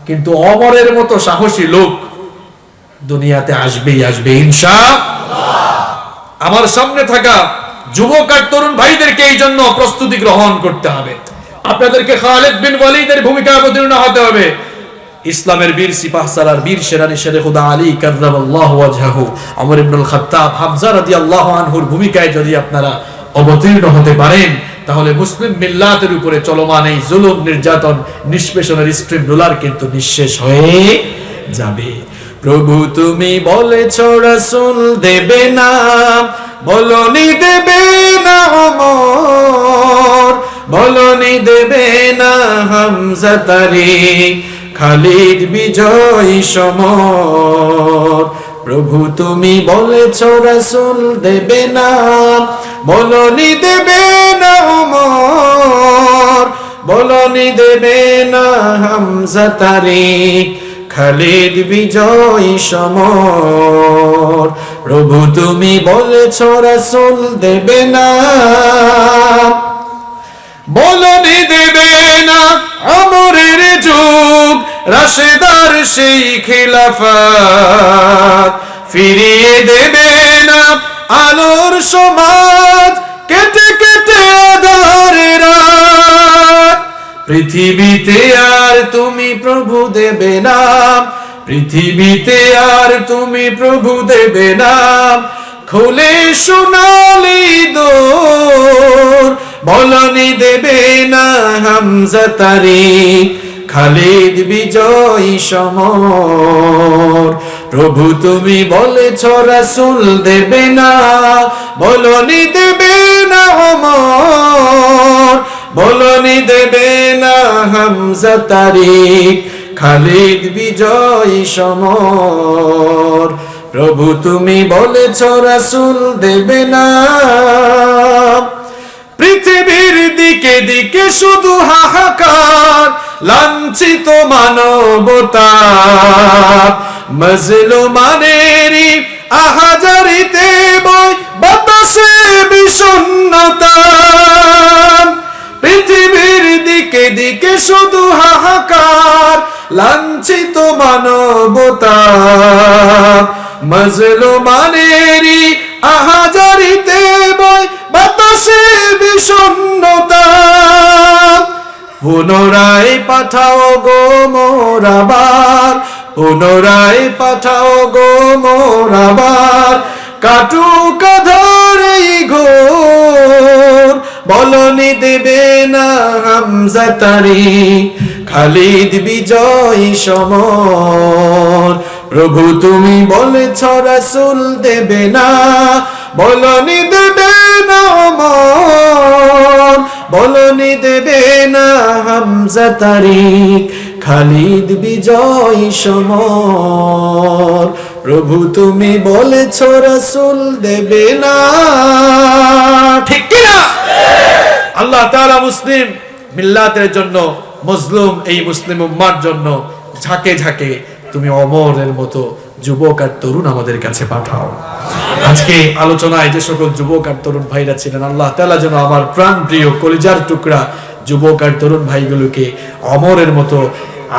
কিন্তু ওমরের মতো সাহসী লোক দুনিয়াতে আসবেই আসবে ইনশাআল্লাহ। আমার সামনে থাকা যুবক আর তরুণ ভাইদেরকে এই জন্য প্রস্তুতি গ্রহণ করতে হবে। আপনাদেরকে খালিদ বিন ওয়ালিদের ভূমিকায় অবতীর্ণ হতে হবে। ইসলামের বীর সিপাহসালার বীর সেনানী শেরে খুদা আলী কাররামাল্লাহু ওয়াজহাহু, ওমর ইবনুল খাত্তাব, হামজা রাদিয়াল্লাহু আনহুর ভূমিকায় যদি আপনারা অবতীর্ণ হতে পারেন, তাহলে মুসলিম মিল্লাতের উপরে চলমান এই জুলুম, নির্যাতন, নিষ্পেষণের স্ট্রিম রোলার কিন্তু নিঃশেষ হয়ে যাবে। প্রভু তুমি বলেছ রাসূল দেবে না, বলনি দেবে না ওমর, বলনি দেবে না হামজা তারিক, খালিদ বিজয় সমর। প্রভু তুমি বলেছ রাসূল দেবে না, বলনি দেবে না ওমর, বলনি দেবে না হামজা তারিক, খালিদ বিজয় সমর। প্রভু তুমি বলেছ রাসূল দেবে না, বলনি দেবে না ওমরের যুগ, রাশেদার সেই খিলাফত, ফিরিয়ে দেবে না আলোর সমাজ, কেটে কেটে আঁধারের রাত। পৃথিবীতে আর তুমি প্রভু দেবে না, পৃথিবীতে আর তুমি প্রভু দেবে না, খুলে সোনালী দোর, বলনি দেবে না হামজা তারিক, খালিদ বিজয় সমর। প্রভু তুমি বলেছ রাসূল দেবে না, বলনি দেবে না ওমর, বলনি দেবে না হামজা তারিক, খালিদ বিজয় সমর। প্রভু তুমি বলেছ রাসূল দেবে না। পৃথিবীর দিকে দিকে শুধু হাহাকার, লাঞ্ছিত মানবতা, মজলুমানেরই আহাজারিতে বয় বাতাসে বিষণ্ণতা। পৃথিবীর দিকে দিকে শুধু হাহাকার, লাঞ্ছিত মানবতা, মজলুমানেরই আহাজারিতে বয় বাতাসে বিষণ্ণতা। পুনরায় পাঠাও গো মোর আবার, পুনরায় পাঠাও গো মোর আবার, কাটুক আঁধার এই ঘোর, বলনি দেবে না হামজা তারিক, খালিদ বিজয় সমর। প্রভু তুমি বলেছ রাসূল দেবে না, বলনি দেবে না ওমর, বলনি দেবে না হামজা তারিক, খালিদ বিজয় সমর। প্রভু তুমি বলেছ রাসূল দেবে না। ঠিক কি না? আল্লাহ তাআলা মুসলিম মিল্লাতের জন্য, মজলুম এই মুসলিম উম্মার জন্য ঝাঁকে ঝাঁকে তুমি ওমরের মতো যুবক আর তরুণ আমাদের কাছে পাঠাও। আজকে আলোচনায় যে সকল যুবক আর তরুণ ভাইরা ছিলেন, আল্লাহ তাআলা যেন আমার প্রাণ প্রিয় কলিজার টুকরা যুবক আর তরুণ ভাইগুলোকে ওমরের মতো,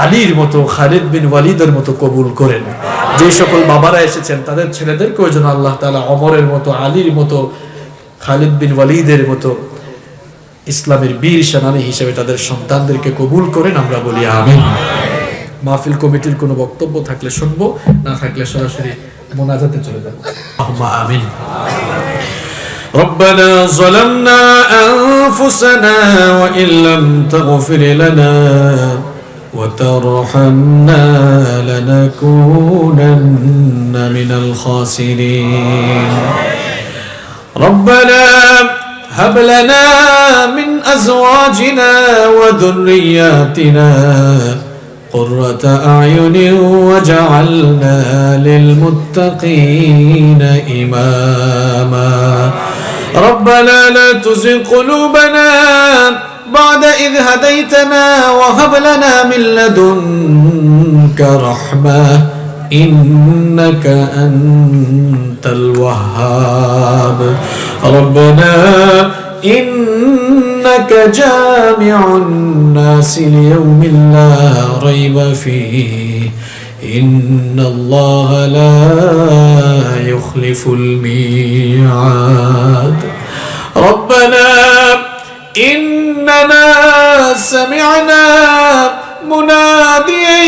আলীর মতো, খালিদ বিন ওয়ালিদের মতো কবুল করেন। যে সকল বাবারা এসেছেন তাদের ছেলেদেরকেও যেন আল্লাহ তাআলা ওমরের মতো, আলীর মতো, খালিদ বিন ওয়ালিদের মতো ইসলামের বীর সেনানী হিসেবে তাদের সন্তানদেরকে কবুল করেন। আমরা বলি আমিন। মাহফিল কমিটির কোনো বক্তব্য থাকলে শুনবো, না থাকলে সরাসরি মোনাজাতে চলে যাব। আমিন। ربنا ظلمنا أنفسنا وإن لم تغفر لنا وترحمنا لنكونن من الخاسرين. ربنا هب لنا من أزواجنا وذرياتنا قرة أعين وجعلنا للمتقين إماما ربنا لا تزغ قلوبنا بعد إذ هديتنا وهب لنا من لدنك رحمة إنك أنت الوهاب ربنا إنك جامع الناس ليوم لا ريب فيه إن الله لا يخلف الميعاد ربنا إننا سمعنا مناديا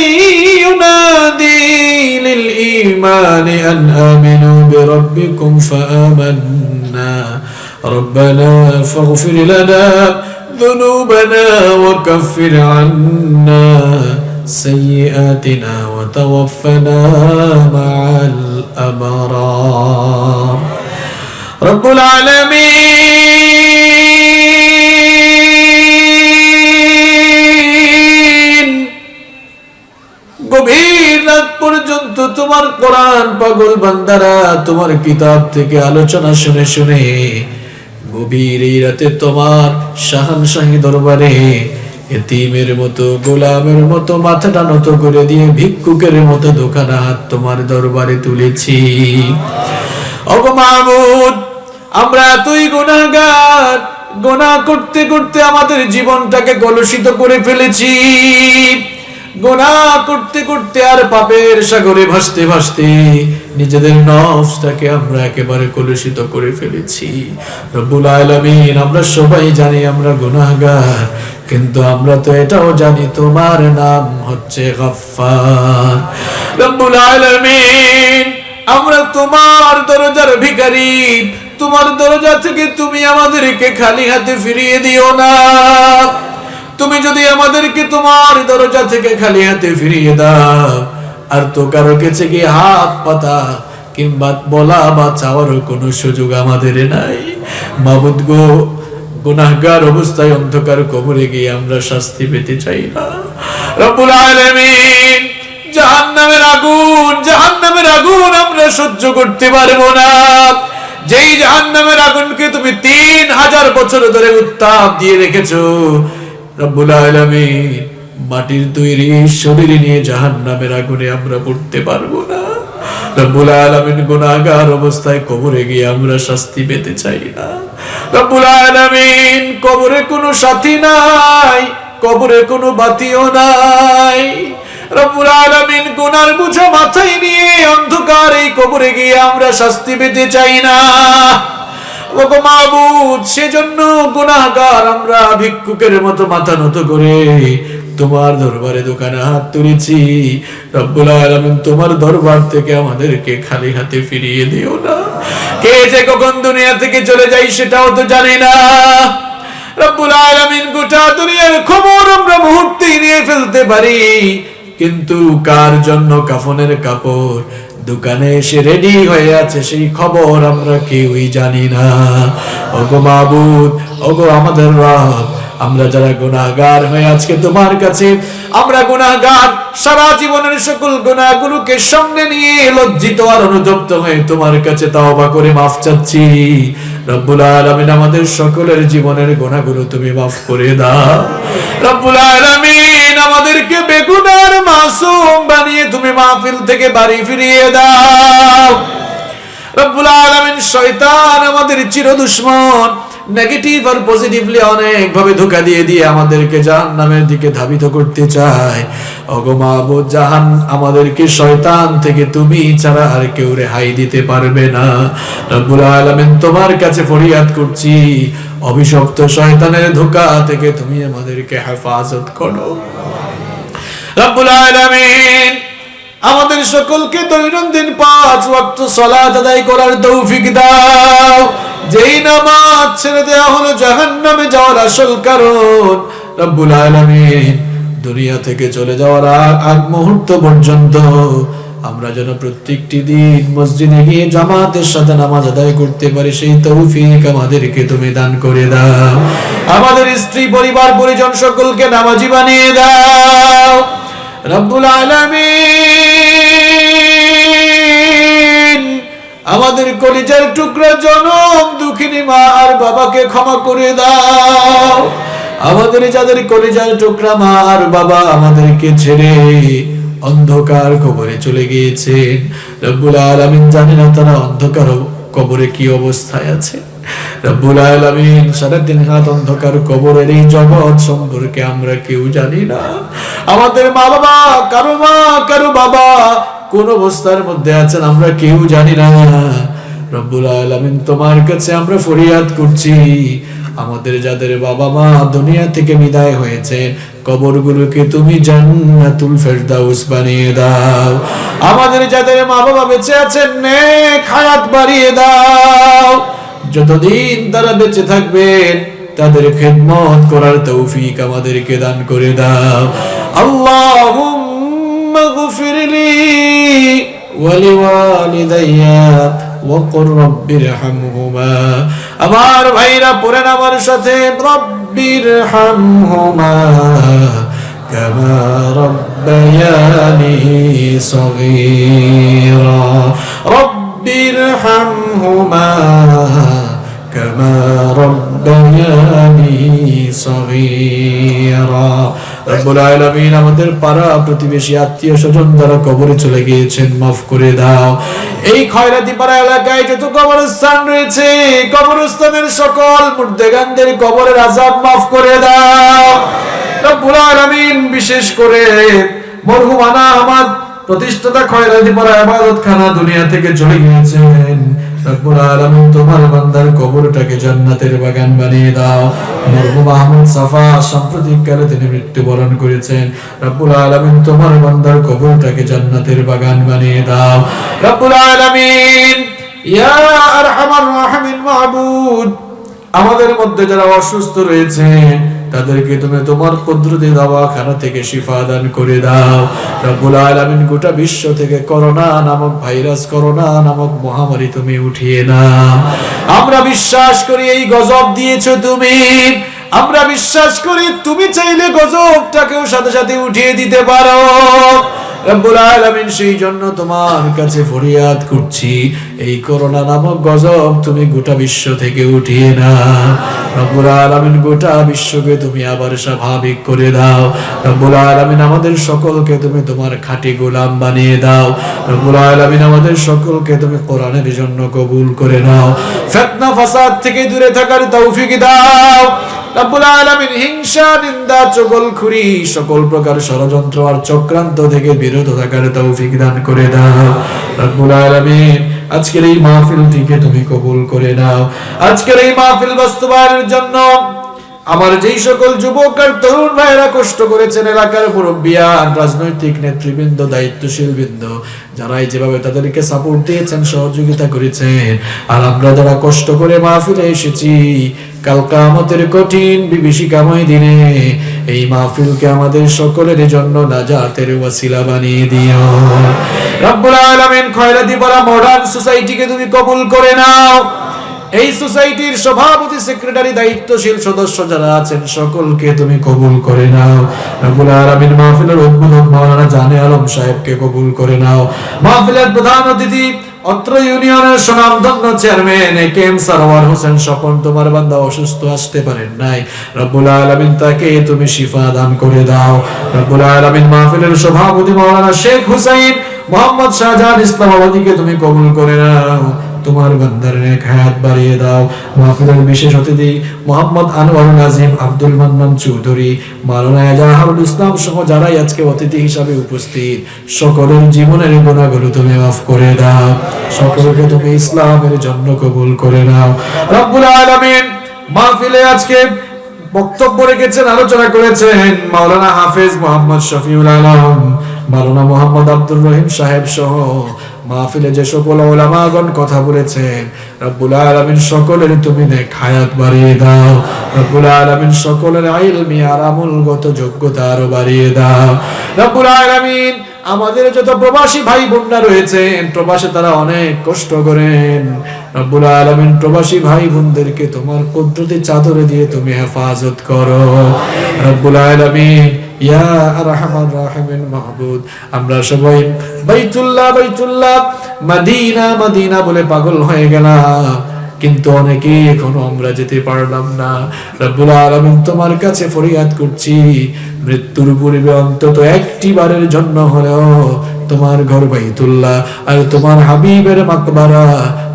ينادي للإيمان أن آمنوا بربكم فآمنا ربنا فاغفر لنا ذنوبنا وكفر عنا سيئاتنا وتوفنا مع الأبرار رب العالمين গভীর রাত পর্যন্ত তোমার কোরআন পাগল বান্দারা তোমার কিতাব থেকে আলোচনা শুনে শুনে গভীর এই রাতে তোমার শাহানশাহী দরবারে এতিমের মতো গোলামের মতো মাথাটা নত করে দিয়ে ভিক্ষুকের মতো দোকানা হাত তোমার দরবারে তুলেছি ওগো মাবুদ আমরা তুই গুনাহগার গুনাহ করতে করতে আমাদের জীবনটাকে কলুষিত করে ফেলেছি গুনাহ করতে করতে আর পাপের সাগরে ভাসতে ভাসতে নিজেদের নফসটাকে আমরা একেবারে কলুষিত করে ফেলেছি রব্বুল আলামিন আমরা সবাই জানি আমরা গুনাহগার কিন্তু আমরা তো এটাও জানি তোমার নাম হচ্ছে গফফার রব্বুল আলামিন আমরা তোমার দরজার ভিখারি তোমার দরজা থেকে তুমি আমাদেরকে খালি হাতে ফিরিয়ে দিও না তুমি যদি আমাদেরকে তোমার দরজা থেকে খালি হাতে ফিরিয়ে দাও আর তো কারো কাছে গিয়ে হাত পাতা কিংবা বলা বা চাওয়ার কোনো সুযোগ আমাদের নাই মাবুদ গো গুনাহগার অবস্থায় অন্ধকার কবরে গিয়ে আমরা শাস্তি পেতে চাই না রব্বুল আলামিন জাহান্নামের আগুন আমরা সহ্য করতে পারবো না যেই জাহান্নামের আগুনকে তুমি 3000 বছর ধরে উত্তাপ দিয়ে রেখেছো রব্বুল আলামিন মাটির তৈরি শরীর নিয়ে জাহান্নামের আগুনে আমরা পড়তে পারবো না রব্বুল আলামিন গুনাহগার অবস্থায় কবরে গিয়ে আমরা শাস্তি পেতে চাই না রব্বুল আলামিন কবরে কোনো সাথী নাই কবরে কোনো বাতিও নাই রব্বুল আলামিন গুনার বোঝা মাথায় নিয়ে অন্ধকার এই কবরে গিয়ে আমরা শাস্তি পেতে চাই না ওগো মাবুদ সেজন্য গুনাহগার আমরা ভিক্ষুকের মতো মাথা নত করে তোমার দরবারে দোকানে হাত তুলেছি রব্বুল আলামিন তোমার দরবার থেকে আমাদেরকে খালি হাতে ফিরিয়ে দিও না কে যে কখন দুনিয়া থেকে চলে যাই সেটাও তো জানি না রব্বুল আলামিন গোটা দুনিয়ার খবর আমরা মুহূর্তেই নিয়ে ফেলতে পারি কিন্তু কার জন্য কাফনের কাপড় দোকানে এসে রেডি হয়ে আছে সেই খবর আমরা কেউই জানি না ওগো মাবুদ ওগো আমাদের রব আমরা যারা গুনাহগার হয়ে আজকে তোমার কাছে আমরা গুনাহগার সারা জীবনের সকল গুনাহগুলোকে সামনে নিয়ে লজ্জিত আর অনুতপ্ত হয়ে তোমার কাছে তওবা করে মাফ চাচ্ছি রব্বুল আলামিন আমাদের সকলের জীবনের গুনাহগুলো তুমি মাফ করে দাও রব্বুল আলামিন আমাদেরকে বেগুনার মাসুম বানিয়ে তুমি মাহফিল থেকে বাড়ি ফিরিয়ে দাও রব্বুল আলামিন শয়তান আমাদের চির দুশমন নেগেটিভ আর পজিটিভলি অনেক ভাবে ধোঁকা দিয়ে আমাদেরকে জাহান্নামের দিকে ধাবিত করতে চায় ওগো মাবুদ আমাদেরকে শয়তান থেকে তুমি ছাড়া আর কেউ রেহাই দিতে পারবে না রব্বুল আলামিন তোমার কাছে ফরিয়াদ করছি অভিশপ্ত শয়তানের ধোঁকা থেকে তুমি আমাদেরকে হেফাজত করো রব্বুল আলামিন আমাদের সকলকে দৈনন্দিন 5 ওয়াক্ত সালাত আদায় করার তৌফিক দাও যেই নামাজ ছেড়ে দেওয়া হলো জাহান্নামে যাওয়ার আসল কারণ রব্বুল আলামিন দুনিয়া থেকে চলে যাওয়ার আগ মুহূর্ত পর্যন্ত আমরা যেন প্রত্যেকটি দিন মসজিদে গিয়ে জামাতের সাথে নামাজ আদায় করতে পারি সেই তৌফিক আমাদেরকে তুমি দান করে দাও আমাদের স্ত্রী পরিবার পরিজন সকলকে নামাজি বানিয়ে দাও রব্বুল আলামিন আমাদের কলিজার টুকরা জনম দুঃখিনী মা আর বাবাকে ক্ষমা করে দাও। আমাদের যাদের কলিজার টুকরা মা আর বাবা আমাদেরকে ছেড়ে অন্ধকার কবরে চলে গিয়েছেন, রব্বুল আলামিন জানি না তারা অন্ধকার কবরে কি অবস্থায় আছে। রব্বুল আলামিন সারা দিন রাত অন্ধকার কবরের এই জগৎ সম্পর্কে আমরা কেউ জানি না। আমাদের মা বাবা, কারো বাবা কোন অবস্থার মধ্যে আছেন আমরা কেউ জানি না। রব্বুল আলামিন তোমার কাছে আমরা ফরিয়াদ করছি, আমাদের যাদের বাবা মা দুনিয়া থেকে বিদায় হয়েছে কবরগুলোকে তুমি জান্নাতুল ফেরদাউস বানিয়ে দাও। আমাদের যাদের মা বাবা বেঁচে আছেন নেক হায়াত বাড়িয়ে দাও। যতদিন তারা বেঁচে থাকবেন তাদের খেদমত করার তৌফিক আমাদেরকে দান করে দাও। আল্লাহুম্মা গফিরলি ওয়া লিওয়ালিদাইয়া ওয়াকুর রাব্বিরহামহুমা। আমার ভাইরা পড়েন আমার সাথে, রাব্বিরহামহুমা কামা রাব্বায়ানি সগীরা। রাব্বিরহামহুমা কামা রাব্বায়ানি সগীরা। রব্বুল আলামিন আমাদের পাড়া প্রতিবেশী আত্মীয় স্বজন যারা কবরে চলে গিয়েছেন মাফ করে দাও। এই খয়রাতি পাড়া এলাকায় যত কবরস্থান রয়েছে কবরস্থানের সকল মুর্দেগানদের কবরের আযাব মাফ করে দাও। রব্বুল আলামিন বিশেষ করে মরহুম আনা আহমদ প্রতিষ্ঠাতা খয়রাতি পাড়া ইবাদতখানা দুনিয়া থেকে চলে গিয়েছেন, রব্বুল আলামিন তোমার বান্দার কবরটাকে জান্নাতের বাগান বানিয়ে দাও। মরহুম আহমদ সাফা সাম্প্রতিককালে তিনি মৃত্যুবরণ করেছেন, রব্বুল আলামিন তোমার বান্দার কবরটাকে জান্নাতের বাগান বানিয়ে দাও। রব্বুল আলামিন ইয়া আরহামার রাহিমিন মাহবুব, আমাদের মধ্যে যারা অসুস্থ রয়েছে তাদেরকে তুমি তোমার কুদরতি দাওয়াখানা থেকে শিফা দান করে দাও। রব্বুল আলামিন গোটা বিশ্ব থেকে করোনা নামক ভাইরাস, করোনা নামক মহামারী তুমি উঠিয়ে নাও। আমরা বিশ্বাস করি এই গজব দিয়েছো তুমি, আমরা বিশ্বাস করি তুমি চাইলে গজবটাকেও সাথে সাথে উঠিয়ে দিতে পারো। রব্বুল আলামিন সেই জন্য তোমার কাছে ফরিয়াদ করছি, এই করোনা নামক গজব তুমি গোটা বিশ্ব থেকে উঠিয়ে নাও। রব্বুল আলামিন গোটা বিশ্বকে তুমি আবার স্বাভাবিক করে দাও। রব্বুল আলামিন আমাদের সকলকে তুমি তোমার খাঁটি গোলাম বানিয়ে দাও। রব্বুল আলামিন আমাদের সকলকে তুমি কোরআনের জন্য কবুল করে নাও। ফিতনা ফাসাদ থেকে দূরে থাকার তৌফিক দাও। রব্বুল আলামিন হিংসা, নিন্দা, চগলখুরি, সকল প্রকার ষড়যন্ত্র আর চক্রান্ত থেকে বিরত থাকার তৌফিক দান করে দাও। রব্বুল আলামিন আজকের এই মাহফিলটিকে তুমি কবুল করে নাও। আজকের এই মাহফিল বাস্তবায়নের জন্য আমার যেই সকল যুবক আর তরুণ ভাইরা কষ্ট করেছেন, এলাকার মুরব্বিয়ান, রাজনৈতিক নেতৃবৃন্দ, দায়িত্বশীল বৃন্দ, যারাই যেভাবে তাদেরকে সাপোর্ট দিয়েছেন, সহযোগিতা করেছেন, আর আমরা যারা কষ্ট করে মাহফিলে এসেছি, কাল কিয়ামতের কঠিন বিভীষিকাময় দিনে এই মাহফিলকে আমাদের সকলের জন্য নাজাতের ওয়াসিলা বানিয়ে দিও। রব্বুল আলামিন খয়রাতি পাড়া মডার্ন সোসাইটিকে তুমি কবুল করে নাও। এই সোসাইটির সভাপতি, সেক্রেটারি, দায়িত্বশীল সদস্য যারা আছেন সকলকে তুমি কবুল করে নাও। রব্বুল আলামিন মাহফিলের উদ্বোধক মাওলানা জানে আলম সাহেবকে কবুল করে নাও। মাহফিলের প্রধান অতিথি অত্র ইউনিয়নের সুনামধন্য চেয়ারম্যান একেএম সারওয়ার হোসেন স্বপন, তোমার বান্দা অসুস্থ, আসতে পারেন নাই, রব্বুল আলামিন তাকে তুমি শিফা দান করে দাও। রব্বুল আলামিন মাহফিলের সভাপতি মাওলানা শেখ হুসাইন মোহাম্মদ শাহজাহান ইসলামাবাদীকে তুমি কবুল করে নাও। তোমার বান্দার নেক হায়াত বাড়িয়ে দাও। মাহফিলের বিশেষ অতিথি মোহাম্মদ আনোয়ার নাজিম, আব্দুল মান্নান চৌধুরী, মাওলানা এজাহারুল ইসলাম সহ যারাই আজকে অতিথি হিসাবে উপস্থিত, সকলের জীবনের গুনাহগুলো তুমি মাফ করে দাও। সকলকে তুমি ইসলামের জন্য কবুল করে নাও। রব্বুল আলামিন মাহফিলে আজকে বক্তব্য রেখেছেন, আলোচনা করেছেন মাওলানা হাফেজ মোহাম্মদ শফিউল আলম, মাওলানা মোহাম্মদ আব্দুর রহিম সাহেব সহ মাহফিলে যে সকল উলামাগণ কথা বলেছেন, রব্বুল আলামিন সকলের তুমি নেক হায়াত বাড়িয়ে দাও। রব্বুল আলামিন সকলের ইলমি আর আমলগত যোগ্যতা আরো বাড়িয়ে দাও। রব্বুল আলামিন আমাদের যত প্রবাসী ভাই বোনরা রয়েছেন, প্রবাসে তারা অনেক কষ্ট করেন, রব্বুল আলামিন প্রবাসী ভাই বোনদেরকে তোমার কুদরতি চাদরে দিয়ে তুমি হেফাজত করো। রব্বুল আলামিন ইয়া আরহামার রাহিমিন মাহবুব। আমরা সবাই বাইতুল্লাহ বাইতুল্লাহ, মদিনা মদিনা বলে পাগল হয়ে গেলাম, কিন্তু অনেকে এখনো আমরা যেতে পারলাম না। রব্বুল আলামিন তোমার কাছে ফরিয়াদ করছি, মৃত্যুর পূর্বে অন্তত একটি বারের জন্য হলেও তোমার ঘর বাইতুল্লাহ আর তোমার হাবিবের মাকবারা,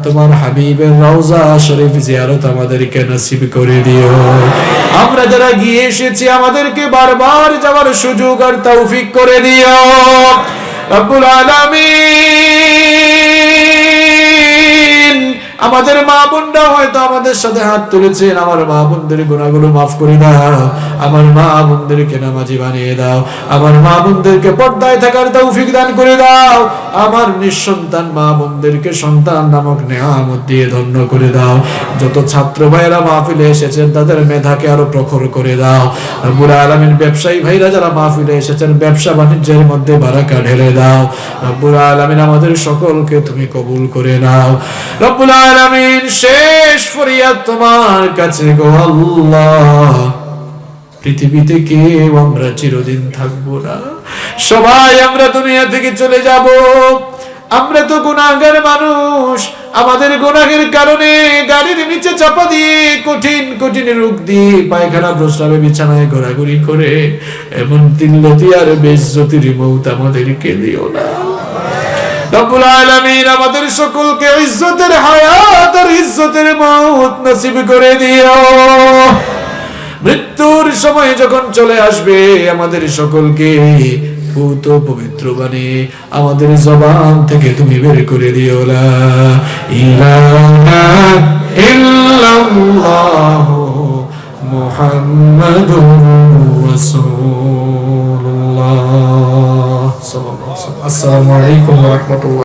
তোমার হাবিবের রওজা শরীফ জিয়ারত আমাদেরকে নসিব করে দিও। আমরা যারা গিয়ে এসেছি আমাদেরকে বারবার যাওয়ার সুযোগ আর তৌফিক করে দিও রব্বুল আলামিন। আমাদের মা বোনরা হয়তো আমাদের সাথে হাত তুলেছেন, আমার মা বোনদের গুনাহগুলো মাফ করে দাও, আমার মা বোনদেরকে নামাজি বানিয়ে দাও, আমার মা বোনদেরকে পর্দায় থাকার তৌফিক দান করে দাও, আমার নিঃসন্তান মা বোনদেরকে সন্তান নামক নেয়ামত দিয়ে ধন্য করে দাও। যত ছাত্র ভাইরা মাহফিলে এসেছেন তাদের মেধাকে আরো প্রখর করে দাও রব্বুল আলামিন। ব্যবসায়ী ভাইরা যারা মাহফিলে এসেছেন ব্যবসা বাণিজ্যের মধ্যে বারাকা ঢেলে দাও রব্বুল আলামিন। আমাদের সকলকে তুমি কবুল করে নাও রব্বুল আলামিন। শেষ ফরিয়াদ তোমার কাছে গো আল্লাহ, পৃথিবীতে কেউ আমরা চিরদিন থাকবো না, সবাই আমরা দুনিয়া থেকে চলে যাব। আমরা তো গুনাহগার মানুষ, আমাদের গুনাহের কারণে গাড়ির নিচে চাপা দিয়ে কঠিন কঠিন রোগ দিয়ে পায়খানা প্রস্রাবে বিছানায় ঘোরাঘুরি করে এমন দিল্লতি আর বেইজ্জতির মউত আমাদেরকে দিও না রব্বুল আলামিন। আমাদের সকলকে ইজ্জতের হায়াত আর ইজ্জতের মউত নসিব করে দিও। মৃত্যুর সময় যখন চলে আসবে আমাদের সকলকে পুত পবিত্র বানিয়ে আমাদের জবান থেকে তুমি বের করে দিও লা ইলাহা ইল্লাল্লাহু মুহাম্মাদুর রাসূলুল্লাহ। আসসালামু আলাইকুম ওয়া রাহমাতুল্লাহ।